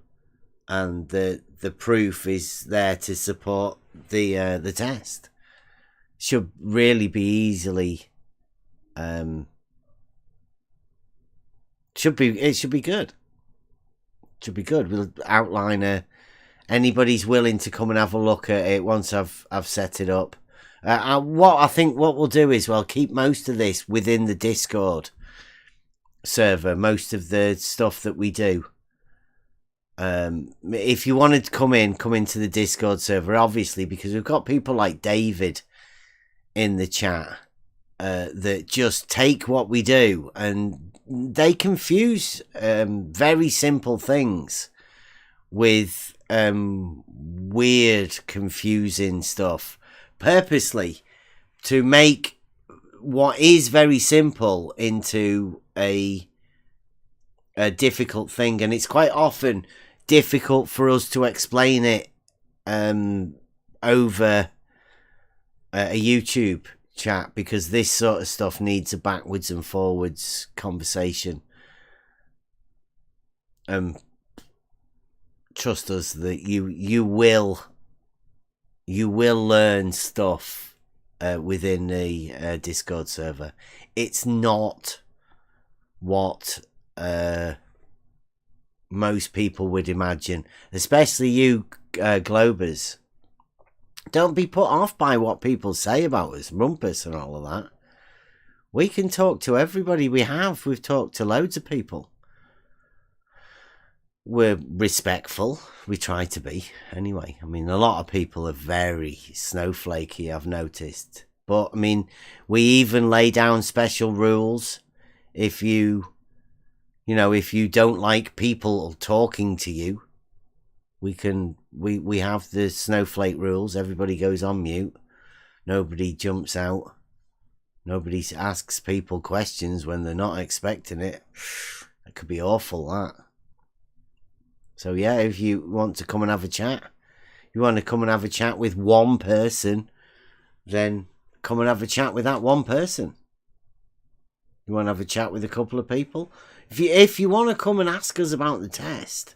and the proof is there to support the test. Should really be easily. It should be good. Should be good. We'll outline anybody's willing to come and have a look at it once I've set it up. What we'll do is we'll keep most of this within the Discord server. Most of the stuff that we do. If you wanted to come into the Discord server, obviously, because we've got people like David in the chat that just take what we do and they confuse very simple things with weird, confusing stuff purposely to make what is very simple into a difficult thing. And it's quite often difficult for us to explain it over a YouTube chat, because this sort of stuff needs a backwards and forwards conversation. Trust us that you will learn stuff within the Discord server. It's not what most people would imagine, especially you Globers. Don't be put off by what people say about us, Rumpus and all of that. We can talk to everybody. We've talked to loads of people. We're respectful. We try to be, anyway. I mean, a lot of people are very snowflakey, I've noticed. But, I mean, we even lay down special rules. If you don't like people talking to you, we have the snowflake rules. Everybody goes on mute. Nobody jumps out. Nobody asks people questions when they're not expecting it. That could be awful, that. So yeah, if you want to come and have a chat, you want to come and have a chat with one person, then come and have a chat with that one person. You want to have a chat with a couple of people? If you want to come and ask us about the test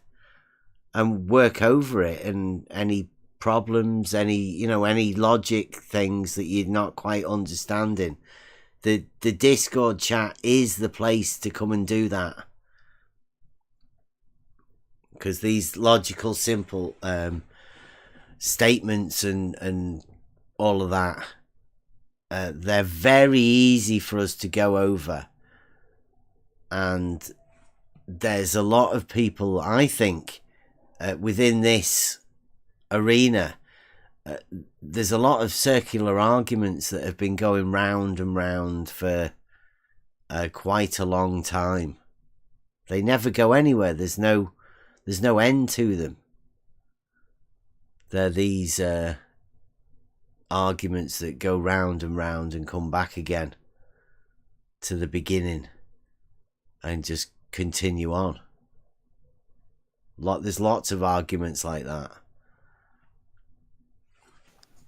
and work over it, and any problems, any logic things that you're not quite understanding, the Discord chat is the place to come and do that. Because these logical, simple statements and all of that, they're very easy for us to go over. And there's a lot of people, I think, within this arena, there's a lot of circular arguments that have been going round and round for quite a long time. They never go anywhere. There's no end to them. They're these arguments that go round and round and come back again to the beginning and just continue on. There's lots of arguments like that.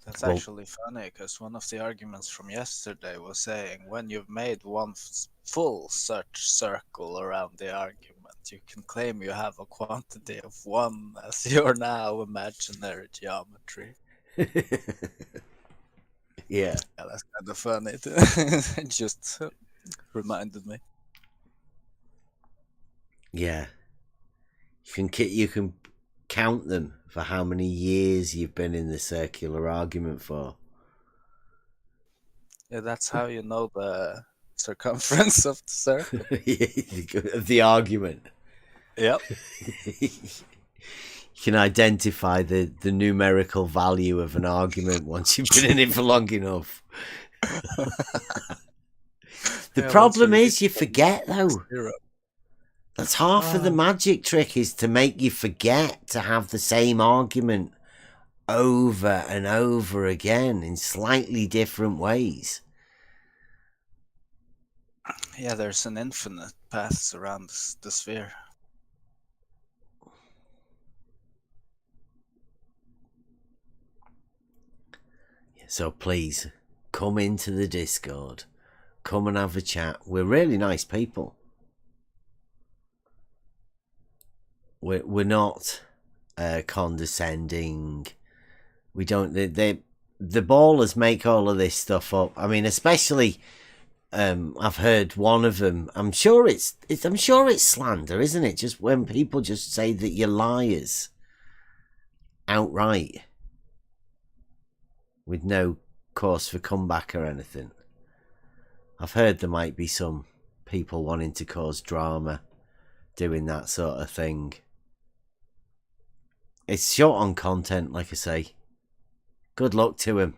That's actually funny, because one of the arguments from yesterday was saying when you've made one full such circle around the argument, you can claim you have a quantity of one as your now imaginary geometry. Yeah, that's kind of funny. It just reminded me. Yeah, you can count them for how many years you've been in the circular argument for. Yeah, that's how you know the circumference of the circle. Of the argument. Yep. You can identify the numerical value of an argument once you've been in it for long enough. The problem is you forget, though. That's half of the magic trick, is to make you forget to have the same argument over and over again in slightly different ways. Yeah, there's an infinite paths around the sphere. So please, come into the Discord. Come and have a chat. We're really nice people. We're not condescending. We don't. The ballers make all of this stuff up. I mean, especially, I've heard one of them. I'm sure it's slander, isn't it? Just when people just say that you're liars outright, with no cause for comeback or anything. I've heard there might be some people wanting to cause drama doing that sort of thing. It's short on content, like I say. Good luck to him.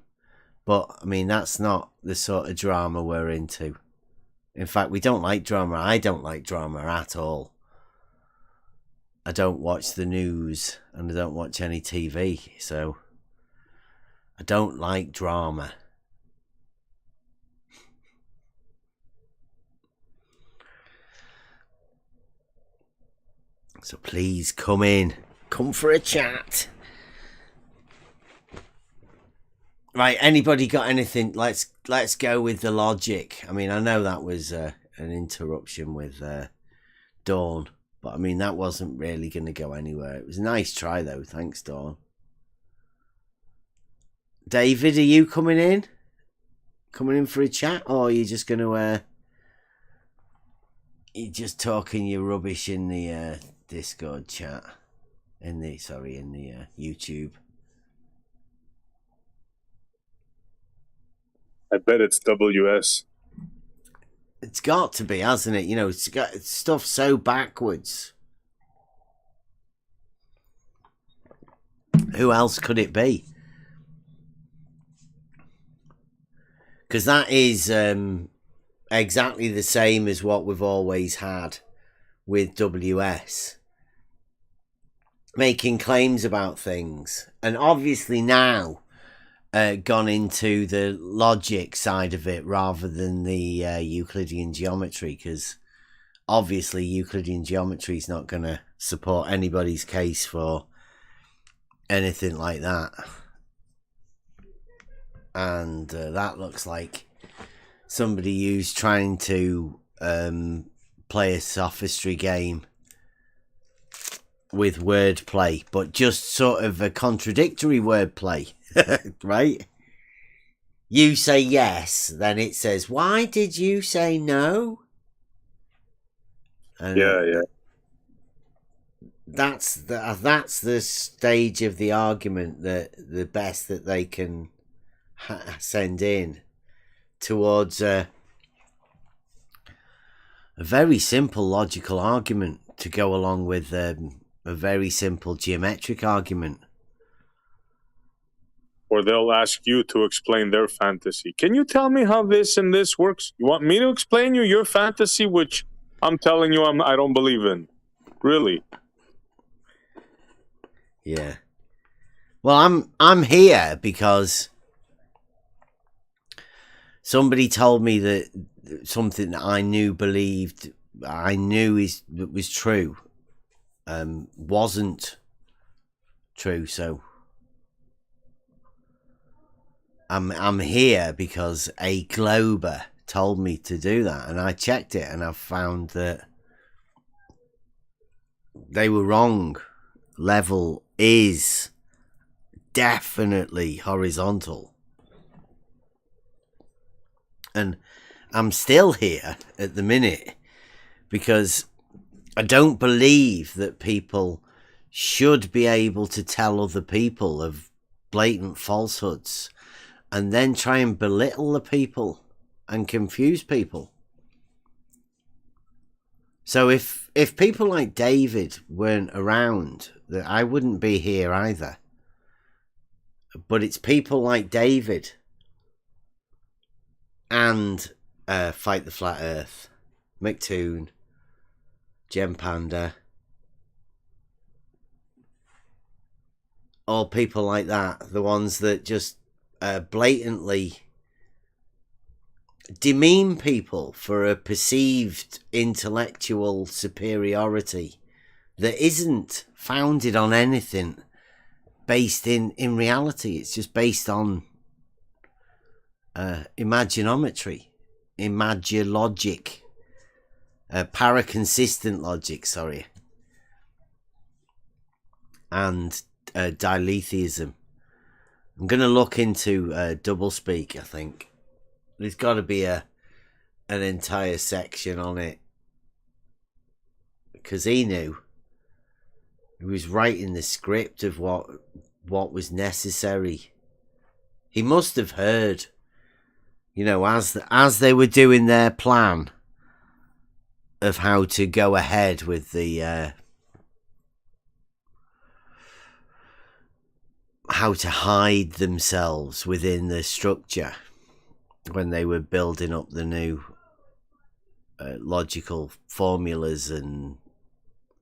But, I mean, that's not the sort of drama we're into. In fact, we don't like drama. I don't like drama at all. I don't watch the news and I don't watch any TV, so I don't like drama. So please come in. Come for a chat. Right, anybody got anything? Let's go with the logic. I mean, I know that was an interruption with Dawn, but I mean, that wasn't really going to go anywhere. It was a nice try, though. Thanks, Dawn. David, are you coming in? Coming in for a chat? Or are you just going to... you're just talking your rubbish in the Discord chat? In the YouTube. I bet it's WS. It's got to be, hasn't it? You know, it's got stuff so backwards. Who else could it be? Because that is exactly the same as what we've always had with WS. Making claims about things. And obviously now gone into the logic side of it rather than the Euclidean geometry, because obviously Euclidean geometry is not going to support anybody's case for anything like that. And that looks like somebody who's trying to play a sophistry game with wordplay, but just sort of a contradictory wordplay. Right? You say yes, then it says, why did you say no? And Yeah. That's the stage of the argument that the best that they can send in towards a very simple logical argument to go along with a very simple geometric argument. Or they'll ask you to explain their fantasy. Can you tell me how this and this works? You want me to explain you your fantasy, which I'm telling you I don't believe in? Really? Yeah. Well, I'm here because somebody told me that something that I knew was true, wasn't true. So I'm here because a glober told me to do that, and I checked it and I found that they were wrong. Level is definitely horizontal. And I'm still here at the minute because I don't believe that people should be able to tell other people of blatant falsehoods and then try and belittle the people and confuse people. So if people like David weren't around, that I wouldn't be here either. But it's people like David and Fight the Flat Earth, McToon, Gem Panda, all people like that, the ones that just blatantly demean people for a perceived intellectual superiority that isn't founded on anything based in reality. It's just based on imaginometry, imagilogic, paraconsistent logic, sorry, and diletheism. I'm going to look into doublespeak, I think. There's got to be an entire section on it, because he knew. He was writing the script of what was necessary. He must have heard, you know, as they were doing their plan of how to go ahead with the how to hide themselves within the structure when they were building up the new logical formulas and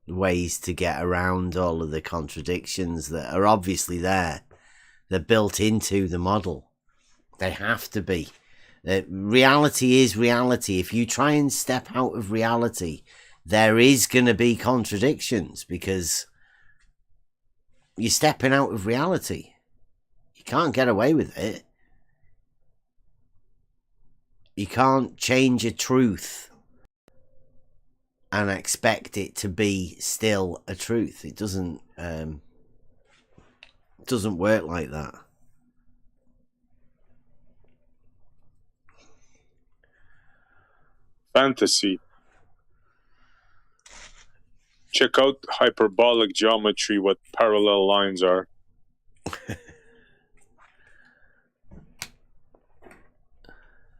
ways to get around all of the contradictions that are obviously there. They're built into the model. They have to be. Reality is reality. If you try and step out of reality, there is going to be contradictions because you're stepping out of reality. You can't get away with it. You can't change a truth and expect it to be still a truth. It doesn't work like that. Fantasy. Check out hyperbolic geometry, what parallel lines are.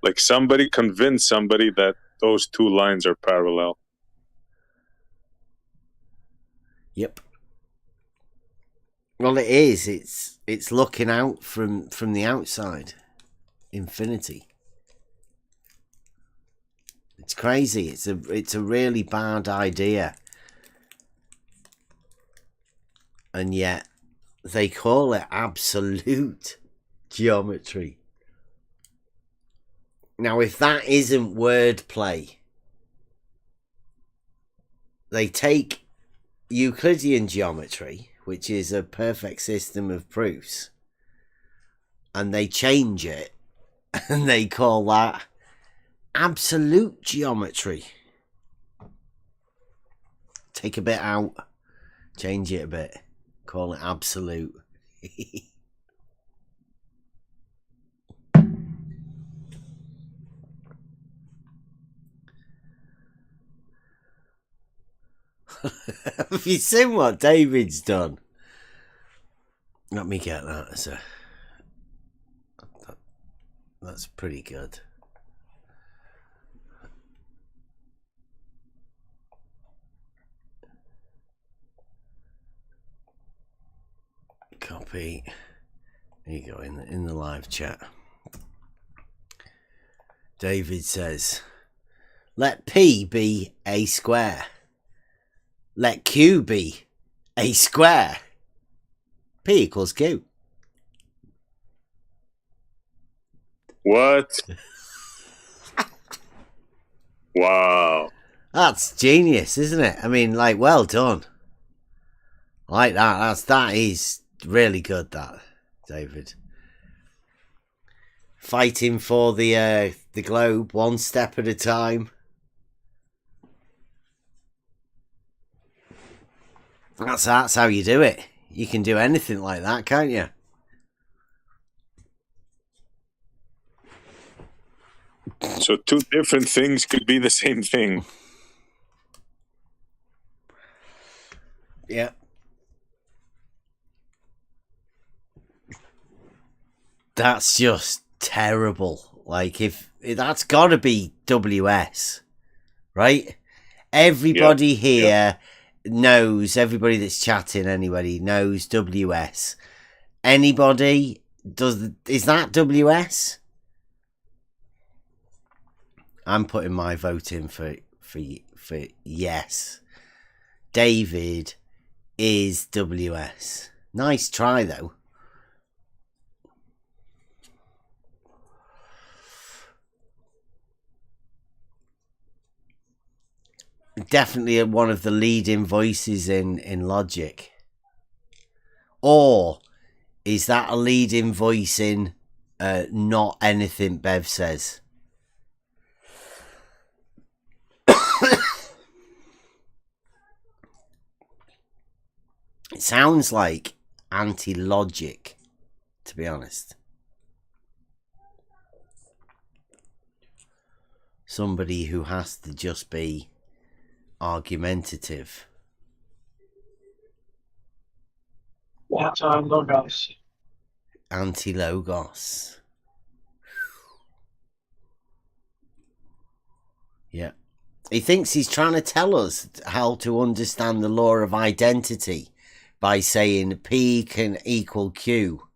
Like somebody convinced somebody that those two lines are parallel. Yep. Well, it is. It's looking out from the outside. Infinity. It's crazy. It's a really bad idea. And yet they call it absolute geometry. Now, if that isn't wordplay, they take Euclidean geometry, which is a perfect system of proofs, and they change it, and they call that absolute geometry. Take a bit out, change it a bit, call it absolute. Have you seen what David's done? Let me get that. That's pretty good. Copy. There you go, in the live chat. David says, let P be a square. Let Q be a square. P equals Q. What? Wow. That's genius, isn't it? I mean, like, well done. Like that. That is really good, that, David. Fighting for the globe one step at a time. That's how you do it. You can do anything like that, can't you? So two different things could be the same thing. Yeah. That's just terrible. Like, if that's got to be WS, right? Everybody here knows, everybody that's chatting, anybody knows WS. Anybody is that WS? I'm putting my vote in for yes. David is WS. Nice try though. Definitely one of the leading voices in logic. Or is that a leading voice in not anything Bev says? It sounds like anti-logic, to be honest. Somebody who has to just be argumentative. Anti-logos. Anti-logos. Yeah. He thinks he's trying to tell us how to understand the law of identity by saying P can equal Q.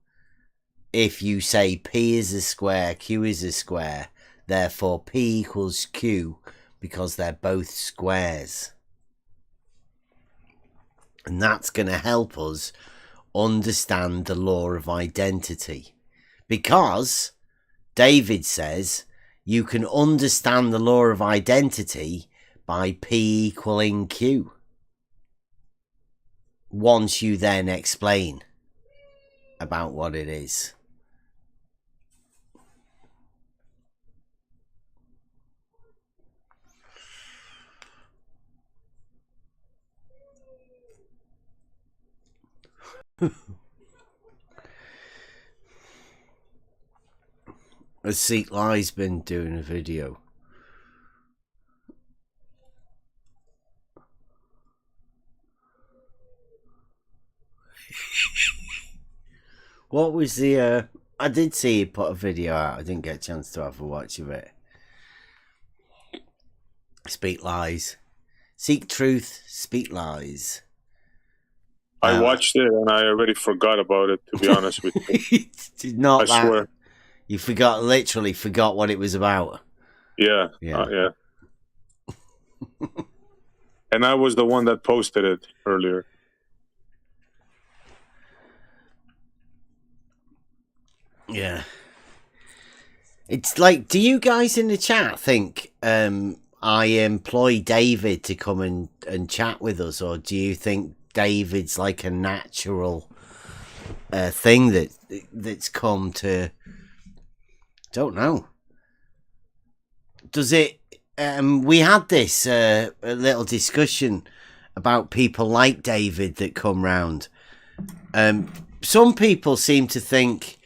If you say P is a square, Q is a square, therefore P equals Q because they're both squares. And that's going to help us understand the law of identity. Because David says you can understand the law of identity by P equaling Q. Once you then explain about what it is. As Seek Lie's been doing a video. What was the I did see he put a video out. I didn't get a chance to have a watch of it. Speak lies. Seek truth, speak lies. I watched it and I already forgot about it, to be honest with you. Not I swear. You literally forgot what it was about. Yeah. Yeah. And I was the one that posted it earlier. Yeah. It's like, do you guys in the chat think I employ David to come and chat with us, or do you think David's like a natural thing that's come to... Don't know. Does it... we had this a little discussion about people like David that come round. Some people seem to think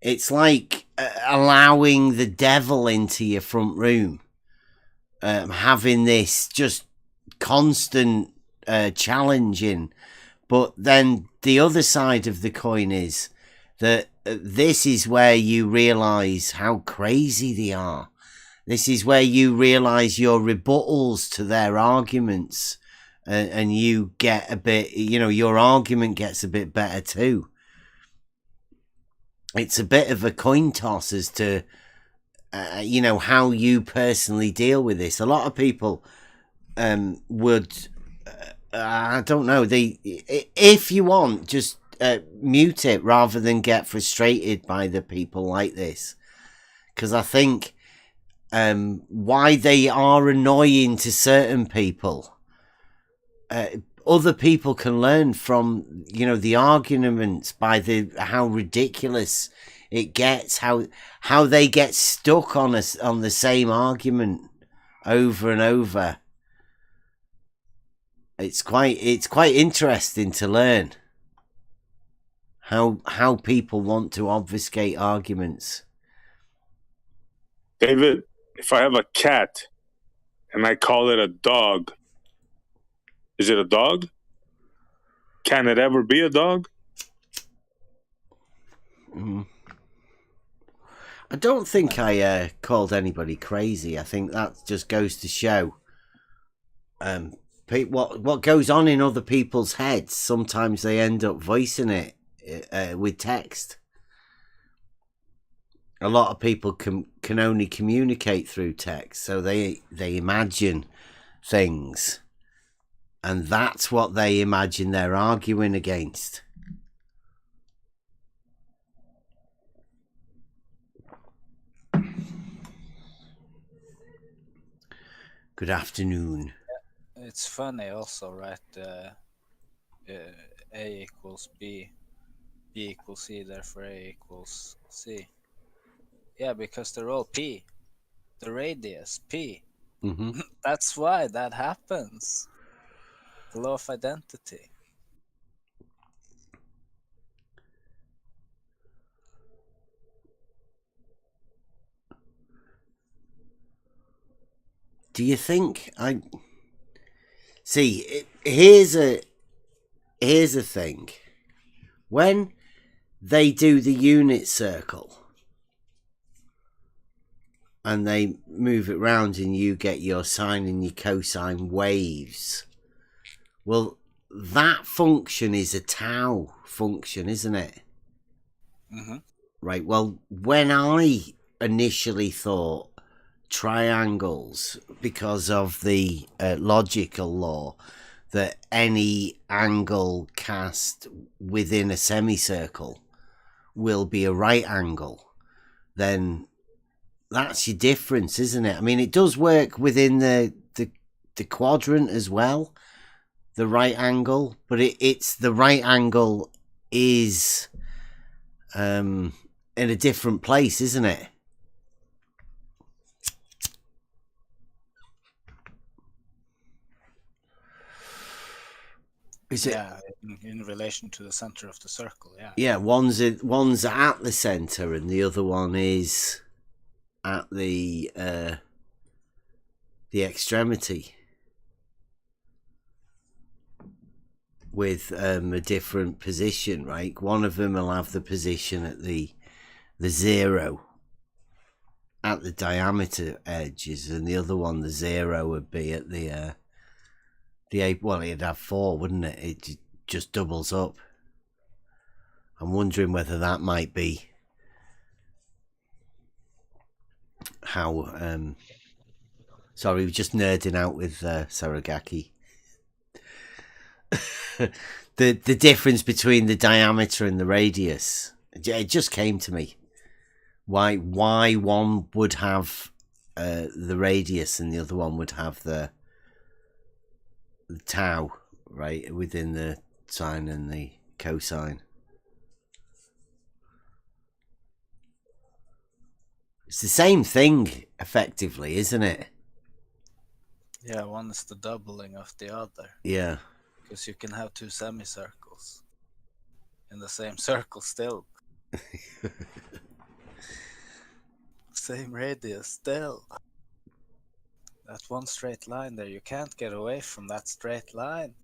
it's like allowing the devil into your front room. Having this just constant challenging. But then the other side of the coin is that this is where you realise how crazy they are. This is where you realise your rebuttals to their arguments. And you get a bit, your argument gets a bit better too. It's a bit of a coin toss as to, how you personally deal with this. A lot of people would, I don't know, if you want, just mute it rather than get frustrated by the people like this. Because I think why they are annoying to certain people, other people can learn from, the arguments by how ridiculous it gets, how they get stuck on the same argument over and over. It's quite interesting to learn how people want to obfuscate arguments. David, if I have a cat and I call it a dog, is it a dog? Can it ever be a dog? I don't think I called anybody crazy. I think that just goes to show what goes on in other people's heads. Sometimes they end up voicing it with text. A lot of people can only communicate through text, so they imagine things. And that's what they imagine they're arguing against. Good afternoon. It's funny also, right? A equals B, B equals C, therefore A equals C. Yeah, because they're all P. The radius, P. Mm-hmm. That's why that happens. The law of identity. Do you think see? Here's a thing. When they do the unit circle and they move it round, and you get your sine and your cosine waves. Well, that function is a tau function, isn't it? Mm-hmm. Right. Well, when I initially thought triangles because of the logical law that any angle cast within a semicircle will be a right angle, then that's your difference, isn't it? I mean, it does work within the quadrant as well, the right angle, but it's the right angle is in a different place, isn't it? Is it? Yeah, in relation to the center of the circle, yeah. Yeah, one's at the center and the other one is at the extremity with a different position, right? One of them will have the position at the zero at the diameter edges, and the other one, the zero, would be at the well, it'd have 4, wouldn't it? It just doubles up. I'm wondering whether that might be how sorry, we're just nerding out with Saragaki. the difference between the diameter and the radius. It just came to me. Why one would have the radius and the other one would have the tau, right, within the sine and the cosine. It's the same thing, effectively, isn't it? Yeah, one is the doubling of the other. Yeah. Because you can have 2 semicircles in the same circle still. Same radius still. That one straight line there, you can't get away from that straight line.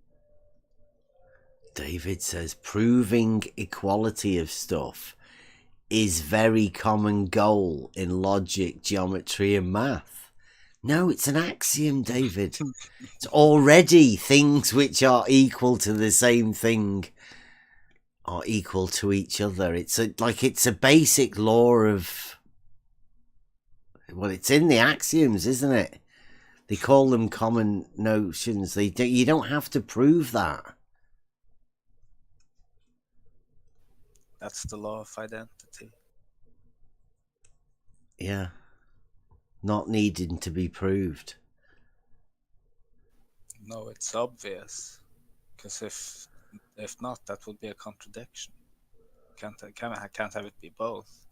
David says proving equality of stuff is very common goal in logic, geometry and math. No, it's an axiom, David. It's already things which are equal to the same thing are equal to each other. It's a basic law of, well, it's in the axioms, isn't it? They call them common notions. You don't have to prove that. That's the law of identity. Yeah. Not needing to be proved. No, it's obvious. Because if not, that would be a contradiction. Can't have it be both.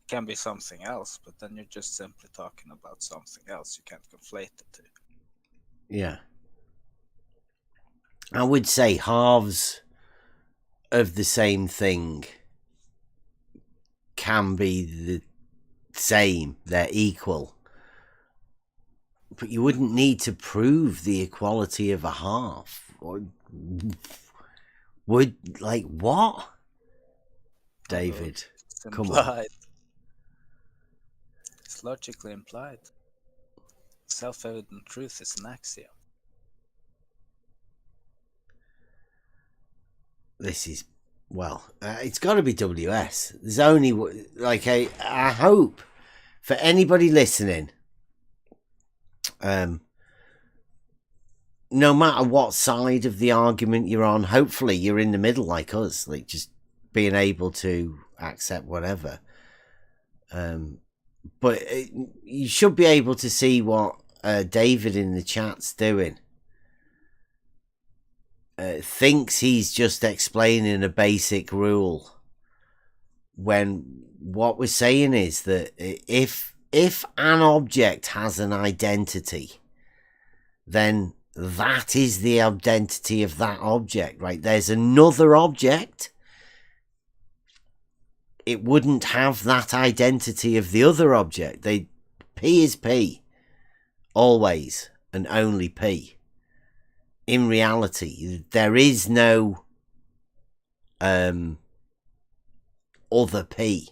It can be something else, but then you're just simply talking about something else. You can't conflate the two. Yeah. I would say halves of the same thing can be the same. They're equal. But you wouldn't need to prove the equality of a half. Or would, like, what? David, It's come on. implied. It's logically implied. Self-evident truth is an axiom. This is, well, it's got to be WS. There's only, like, I hope for anybody listening, no matter what side of the argument you're on, hopefully you're in the middle like us, like just being able to accept whatever. But you should be able to see what David in the chat's doing. Thinks he's just explaining a basic rule, when what we're saying is that if an object has an identity, then that is the identity of that object, right? There's another object, it wouldn't have that identity of the other object. P is P, always and only P. In reality, there is no other P.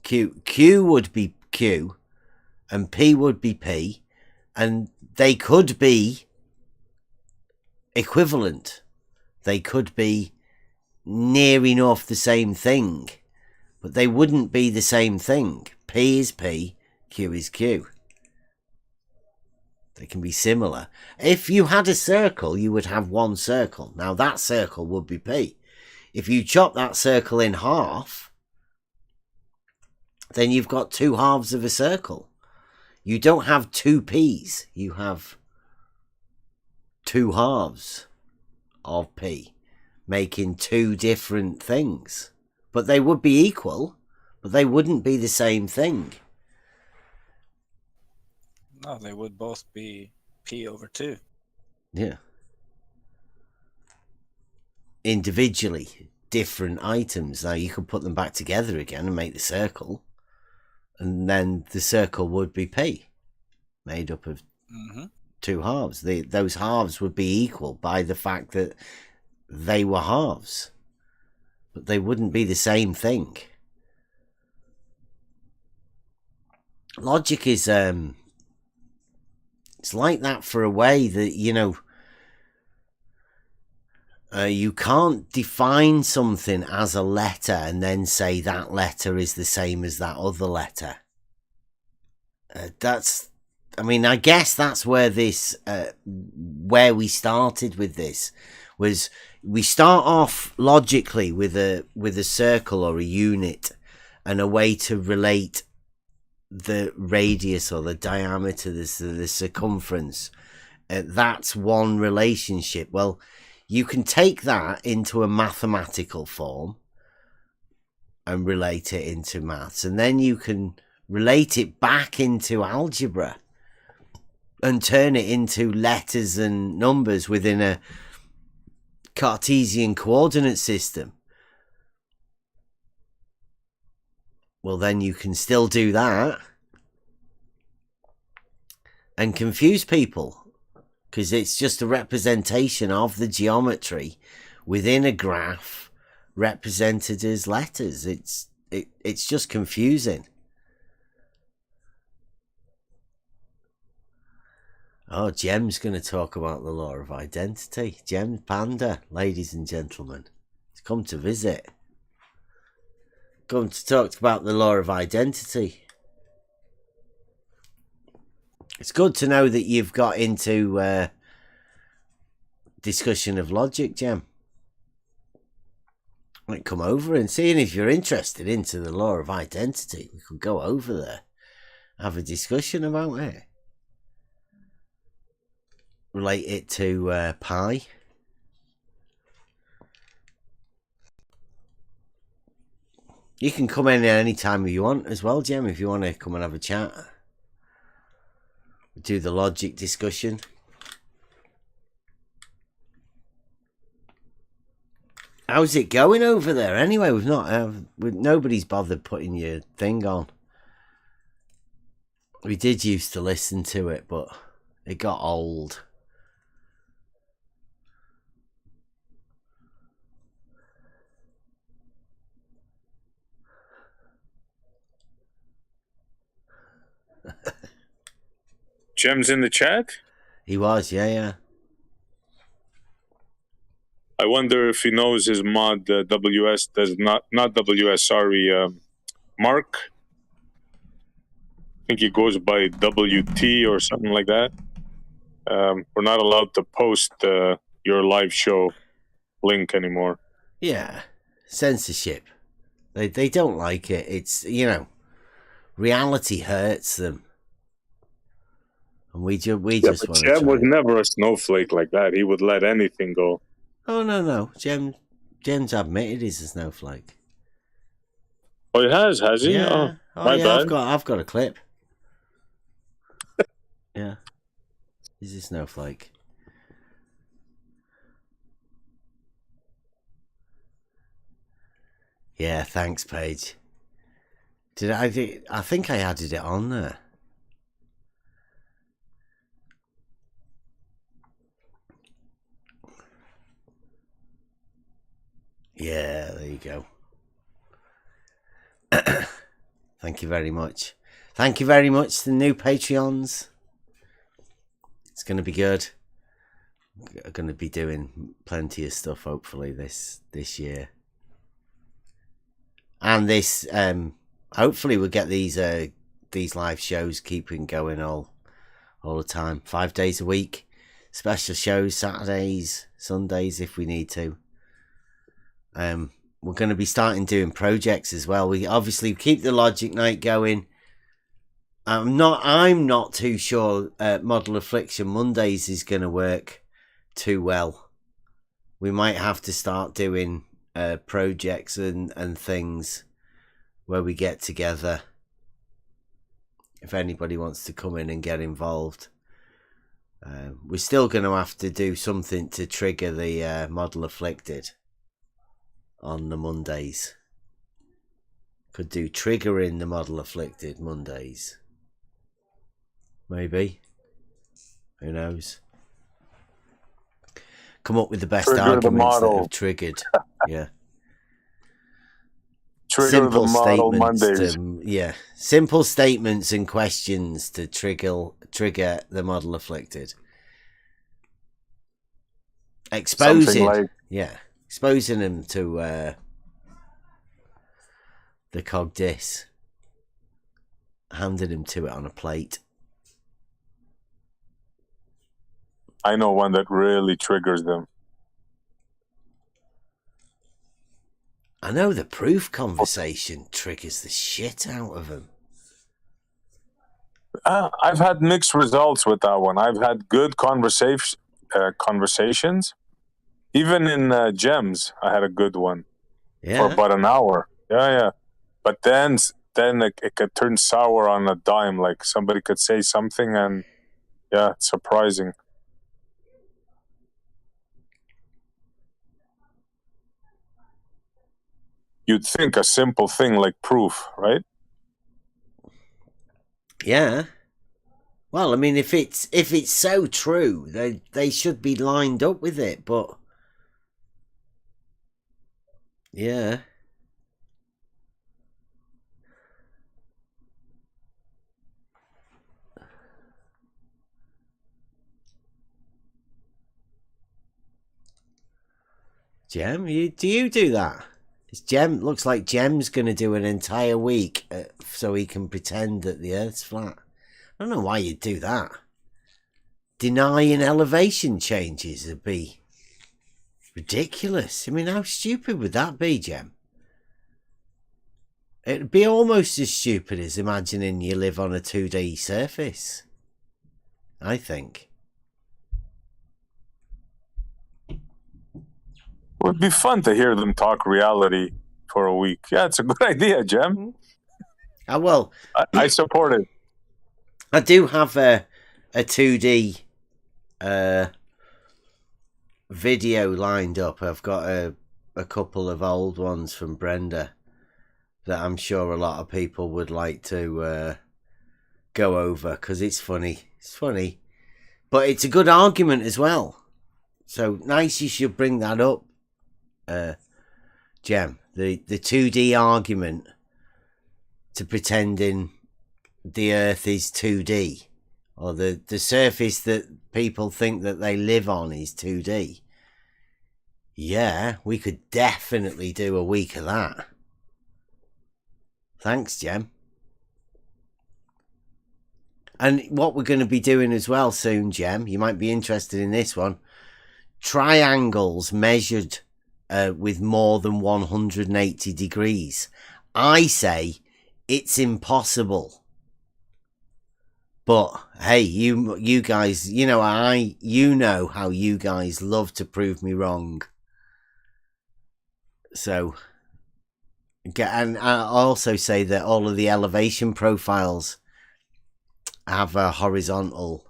Q would be Q, and P would be P, and they could be equivalent. They could be near enough the same thing, but they wouldn't be the same thing. P is P, Q is Q. They can be similar. If you had a circle, you would have one circle. Now that circle would be P. If you chop that circle in half, then you've got two halves of a circle. You don't have two P's. You have two halves of P, making two different things. But they would be equal, but they wouldn't be the same thing. No, they would both be P over 2. Yeah. Individually, different items. Now you could put them back together again and make the circle. And then the circle would be P, made up of two halves. Those halves would be equal by the fact that they were halves. But they wouldn't be the same thing. Logic is it's like that for a way that, you know, you can't define something as a letter and then say that letter is the same as that other letter. I mean, I guess that's where this, where we started with this, was we start off logically with a circle or a unit and a way to relate the radius or the diameter, the circumference. That's one relationship. Well, you can take that into a mathematical form and relate it into maths, and then you can relate it back into algebra and turn it into letters and numbers within a Cartesian coordinate system. Well, then you can still do that and confuse people, because it's just a representation of the geometry within a graph represented as letters. It's just confusing. Oh, Jem's going to talk about the law of identity. Jem Panda, ladies and gentlemen, he's come to visit. Come to talk about the law of identity. It's good to know that you've got into discussion of logic, Jem. Might come over and seeing if you're interested into the law of identity. We could go over there, have a discussion about it. Relate it to pi. You can come in at any time you want as well, Jem, if you want to come and have a chat. Do the logic discussion. How's it going over there? Anyway, nobody's bothered putting your thing on. We did used to listen to it, but it got old. Jem's in the chat? He was, yeah. I wonder if he knows his mod WS does not WS, sorry, Mark. I think he goes by WT or something like that. We're not allowed to post your live show link anymore. Yeah, censorship. They don't like it. It's, you know, reality hurts them. And we just want to. Jem was never a snowflake like that. He would let anything go. Oh no, Jem's admitted he's a snowflake. Oh, he has he? Yeah. My bad. I've got a clip. Yeah, he's a snowflake. Yeah, thanks, Paige. I think I added it on there. Yeah, there you go. Thank you very much. Thank you very much to the new Patreons. It's going to be good. We're going to be doing plenty of stuff, hopefully, this year. And this, hopefully we'll get these these live shows keeping going all the time, 5 days a week, special shows Saturdays, Sundays if we need to. We're going to be starting doing projects as well. We obviously keep the Logic Night going. I'm not too sure Model Affliction Mondays is going to work too well. We might have to start doing projects and things where we get together. If anybody wants to come in and get involved, we're still going to have to do something to trigger the Model Afflicted on the Mondays. Could do triggering the Model Afflicted Mondays. Maybe. Who knows? Come up with the best Trigger arguments that have triggered. Yeah. Trigger Simple the model statements Mondays. Simple statements and questions to trigger the Model Afflicted. Exposing them to the cog dis. Handing him to it on a plate. I know one that really triggers them. I know the proof conversation triggers the shit out of them. I've had mixed results with that one. I've had good conversations. Even in Gems, I had a good one for about an hour. Yeah. But then it could turn sour on a dime. Like somebody could say something and it's surprising. You'd think a simple thing like proof, right? Yeah. Well, I mean, if it's so true, they should be lined up with it. But yeah. Jem, do you do that? Looks like Jem's going to do an entire week so he can pretend that the Earth's flat. I don't know why you'd do that. Denying elevation changes would be ridiculous. I mean, how stupid would that be, Jem? It'd be almost as stupid as imagining you live on a 2D surface, I think. It would be fun to hear them talk reality for a week. Yeah, it's a good idea, Jem. Well, I support it. I do have a 2D video lined up. I've got a couple of old ones from Brenda that I'm sure a lot of people would like to go over because it's funny. It's funny. But it's a good argument as well. So nice you should bring that up. Jem, the 2D argument to pretending the Earth is 2D, or the surface that people think that they live on is 2D. Yeah, we could definitely do a week of that. Thanks, Jem. And what we're going to be doing as well soon, Jem, you might be interested in this one. Triangles measured with more than 180 degrees. I say it's impossible. But hey, you guys, you know how you guys love to prove me wrong. So, and I also say that all of the elevation profiles have a horizontal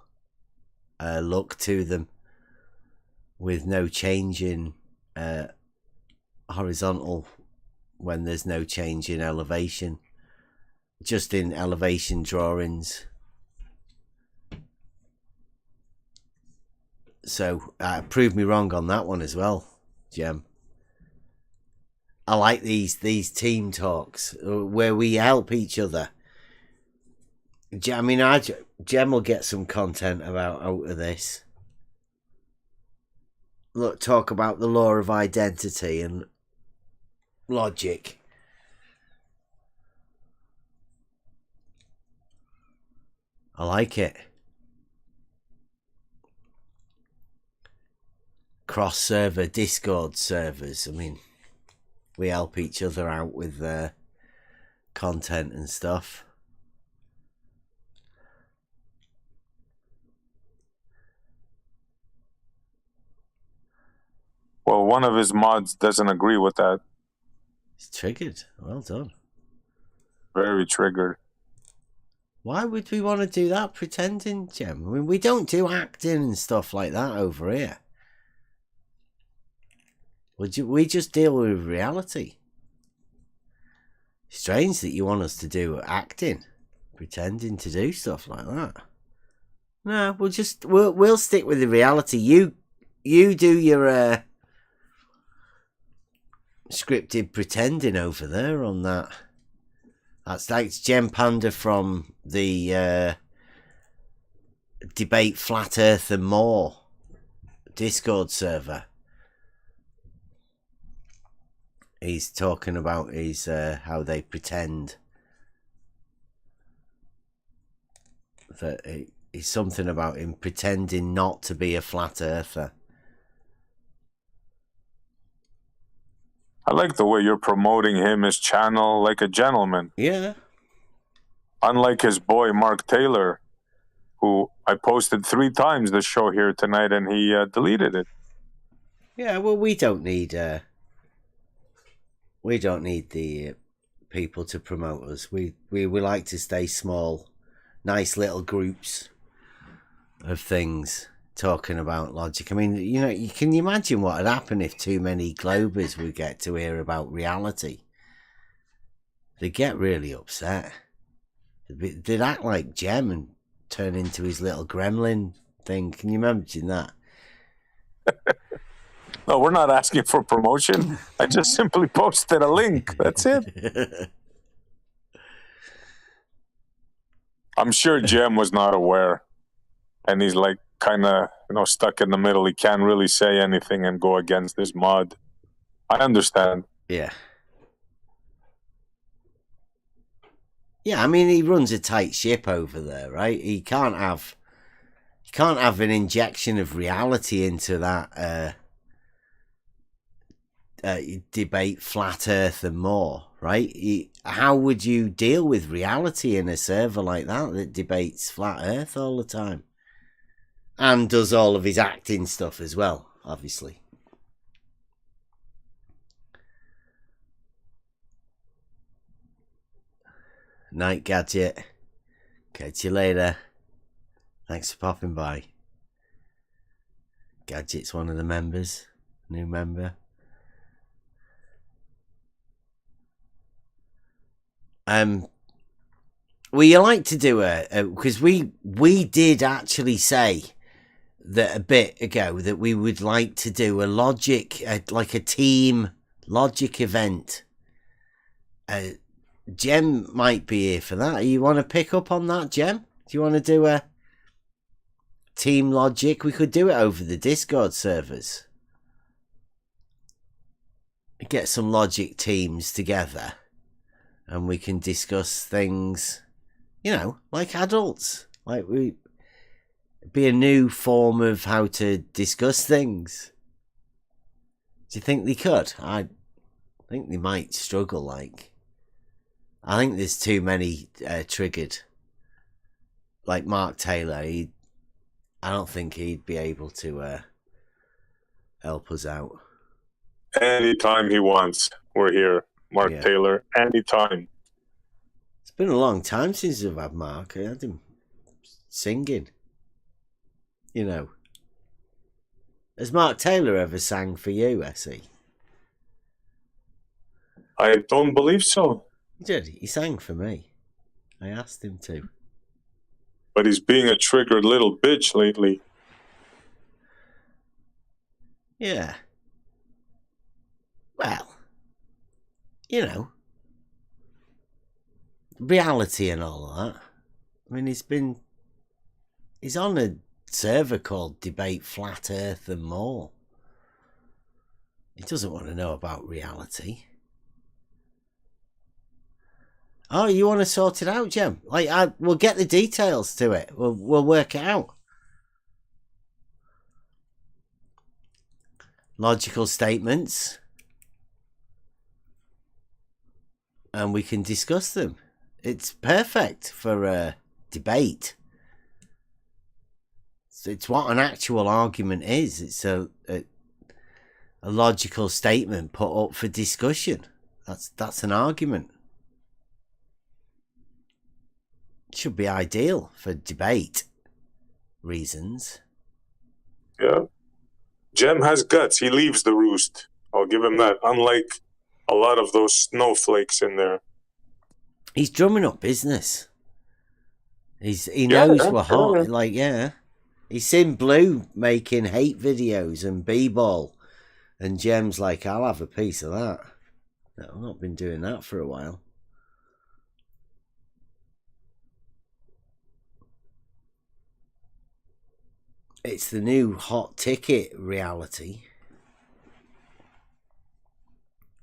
look to them, with no change in horizontal when there's no change in elevation, just in elevation drawings. So prove me wrong on that one as well, Jem. I like these team talks where we help each other. I mean, Jem will get some content out of this. Look, talk about the law of identity and logic. I like it. Cross-server Discord servers. I mean, we help each other out with content and stuff. Well, one of his mods doesn't agree with that. It's triggered. Well done. Very triggered. Why would we want to do that pretending, Gem? I mean, we don't do acting and stuff like that over here. We just deal with reality. Strange that you want us to do acting, pretending to do stuff like that. No, we'll stick with the reality. You do your scripted pretending over there on that. That's Gem Panda from the Debate Flat Earth and More Discord server. He's talking about his how they pretend that it's something about him pretending not to be a flat earther. I like the way you're promoting him, his channel, like a gentleman. Yeah. Unlike his boy, Mark Taylor, who I posted 3 times the show here tonight and he deleted it. Yeah, well, we don't need the people to promote us. We like to stay small, nice little groups of things talking about logic. I mean, you know, you can imagine what would happen if too many Globers would get to hear about reality. They'd get really upset. They'd act like Gem and turn into his little gremlin thing. Can you imagine that? No, we're not asking for promotion. I just simply posted a link. That's it. I'm sure Gem was not aware. And he's like kind of, stuck in the middle. He can't really say anything and go against this mod. I understand. Yeah. Yeah, I mean, he runs a tight ship over there, right? He can't have an injection of reality into that debate Flat Earth and More, right? How would you deal with reality in a server like that debates Flat Earth all the time? And does all of his acting stuff as well, obviously. Night Gadget. Catch you later. Thanks for popping by. Gadget's one of the members. New member. We like to do because we did actually say that a bit ago that we would like to do a logic, like a team logic event. Gem might be here for that. You want to pick up on that, Gem? Do you want to do a team logic? We could do it over the Discord servers. Get some logic teams together and we can discuss things, like adults. Like be a new form of how to discuss things. Do you think they could? I think they might struggle, I think there's too many triggered. Like Mark Taylor, I don't think he'd be able to help us out. Anytime he wants, we're here. Mark Taylor, anytime. It's been a long time since I've had Mark. I had him singing. Has Mark Taylor ever sang for you, Essie? I don't believe so. He did. He sang for me. I asked him to. But he's being a triggered little bitch lately. Yeah. Well, reality and all of that. I mean, he's on a server called Debate Flat Earth and More. He doesn't want to know about reality. Oh, you want to sort it out, Jem? Like, we'll get the details to it. We'll work it out. Logical statements, and we can discuss them. It's perfect for a debate. It's what an actual argument is. It's a logical statement put up for discussion. That's an argument. It should be ideal for debate reasons. Yeah. Jem has guts. He leaves the roost. I'll give him that. Unlike a lot of those snowflakes in there. He's drumming up business. He knows we're hot. Like, yeah. He's seen Blue making hate videos and b-ball. And Jem's like, I'll have a piece of that. No, I've not been doing that for a while. It's the new hot ticket reality.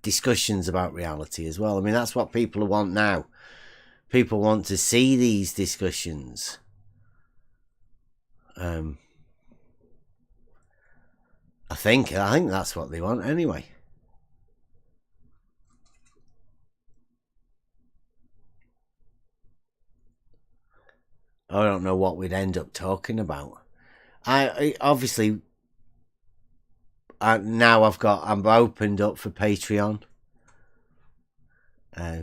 Discussions about reality as well. I mean, that's what people want now. People want to see these discussions. I think that's what they want anyway. I don't know what we'd end up talking about. I obviously now I'm opened up for Patreon.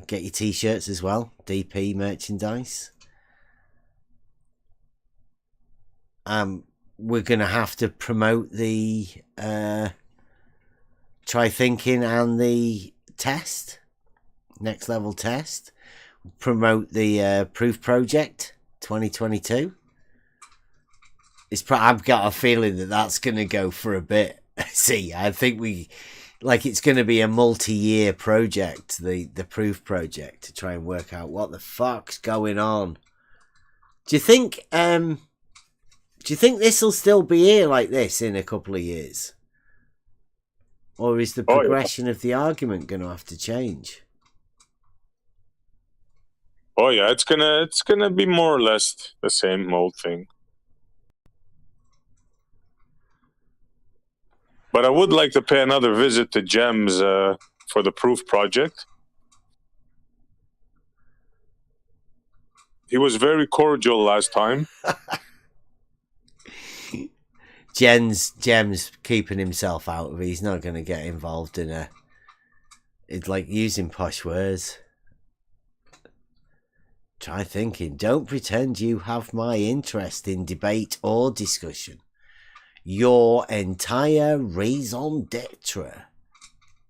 Get your t-shirts as well, DP merchandise. We're gonna have to promote the Try Thinking and the test, next level test. Promote the Proof Project 2022. I've got a feeling that that's going to go for a bit. See, I think it's going to be a multi-year project, the Proof Project, to try and work out what the fuck's going on. Do you think this will still be here like this in a couple of years? Or is the progression of the argument going to have to change? Oh yeah, it's gonna be more or less the same old thing. But I would like to pay another visit to Jem's for the Proof Project. He was very cordial last time. Jem's keeping himself out of it. He's not going to get involved in it's like using posh words. Try thinking. Don't pretend you have my interest in debate or discussion. Your entire raison d'etre.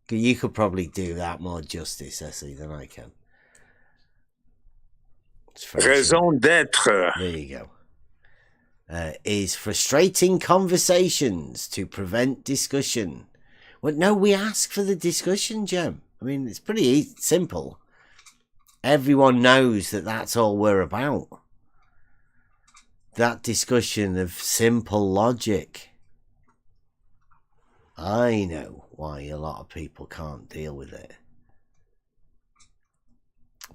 You could probably do that more justice, Essie, than I can. Raison d'etre. There you go. Is frustrating conversations to prevent discussion. Well, no, we ask for the discussion, Jem. I mean, it's pretty simple. Everyone knows that that's all we're about. That discussion of simple logic. I know why a lot of people can't deal with it.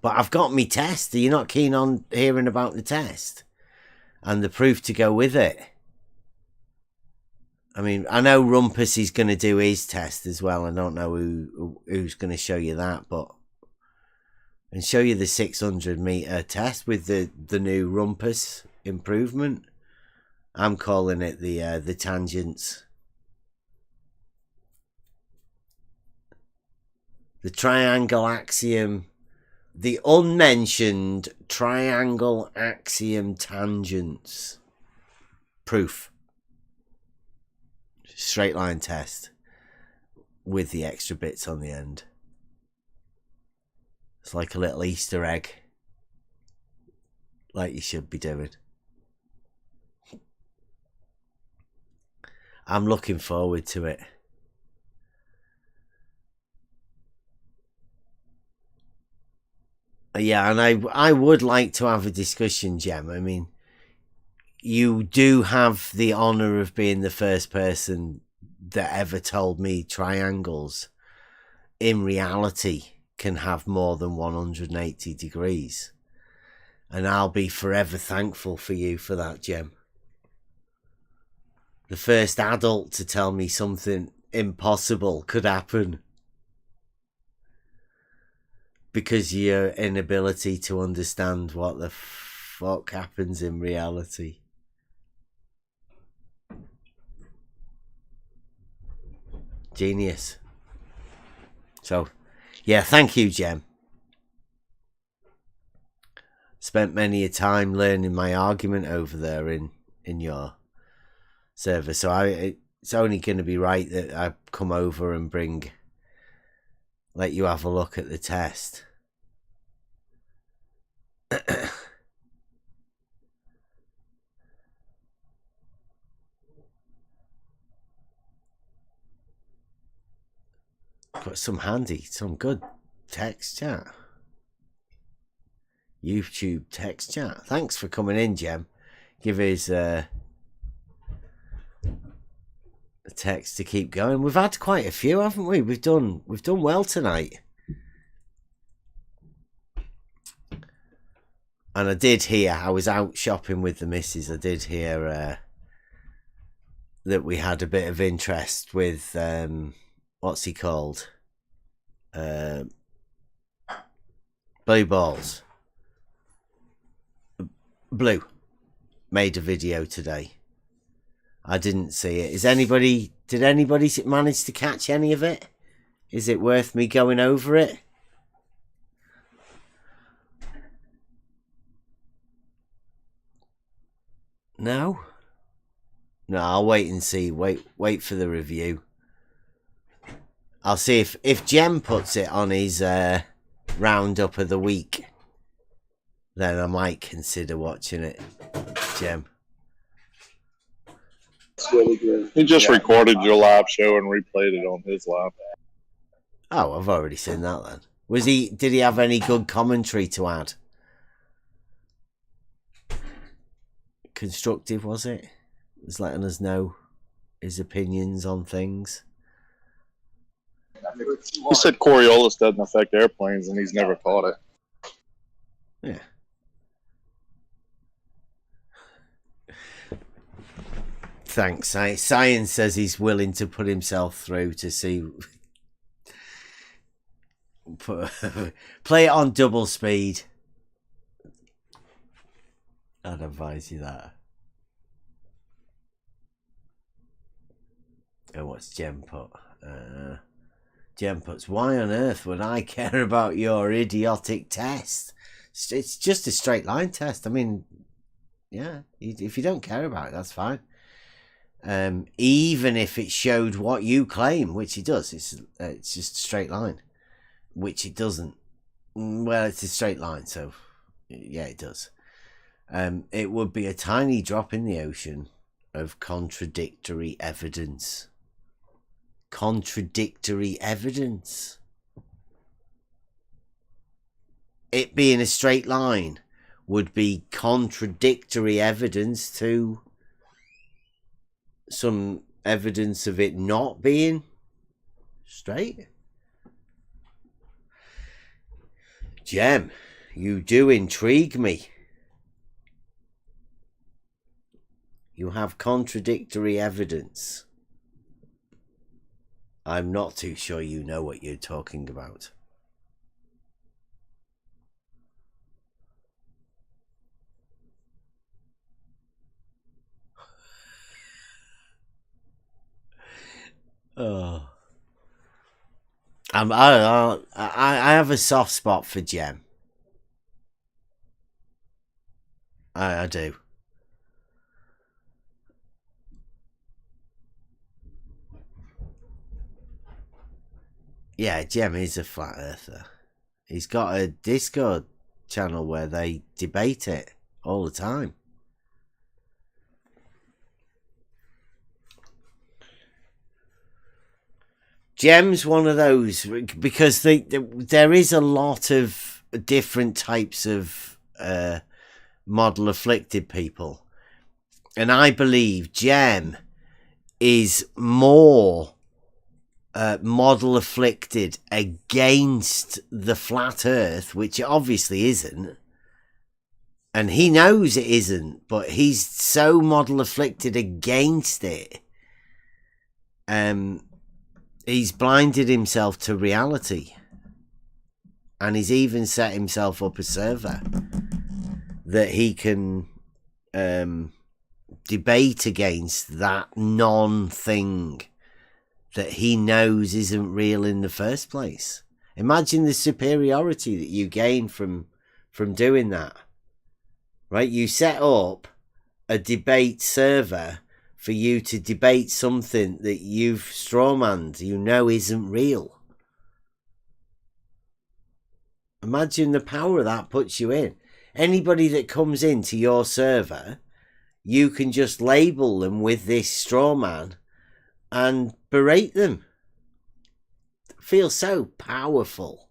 But I've got me test. Are you not keen on hearing about the test? And the proof to go with it? I mean, I know Rumpus is going to do his test as well. I don't know who's going to show you that, but... And show you the 600 meter test with the new Rumpus improvement. I'm calling it the tangents. The triangle axiom, the unmentioned triangle axiom tangents. Proof. Straight line test with the extra bits on the end. It's like a little Easter egg. Like you should be doing. I'm looking forward to it. Yeah, and I would like to have a discussion, Jem. I mean, you do have the honour of being the first person that ever told me triangles in reality can have more than 180 degrees. And I'll be forever thankful for you for that, Jem. The first adult to tell me something impossible could happen. Because your inability to understand what the fuck happens in reality. Genius. So, yeah, thank you, Jem. Spent many a time learning my argument over there in your server. So it's only going to be right that I come over and let you have a look at the test. Got some good text chat. YouTube text chat. Thanks for coming in, Jem. Give us a text to keep going. We've had quite a few, haven't we? We've done well tonight. And I did hear, I was out shopping with the missus. I did hear that we had a bit of interest with what's he called? Blue Balls. Blue made a video today. I didn't see it. Did anybody manage to catch any of it? Is it worth me going over it? No? No, I'll wait and see. Wait for the review. I'll see if Jem puts it on his roundup of the week. Then I might consider watching it, Jem. It's really good. He just recorded your live show and replayed it on his live. Oh, I've already seen that then. Did he have any good commentary to add? Constructive, was it? He was letting us know his opinions on things. He said Coriolis doesn't affect airplanes and he's never caught it. Yeah. Thanks. Science says he's willing to put himself through to see. Play it on double speed. I'd advise you that. Oh, what's Jem put? Jem puts, why on earth would I care about your idiotic test? It's just a straight line test. I mean, yeah, if you don't care about it, that's fine. Even if it showed what you claim, which it does, it's just a straight line, which it doesn't. Well, it's a straight line, so yeah, it does. It would be a tiny drop in the ocean of contradictory evidence. Contradictory evidence. It being a straight line would be contradictory evidence to some evidence of it not being straight. Jem, you do intrigue me. You have contradictory evidence. I'm not too sure you know what you're talking about. Oh, I have a soft spot for Jem. I do. Yeah, Jem is a flat earther. He's got a Discord channel where they debate it all the time. Jem's one of those because there is a lot of different types of model afflicted people, and I believe Jem is more model afflicted against the flat earth, which it obviously isn't, and he knows it isn't, but he's so model afflicted against it, he's blinded himself to reality, and he's even set himself up a server that he can debate against that non-thing that he knows isn't real in the first place. Imagine the superiority that you gain from doing that, right? You set up a debate server for you to debate something that you've strawmanned, you know isn't real. Imagine the power that puts you in. Anybody that comes into your server, you can just label them with this straw man and berate them. It feels so powerful.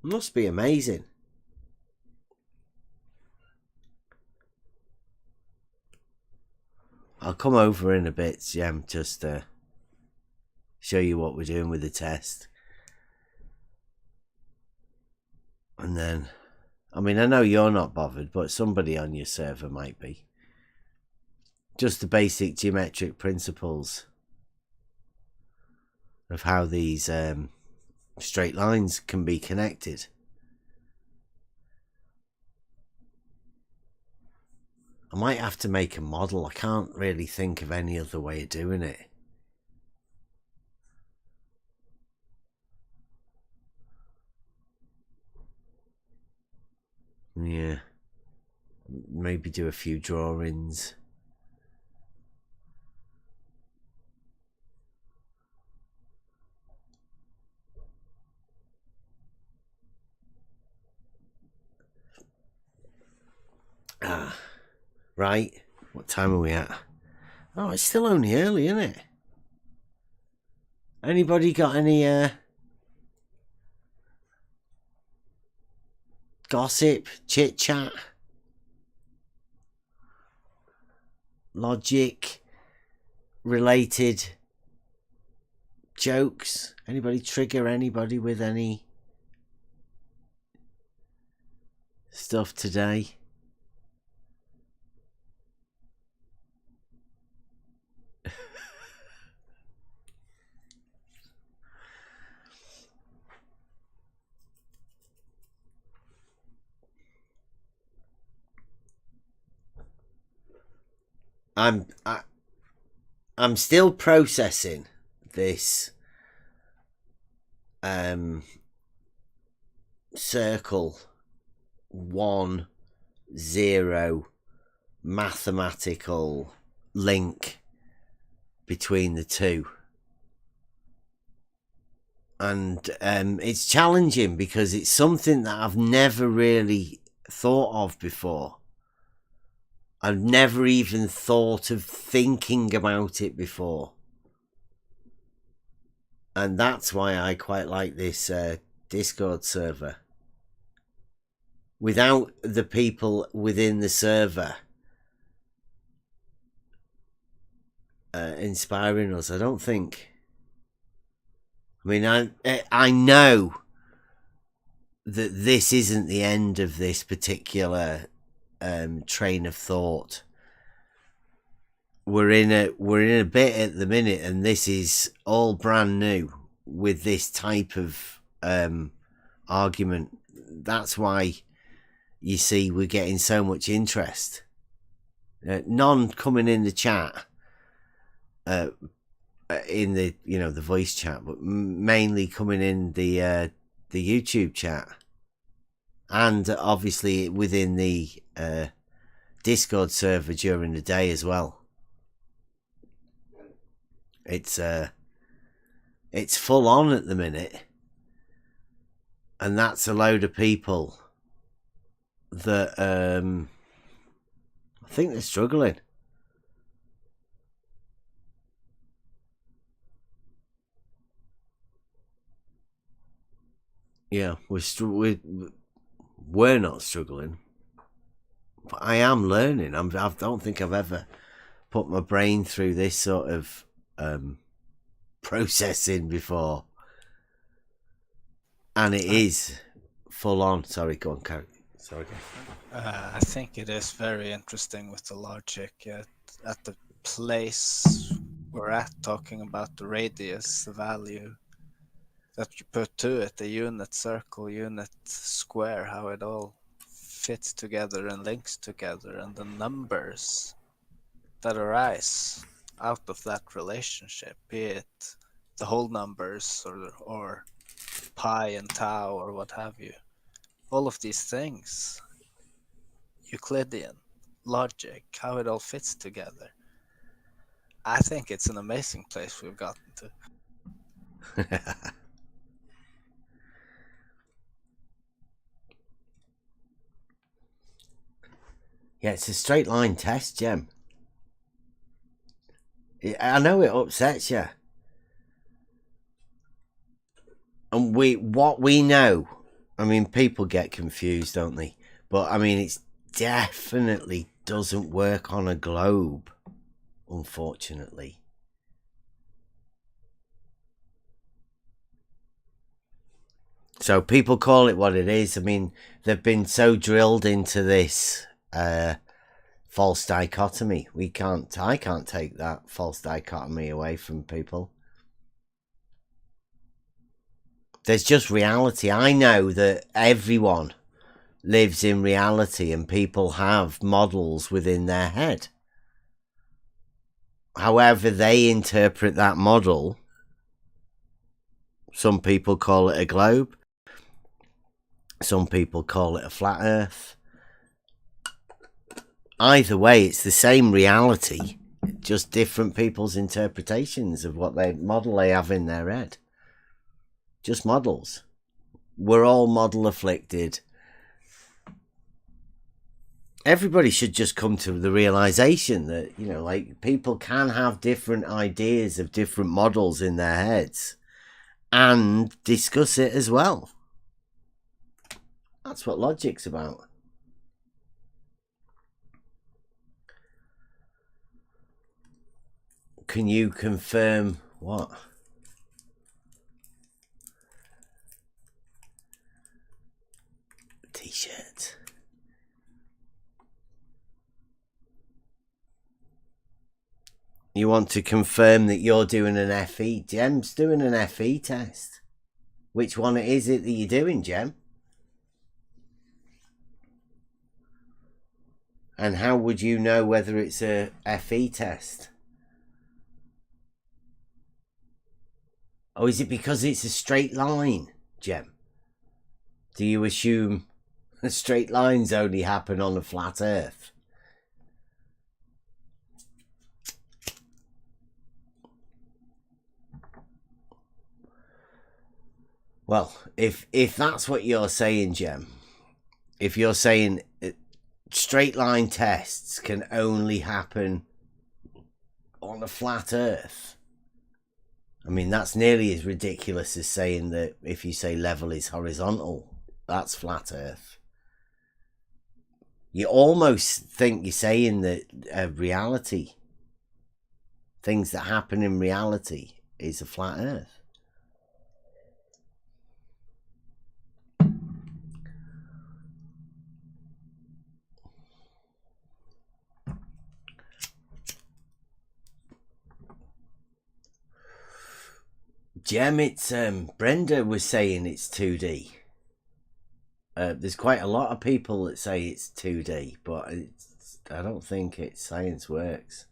Must be amazing. I'll come over in a bit, Jem, just to show you what we're doing with the test. And then, I mean, I know you're not bothered, but somebody on your server might be. Just the basic geometric principles of how these straight lines can be connected. I might have to make a model. I can't really think of any other way of doing it. Yeah. Maybe do a few drawings. Right. What time are we at? Oh, it's still only early, isn't it? Anybody got any gossip, chit chat, logic related jokes? Anybody trigger anybody with any stuff today? I'm still processing this circle 1, 0 mathematical link between the two, and it's challenging because it's something that I've never really thought of before. I've never even thought of thinking about it before. And that's why I quite like this Discord server. Without the people within the server inspiring us, I don't think. I mean, I know that this isn't the end of this particular train of thought. We're in a bit at the minute, and this is all brand new with this type of argument. That's why you see we're getting so much interest. None coming in the chat, in the the voice chat, but mainly coming in the YouTube chat. And obviously within the Discord server during the day as well. It's full on at the minute. And that's a load of people that I think they're struggling. Yeah, we're not struggling, but I am learning. I don't think I've ever put my brain through this sort of processing before. And it is full on. Sorry, go on, Carrie. Sorry. I think it is very interesting with the logic at the place we're at, talking about the radius, the value that you put to it, the unit circle, unit square, how it all fits together and links together, and the numbers that arise out of that relationship, be it the whole numbers or pi and tau or what have you. All of these things, Euclidean, logic, how it all fits together. I think it's an amazing place we've gotten to. Yeah, it's a straight line test, Jem. I know it upsets you. And what we know, I mean, people get confused, don't they? But I mean, it definitely doesn't work on a globe, unfortunately. So people call it what it is. I mean, they've been so drilled into this false dichotomy. I can't take that false dichotomy away from people. There's just reality. I know that everyone lives in reality and people have models within their head. However they interpret that model, some people call it a globe. Some people call it a flat earth. Either way, it's the same reality, just different people's interpretations of what model they have in their head. Just models. We're all model afflicted. Everybody should just come to the realization that, you know, like, people can have different ideas of different models in their heads and discuss it as well. That's what logic's about. Can you confirm what? T-shirt. You want to confirm that you're doing an FE? Jem's doing an FE test. Which one is it that you're doing, Jem? And how would you know whether it's a FE test? Oh, is it because it's a straight line, Jem? Do you assume straight lines only happen on a flat earth? Well, if that's what you're saying, Jem, if you're saying straight line tests can only happen on a flat earth, I mean, that's nearly as ridiculous as saying that if you say level is horizontal, that's flat earth. You almost think you're saying that reality, things that happen in reality, is a flat earth. Jem, it's Brenda was saying it's 2D. There's quite a lot of people that say it's 2D, but I don't think it's science works.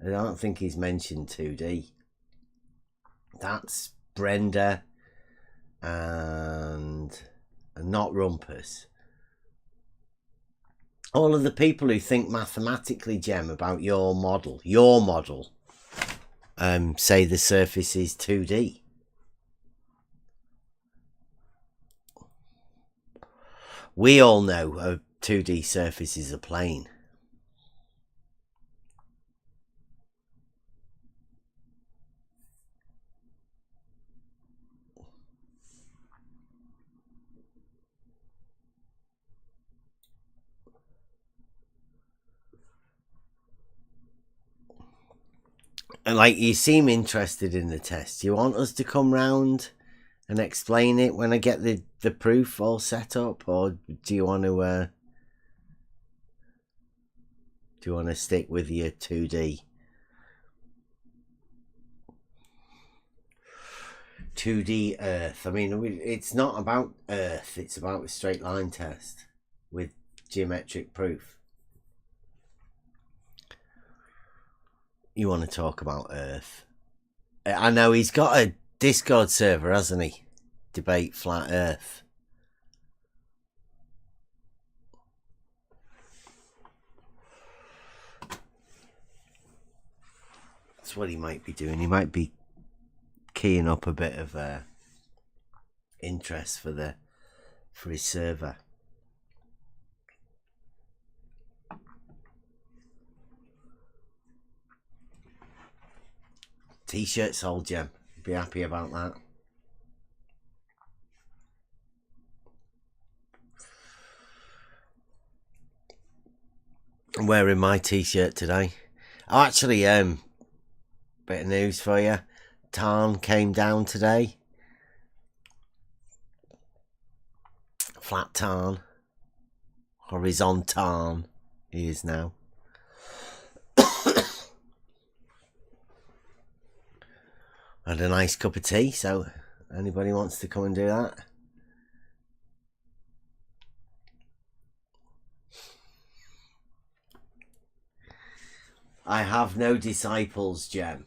I don't think he's mentioned 2D. That's Brenda and not Rumpus. All of the people who think mathematically, Jem, about your model, say the surface is 2D. We all know a 2D surface is a plane. And like, you seem interested in the test. Do you want us to come round and explain it when I get the proof all set up, or do you want to stick with your 2D? 2D Earth. I mean, it's not about Earth. It's about a straight line test with geometric proof. You want to talk about Earth? I know he's got a Discord server, hasn't he? Debate Flat Earth. That's what he might be doing. He might be keying up a bit of interest for his server. T-shirt sold, Gem. Be happy about that. I'm wearing my T-shirt today. Oh, actually, bit of news for you. Tarn came down today. Flat Tarn. Horizontal he is now. Had a nice cup of tea, so anybody wants to come and do that? I have no disciples, Jem.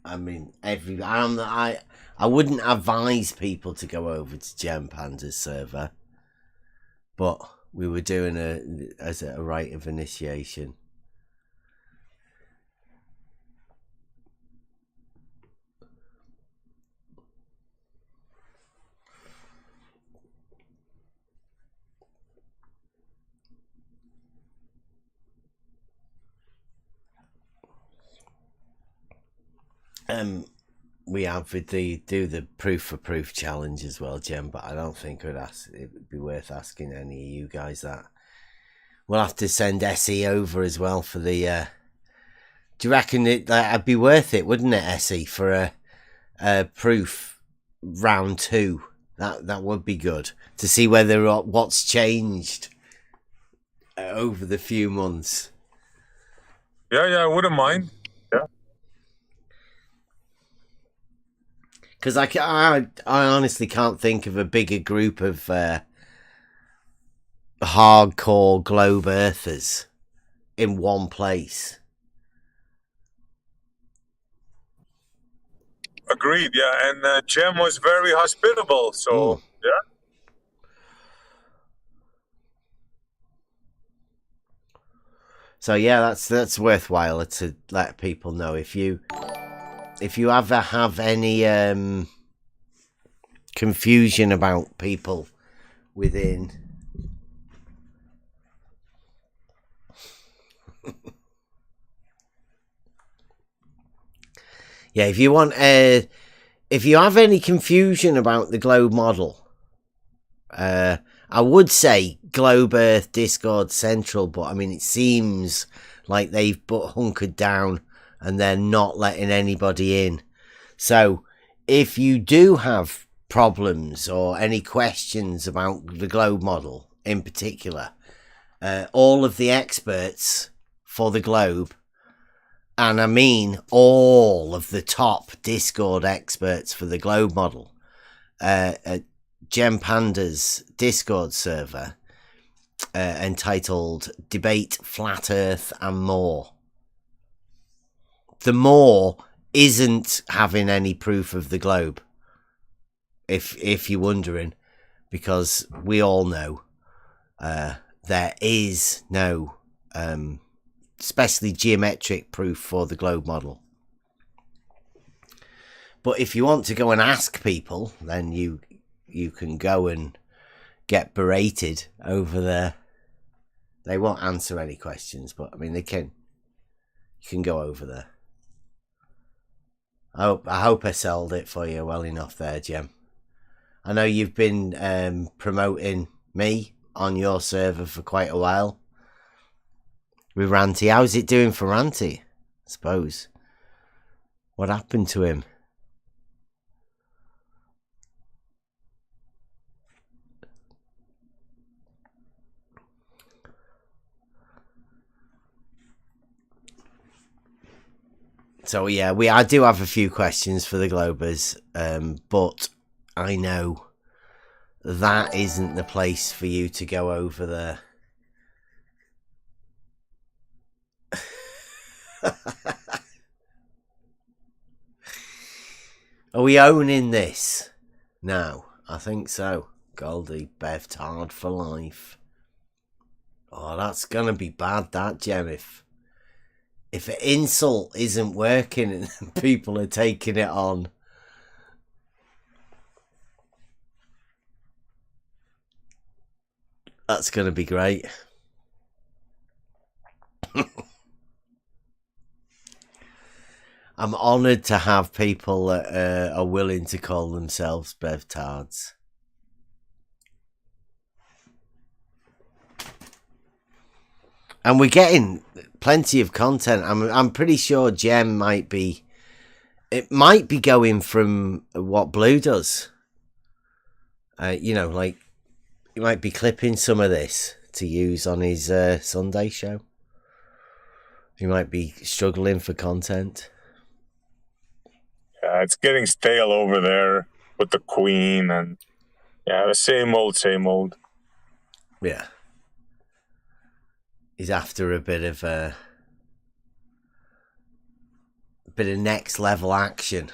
I mean, I wouldn't advise people to go over to Gem Panda's server, but we were doing as a rite of initiation. We have with do the proof for proof challenge as well, Jem, but I don't think it would be worth asking any of you guys that. We'll have to send Essie over as well for the. Do you reckon that'd be worth it, wouldn't it, Essie, for a proof round 2? That would be good to see whether what's changed over the few months. Yeah, I wouldn't mind. Yeah. Because I honestly can't think of a bigger group of hardcore globe earthers in one place. Agreed, yeah. And Jem was very hospitable, so yeah. So yeah, that's worthwhile to let people know. If you ever have any confusion about people within yeah, if you have any confusion about the globe model, I would say Globe Earth Discord Central, but I mean, it seems like they've hunkered down and they're not letting anybody in. So if you do have problems or any questions about the globe model in particular, all of the experts for the globe, and I mean all of the top Discord experts for the globe model, at Gem Panda's Discord server, entitled Debate Flat Earth and More. The more isn't having any proof of the globe, if you're wondering, because we all know there is no especially geometric proof for the globe model. But if you want to go and ask people, then you can go and get berated over there. They won't answer any questions, but I mean you can go over there. I hope I sold it for you well enough there, Jem. I know you've been promoting me on your server for quite a while. with Ranty. How's it doing for Ranty? I suppose. What happened to him? So yeah, I do have a few questions for the Globers, but I know that isn't the place for you to go over there. Are we owning this? No, I think so. Goldie, Bev Tard for life. Oh, that's gonna be bad, that, Gem, if an insult isn't working and people are taking it on. That's going to be great. I'm honoured to have people that are willing to call themselves Bevtards. And we're getting plenty of content. I'm pretty sure Gem might be going from what Blue does. You know, like he might be clipping some of this to use on his Sunday show. He might be struggling for content. Yeah, it's getting stale over there with the Queen and the same old, same old. Yeah. He's after a bit of next level action.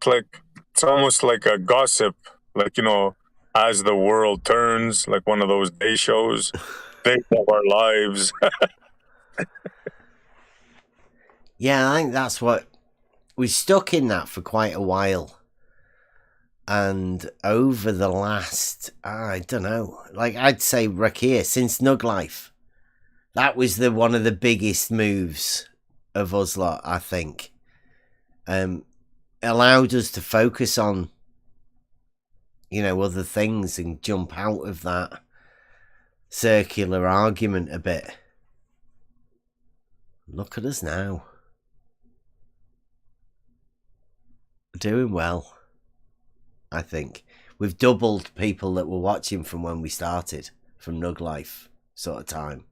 It's almost like a gossip, like, you know, as the world turns, like one of those day shows, days of our lives. Yeah, I think that's what we stuck in that for quite a while. And over the last, I don't know, like I'd say Rakia, since Nug Life, that was one of the biggest moves of us lot, I think. Allowed us to focus on, you know, other things and jump out of that circular argument a bit. Look at us now. Doing well. I think we've doubled people that were watching from when we started, from Nug Life sort of time.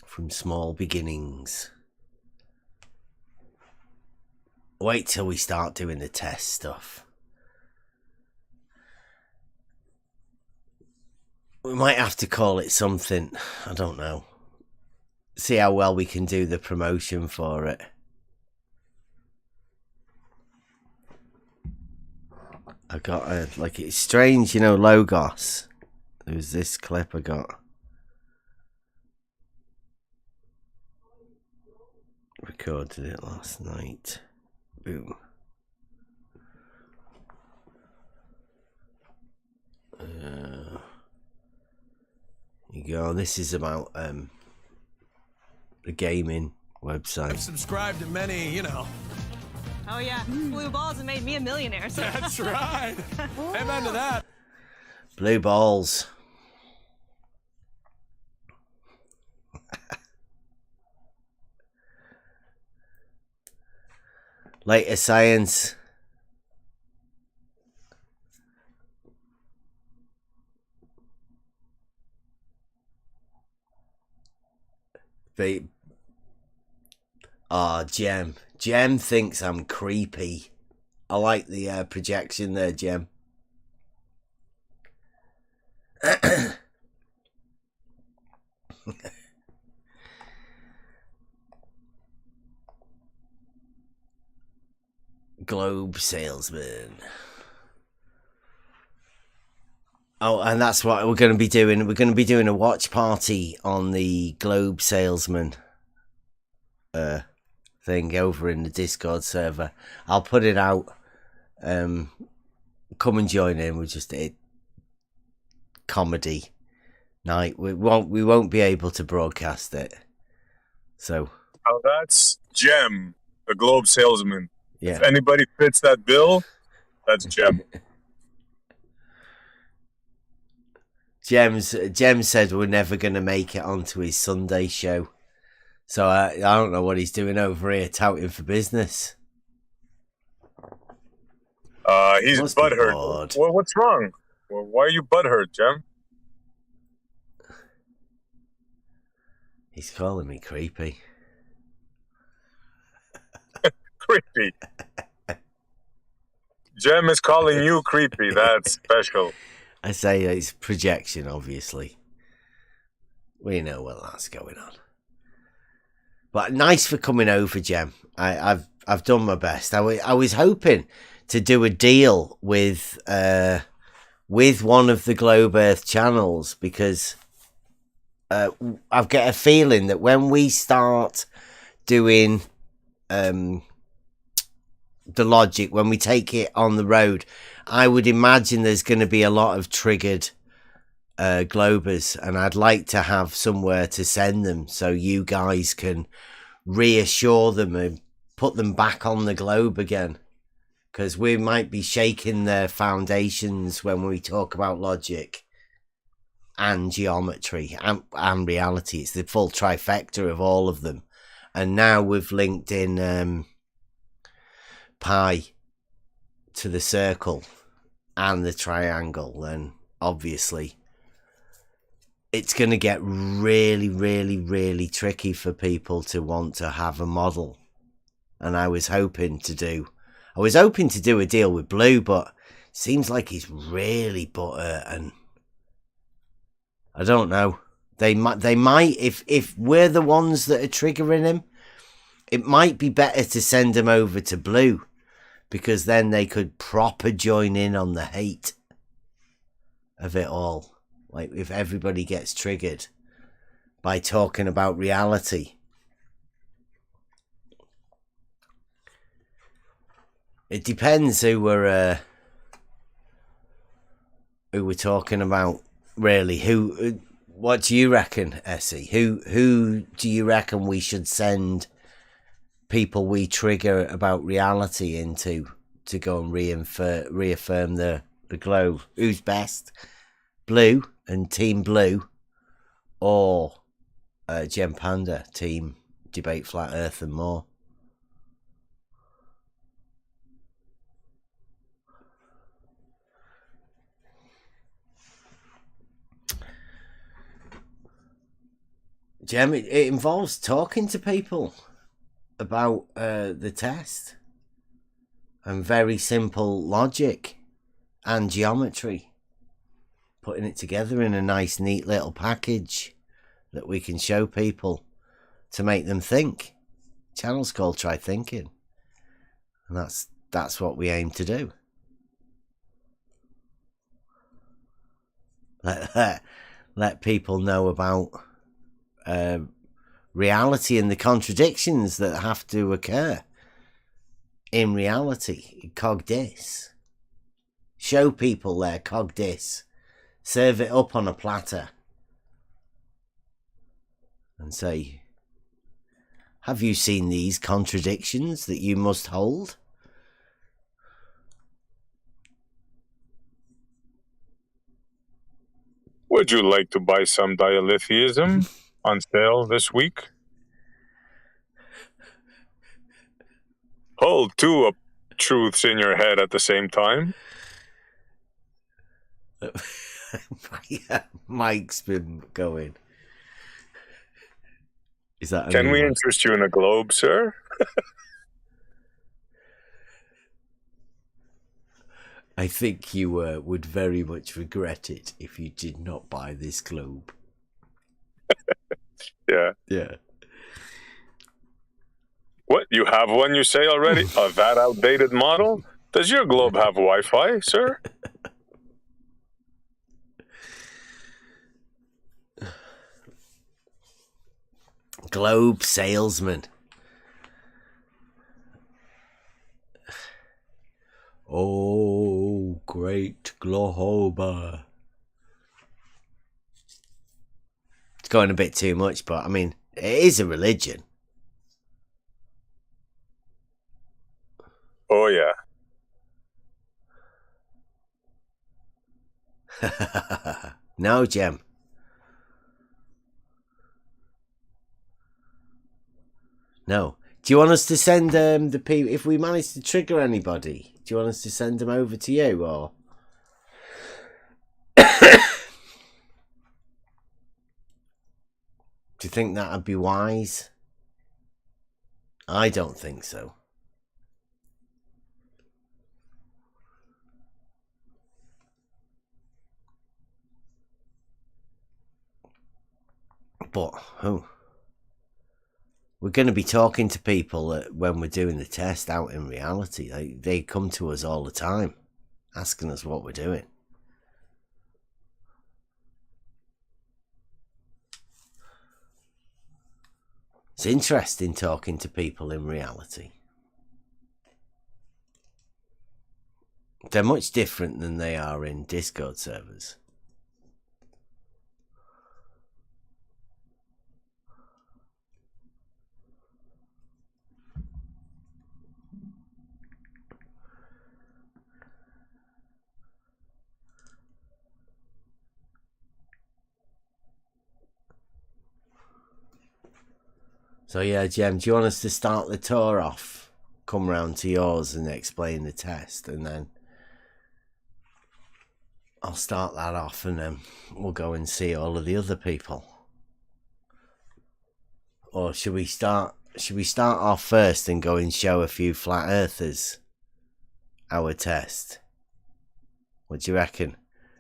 From small beginnings. Wait till we start doing the test stuff. We might have to call it something, I don't know. See how well we can do the promotion for it. I got it's strange, you know, Logos. There was this clip I got. Recorded it last night. Boom. You go. This is about the gaming website. I've subscribed to many, you know. Oh yeah, blue balls have made me a millionaire. So. That's right. Amen to that. Blue balls. Later science. Gem. Gem thinks I'm creepy. I like the projection there, Gem. Globe salesman. Oh, and that's what we're going to be doing. We're going to be doing a watch party on the Globe salesman thing over in the Discord server. I'll put it out. Come and join in. We're just a comedy night. We won't be able to broadcast it. So. Oh, that's Gem, the Globe salesman. Yeah. If anybody fits that bill, That's Jem. Jem said we're never going to make it onto his Sunday show. So I don't know what he's doing over here touting for business. He's butthurt. Well, what's wrong? Well, why are you butthurt, Jem? He's calling me creepy. Creepy. Jem is calling you creepy. That's special. I say it's projection, obviously. We know what that's going on. But nice for coming over, Jem. I've done my best. I was hoping to do a deal with one of the Globe Earth channels, because I've got a feeling that when we start doing the logic, when we take it on the road, I would imagine there's going to be a lot of triggered Globers, and I'd like to have somewhere to send them so you guys can reassure them and put them back on the globe again, because we might be shaking their foundations when we talk about logic and geometry and reality. It's the full trifecta of all of them, and now we've linked in pi to the circle and the triangle, then obviously it's going to get really, really, really tricky for people to want to have a model. And I was hoping to do a deal with Blue, but it seems like he's really butthurt, and I don't know. They might if we're the ones that are triggering him, it might be better to send him over to Blue, because then they could proper join in on the hate of it all. Like, if everybody gets triggered by talking about reality. It depends who we're talking about, really. What do you reckon, Essie? Who do you reckon we should send people we trigger about reality into to go and reaffirm the globe? Who's best? Blue and Team Blue, or Jem Panda, Team Debate Flat Earth and more? Jem, it involves talking to people about the test and very simple logic and geometry. Putting it together in a nice, neat little package that we can show people to make them think. Channel's called Try Thinking, and that's what we aim to do. Let people know about reality and the contradictions that have to occur in reality. Cogdis. Show people their cogdis. Serve it up on a platter and say, have you seen these contradictions that you must hold? Would you like to buy some dilithium on sale this week? Hold two truths in your head at the same time. Yeah, Mike's been going. Is that? Can we interest you in a globe, sir? I think you would very much regret it if you did not buy this globe. Yeah. Yeah. What, you have one, you say already? That outdated model? Does your globe have Wi-Fi, sir? Globe salesman. Oh, great globe. It's going a bit too much, but I mean, it is a religion. Oh, yeah. No, Jem. No. Do you want us to send the people, if we manage to trigger anybody, do you want us to send them over to you, or? Do you think that would be wise? I don't think so. But, we're going to be talking to people when we're doing the test out in reality. They come to us all the time, asking us what we're doing. It's interesting talking to people in reality. They're much different than they are in Discord servers. So yeah, Jem, do you want us to start the tour off? Come round to yours and explain the test, and then I'll start that off, and then we'll go and see all of the other people. Or should we start off first and go and show a few flat earthers our test? What do you reckon?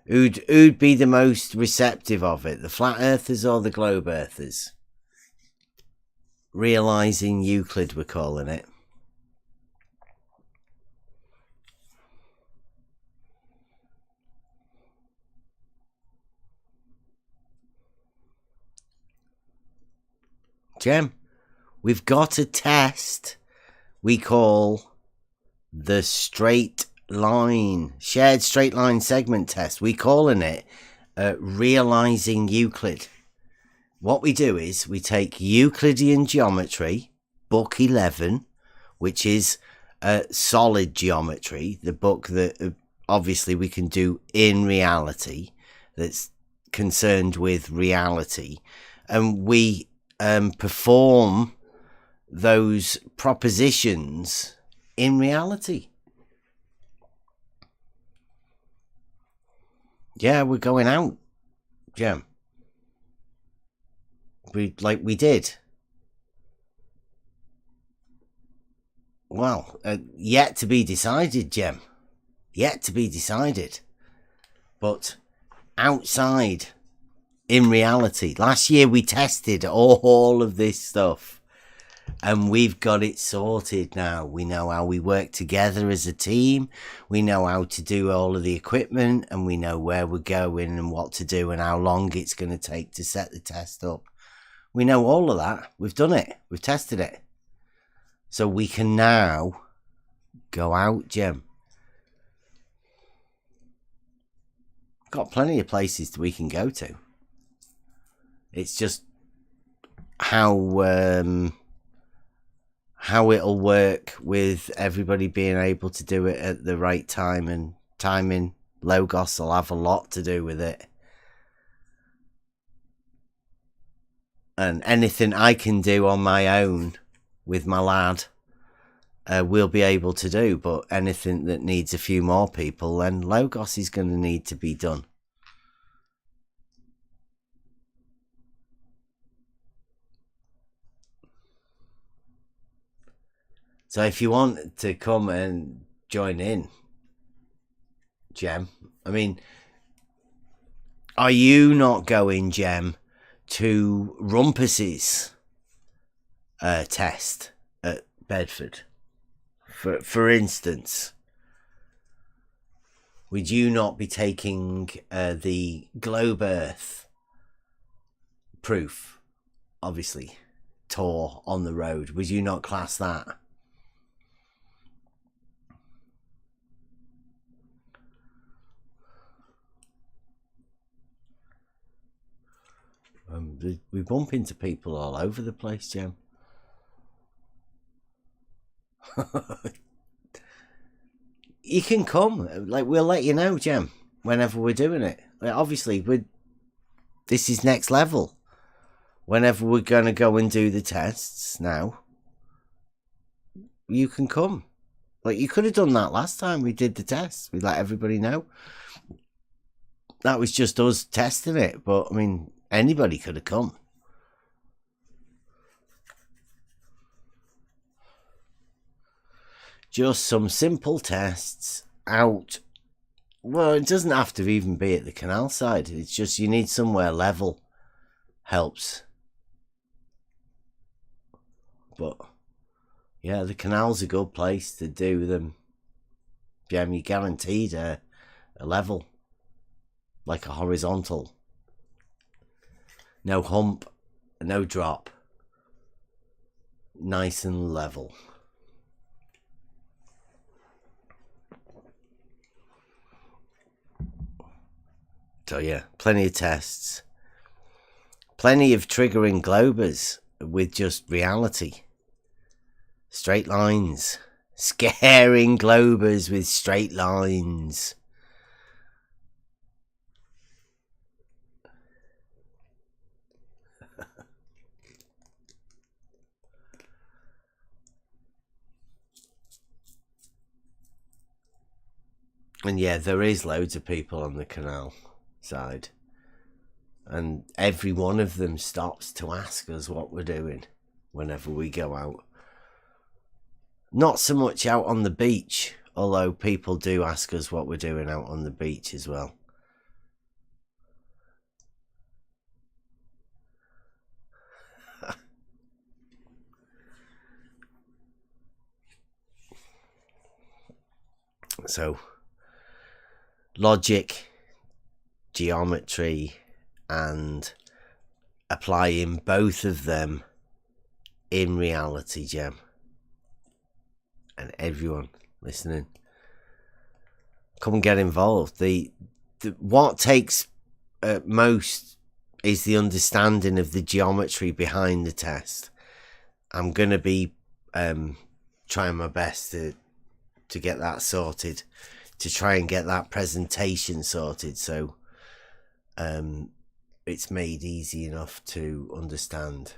Who'd be the most receptive of it? The flat earthers or the globe earthers? Realizing Euclid, we're calling it. Jem, we've got a test we call the shared straight line segment test. We're calling it Realizing Euclid. What we do is we take Euclidean geometry, book 11, which is solid geometry, the book that obviously we can do in reality, that's concerned with reality, and we perform those propositions in reality. Yeah, we're going out, Jem. We did. Well, yet to be decided, Jem. Yet to be decided. But outside, in reality, last year we tested all of this stuff, and we've got it sorted now. We know how we work together as a team. We know how to do all of the equipment, and we know where we're going and what to do and how long it's going to take to set the test up. We know all of that. We've done it. We've tested it. So we can now go out, Jem. Got plenty of places we can go to. It's just how it'll work with everybody being able to do it at the right time, and timing. Logos will have a lot to do with it. And anything I can do on my own with my lad, we'll be able to do. But anything that needs a few more people, then Logos is going to need to be done. So if you want to come and join in, Jem, I mean, are you not going, Jem, to Rumpus's test at Bedford? For instance, would you not be taking the globe Earth proof, obviously, tour on the road? Would you not class that? We bump into people all over the place, Jem. You can come. Like, we'll let you know, Jem, whenever we're doing it. obviously, this is next level. Whenever we're going to go and do the tests now, you can come. Like, you could have done that last time we did the tests. We let everybody know. That was just us testing it. But, I mean, anybody could have come. Just some simple tests out. Well, it doesn't have to even be at the canal side. It's just you need somewhere level. Helps. But, yeah, the canal's a good place to do them. Yeah, you're guaranteed a level. Like a horizontal. No hump, no drop. Nice and level. So yeah, plenty of tests. Plenty of triggering globers with just reality. Straight lines. Scaring globers with straight lines. And yeah, there is loads of people on the canal side. And every one of them stops to ask us what we're doing whenever we go out. Not so much out on the beach, although people do ask us what we're doing out on the beach as well. So, logic, geometry, and applying both of them in reality, Gem. And everyone listening, come and get involved. What takes most is the understanding of the geometry behind the test. I'm going to be trying my best to get that sorted, to try and get that presentation sorted, so it's made easy enough to understand.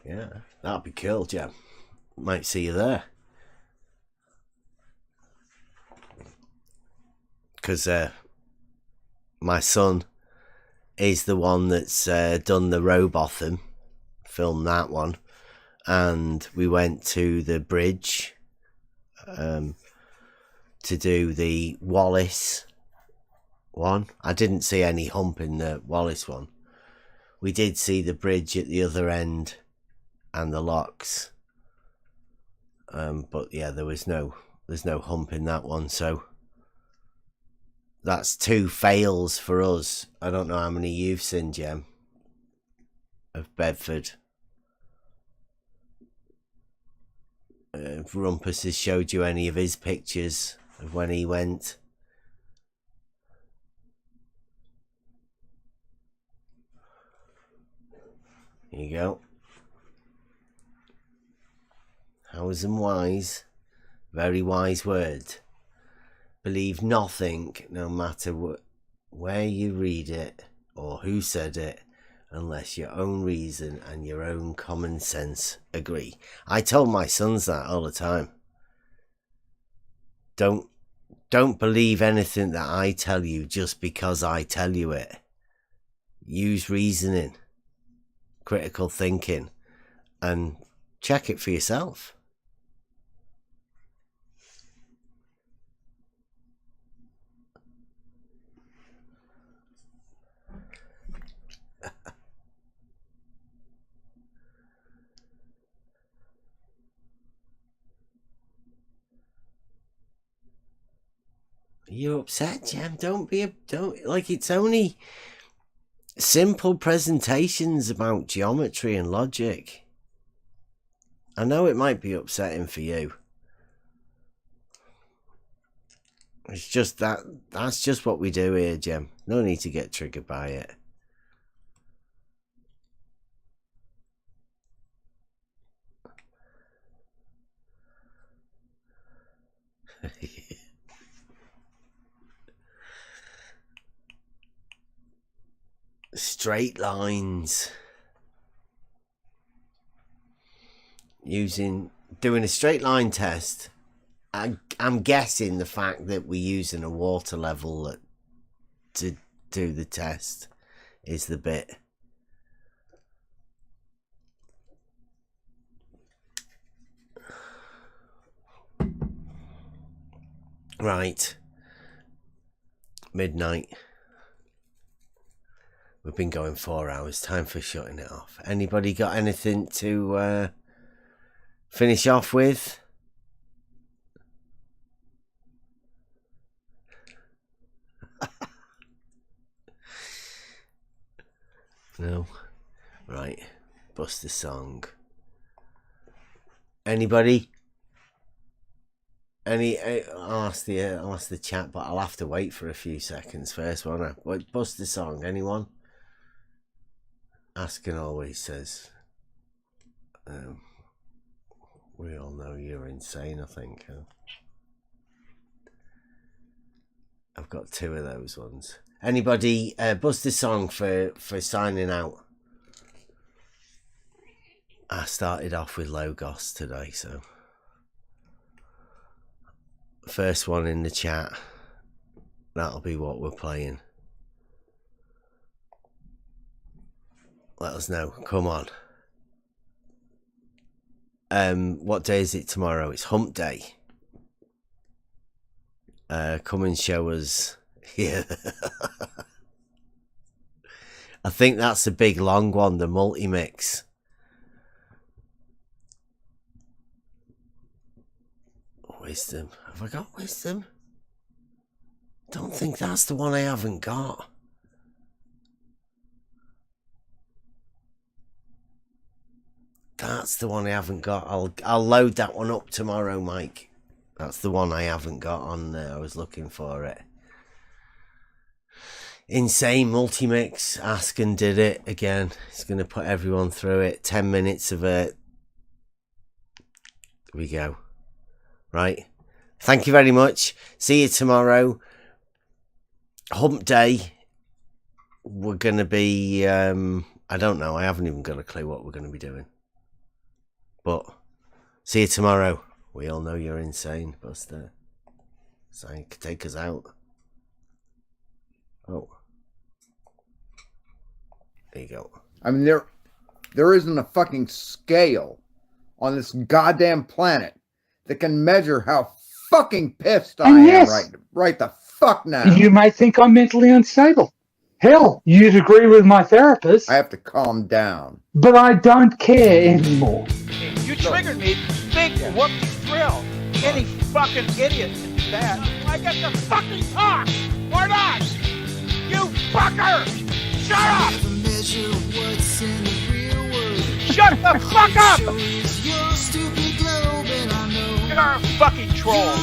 Yeah, that'd be cool, Jam. Might see you there. Because my son is the one that's done the Robotham, filmed that one, and we went to the bridge to do the Wallace one. I didn't see any hump in the Wallace one. We did see the bridge at the other end and the locks, but yeah, there's no hump in that one, so that's 2 fails for us. I don't know how many you've seen, Gem, of Bedford. If Rumpus has showed you any of his pictures of when he went. Here you go. Hours and wise. Very wise word. Believe nothing, no matter where you read it or who said it, unless your own reason and your own common sense agree. I told my sons that all the time. Don't believe anything that I tell you just because I tell you it. Use reasoning, critical thinking, and check it for yourself. You're upset, Jam. Don't like, it's only simple presentations about geometry and logic. I know it might be upsetting for you. It's just that's just what we do here, Jim. No need to get triggered by it. Straight lines. Doing a straight line test. I'm guessing the fact that we're using a water level to do the test is the bit. Right. Midnight. We've been going 4 hours. Time for shutting it off. Anybody got anything to finish off with? No? Right. Bust the song. Anybody? I'll ask the chat, but I'll have to wait for a few seconds first, won't I? Bust the song. Anyone? Asking always says, we all know you're insane, I think. Huh? I've got 2 of those ones. Anybody bust the song for signing out? I started off with Logos today, so first one in the chat, that'll be what we're playing. Let us know. Come on. What day is it tomorrow? It's hump day. Come and show us. Yeah. I think that's a big long one, the multi-mix. Wisdom. Have I got wisdom? Don't think that's the one I haven't got. That's the one I haven't got. I'll load that one up tomorrow, Mike. That's the one I haven't got on there. I was looking for it. Insane multi-mix. Askin did it again. He's going to put everyone through it. 10 minutes of it. There we go. Right. Thank you very much. See you tomorrow. Hump day. We're going to be... I don't know. I haven't even got a clue what we're going to be doing. But see you tomorrow. We all know you're insane, Buster. So you could take us out. Oh. There you go. I mean, there isn't a fucking scale on this goddamn planet that can measure how fucking pissed I am right the fuck now. You may think I'm mentally unstable. Hell, you'd agree with my therapist. I have to calm down. But I don't care anymore. You triggered me. Big whoopty thrill. Any fucking idiot can do that. I get to fucking talk. Or not. You fucker. Shut up. Shut the fuck up. You're a fucking troll.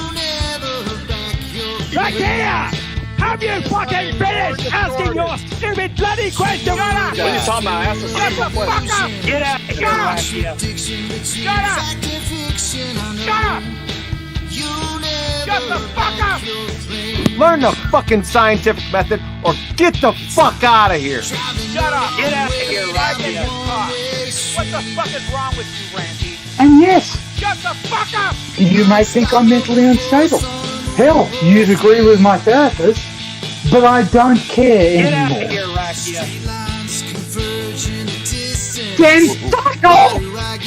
Right here! Have you fucking finished asking your stupid bloody question? Shut up! What are you talking about? Ask the fuck up! Get out! Shut up! Shut up! Shut up! Shut the fuck up! Learn the fucking scientific method or get the fuck out of here! Shut up! Get out of here, Randy! What the fuck is wrong with you, Randy? And yes, Shut the fuck up! you may think I'm mentally unstable. Hell, you'd agree with my therapist. But I don't care Get out anymore. of here, Randy! Then fuck off! You're not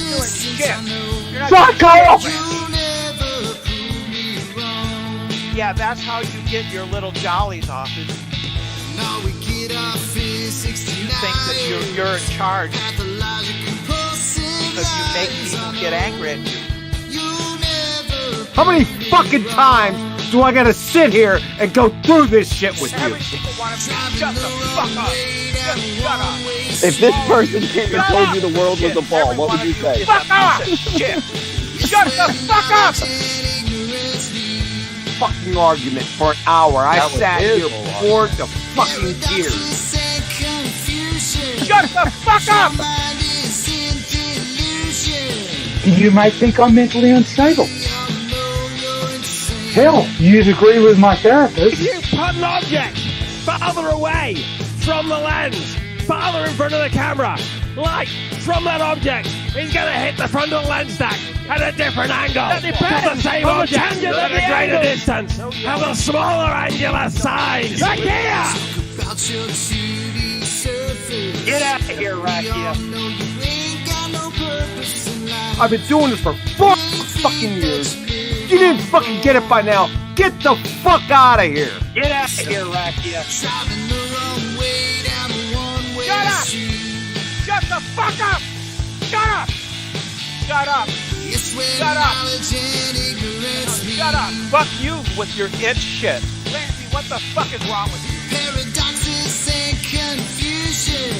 doing shit. You're not Fuck doing off! shit. Yeah, that's how you get your little jollies off. You think that you're in charge because you make people get angry at you. How many fucking times do I gotta sit here and go through this shit with you? Every single one of you, shut the fuck up. Just shut up. If this person came and told you the world was a ball, what would you say? Fuck off! Shit. Shut the fuck up! Fucking argument for an hour. I sat here bored to fucking tears. Shut the fuck up! You may think I'm mentally unstable. Hell, you'd agree with my therapist. If you put an object farther away from the lens, farther in front of the camera, light from that object is going to hit the front of the lens stack at a different angle. That depends on the same object at a greater distance, have a smaller angular size. Back here! Get out of here, Rakia. I've been doing this for 4 fucking years. You didn't fucking get it by now. Get the fuck out of here. Get out of here, Rakia. Shut up! Shut the fuck up! Shut up! Shut up! Shut up! Shut up! Fuck you with your itch shit. Randy, what the fuck is wrong with you? Paradoxes and confusion.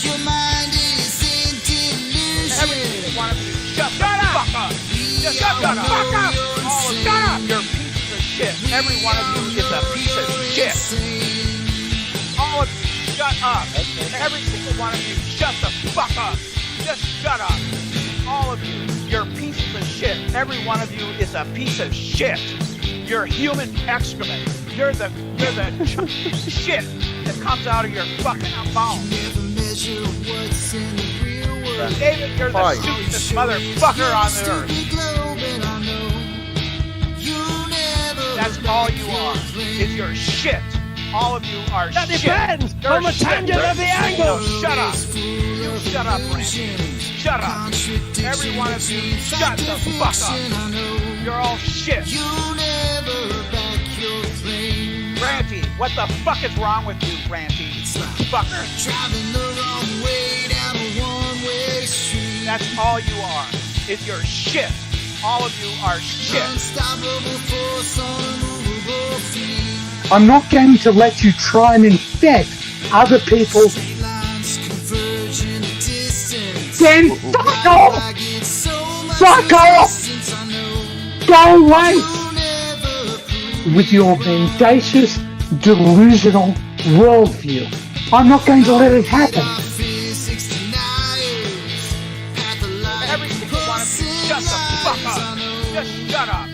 Your mind is in delusion. Everything one of you, shut the fuck up! Just shut the fuck up! All of you, shut up! You're pieces of shit. Every one of you is a piece of shit. All of you, shut up! Every single one of you, shut the fuck up! Just shut up! All of you, you're pieces of shit. Every one of you is a piece of shit. You're human excrement. You're the shit that comes out of your fucking mouth. David, you're the stupidest motherfucker on the earth. That's all you are. Is your shit. All of you are That shit. depends on the tangent of the angle. No, shut up. You shut up, Randy. Shut up. Every one of you, shut the fuck up. You're all shit. Randy, what the fuck is wrong with you, Randy? Fucker. That's all you are. Is your shit. All of you are shit. I'm not going to let you try and infect other people. Then fuck off! Fuck off! Go away! With your mendacious, delusional worldview. I'm not going to let it happen. Every single one of you, shut the fuck up. Just shut up.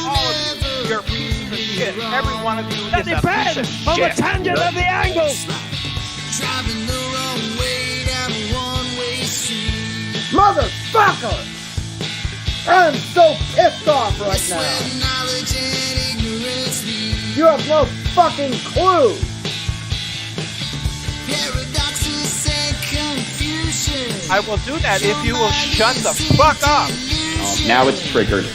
All of you, you're pieces of shit. Every one of you That is a piece of depends on the shit. tangent of the angle. Motherfucker! I'm so pissed off right now. You have no fucking clue. I will do that if you will shut the fuck up. Oh, now it's triggered.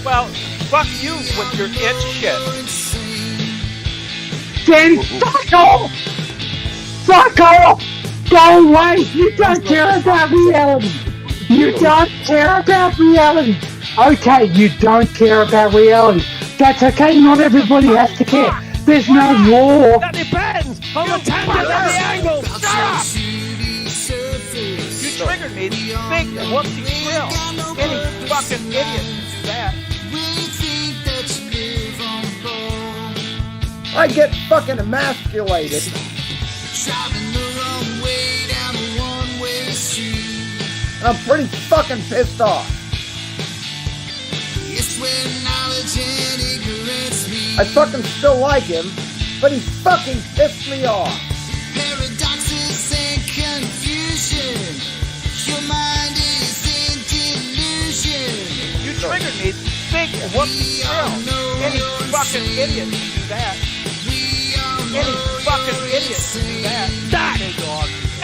Well, fuck you with your itch shit. Then fuck off! Fuck off! Go away! You don't care about reality! You don't care about reality! Okay, you don't care about reality. That's okay, not everybody has to care. There's no law. That depends on the tangent of the angle. Shut up! You triggered me. Big whoopsie drill. Any fucking idiot can do that. I get fucking emasculated. I'm pretty fucking pissed off. I fucking still like him, but he fucking pissed me off. Paradoxes and confusion. Your mind is in delusion. You triggered me. Big whoopsie drill. Any fucking idiot can do that. Any fucking idiot can do that. Stack!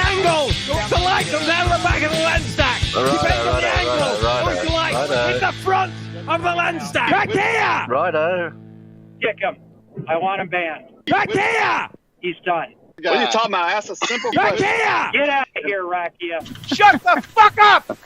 Angle! The light comes out of the back of the lens stack. Depends on the angle. Where's the light? Hit the front of the lens stack. Back here! Righto. Kick him. I want him banned. Back here! He's done. What are you talking about? That's a simple Back question. here! Get out of here, Rakia. Shut the fuck up!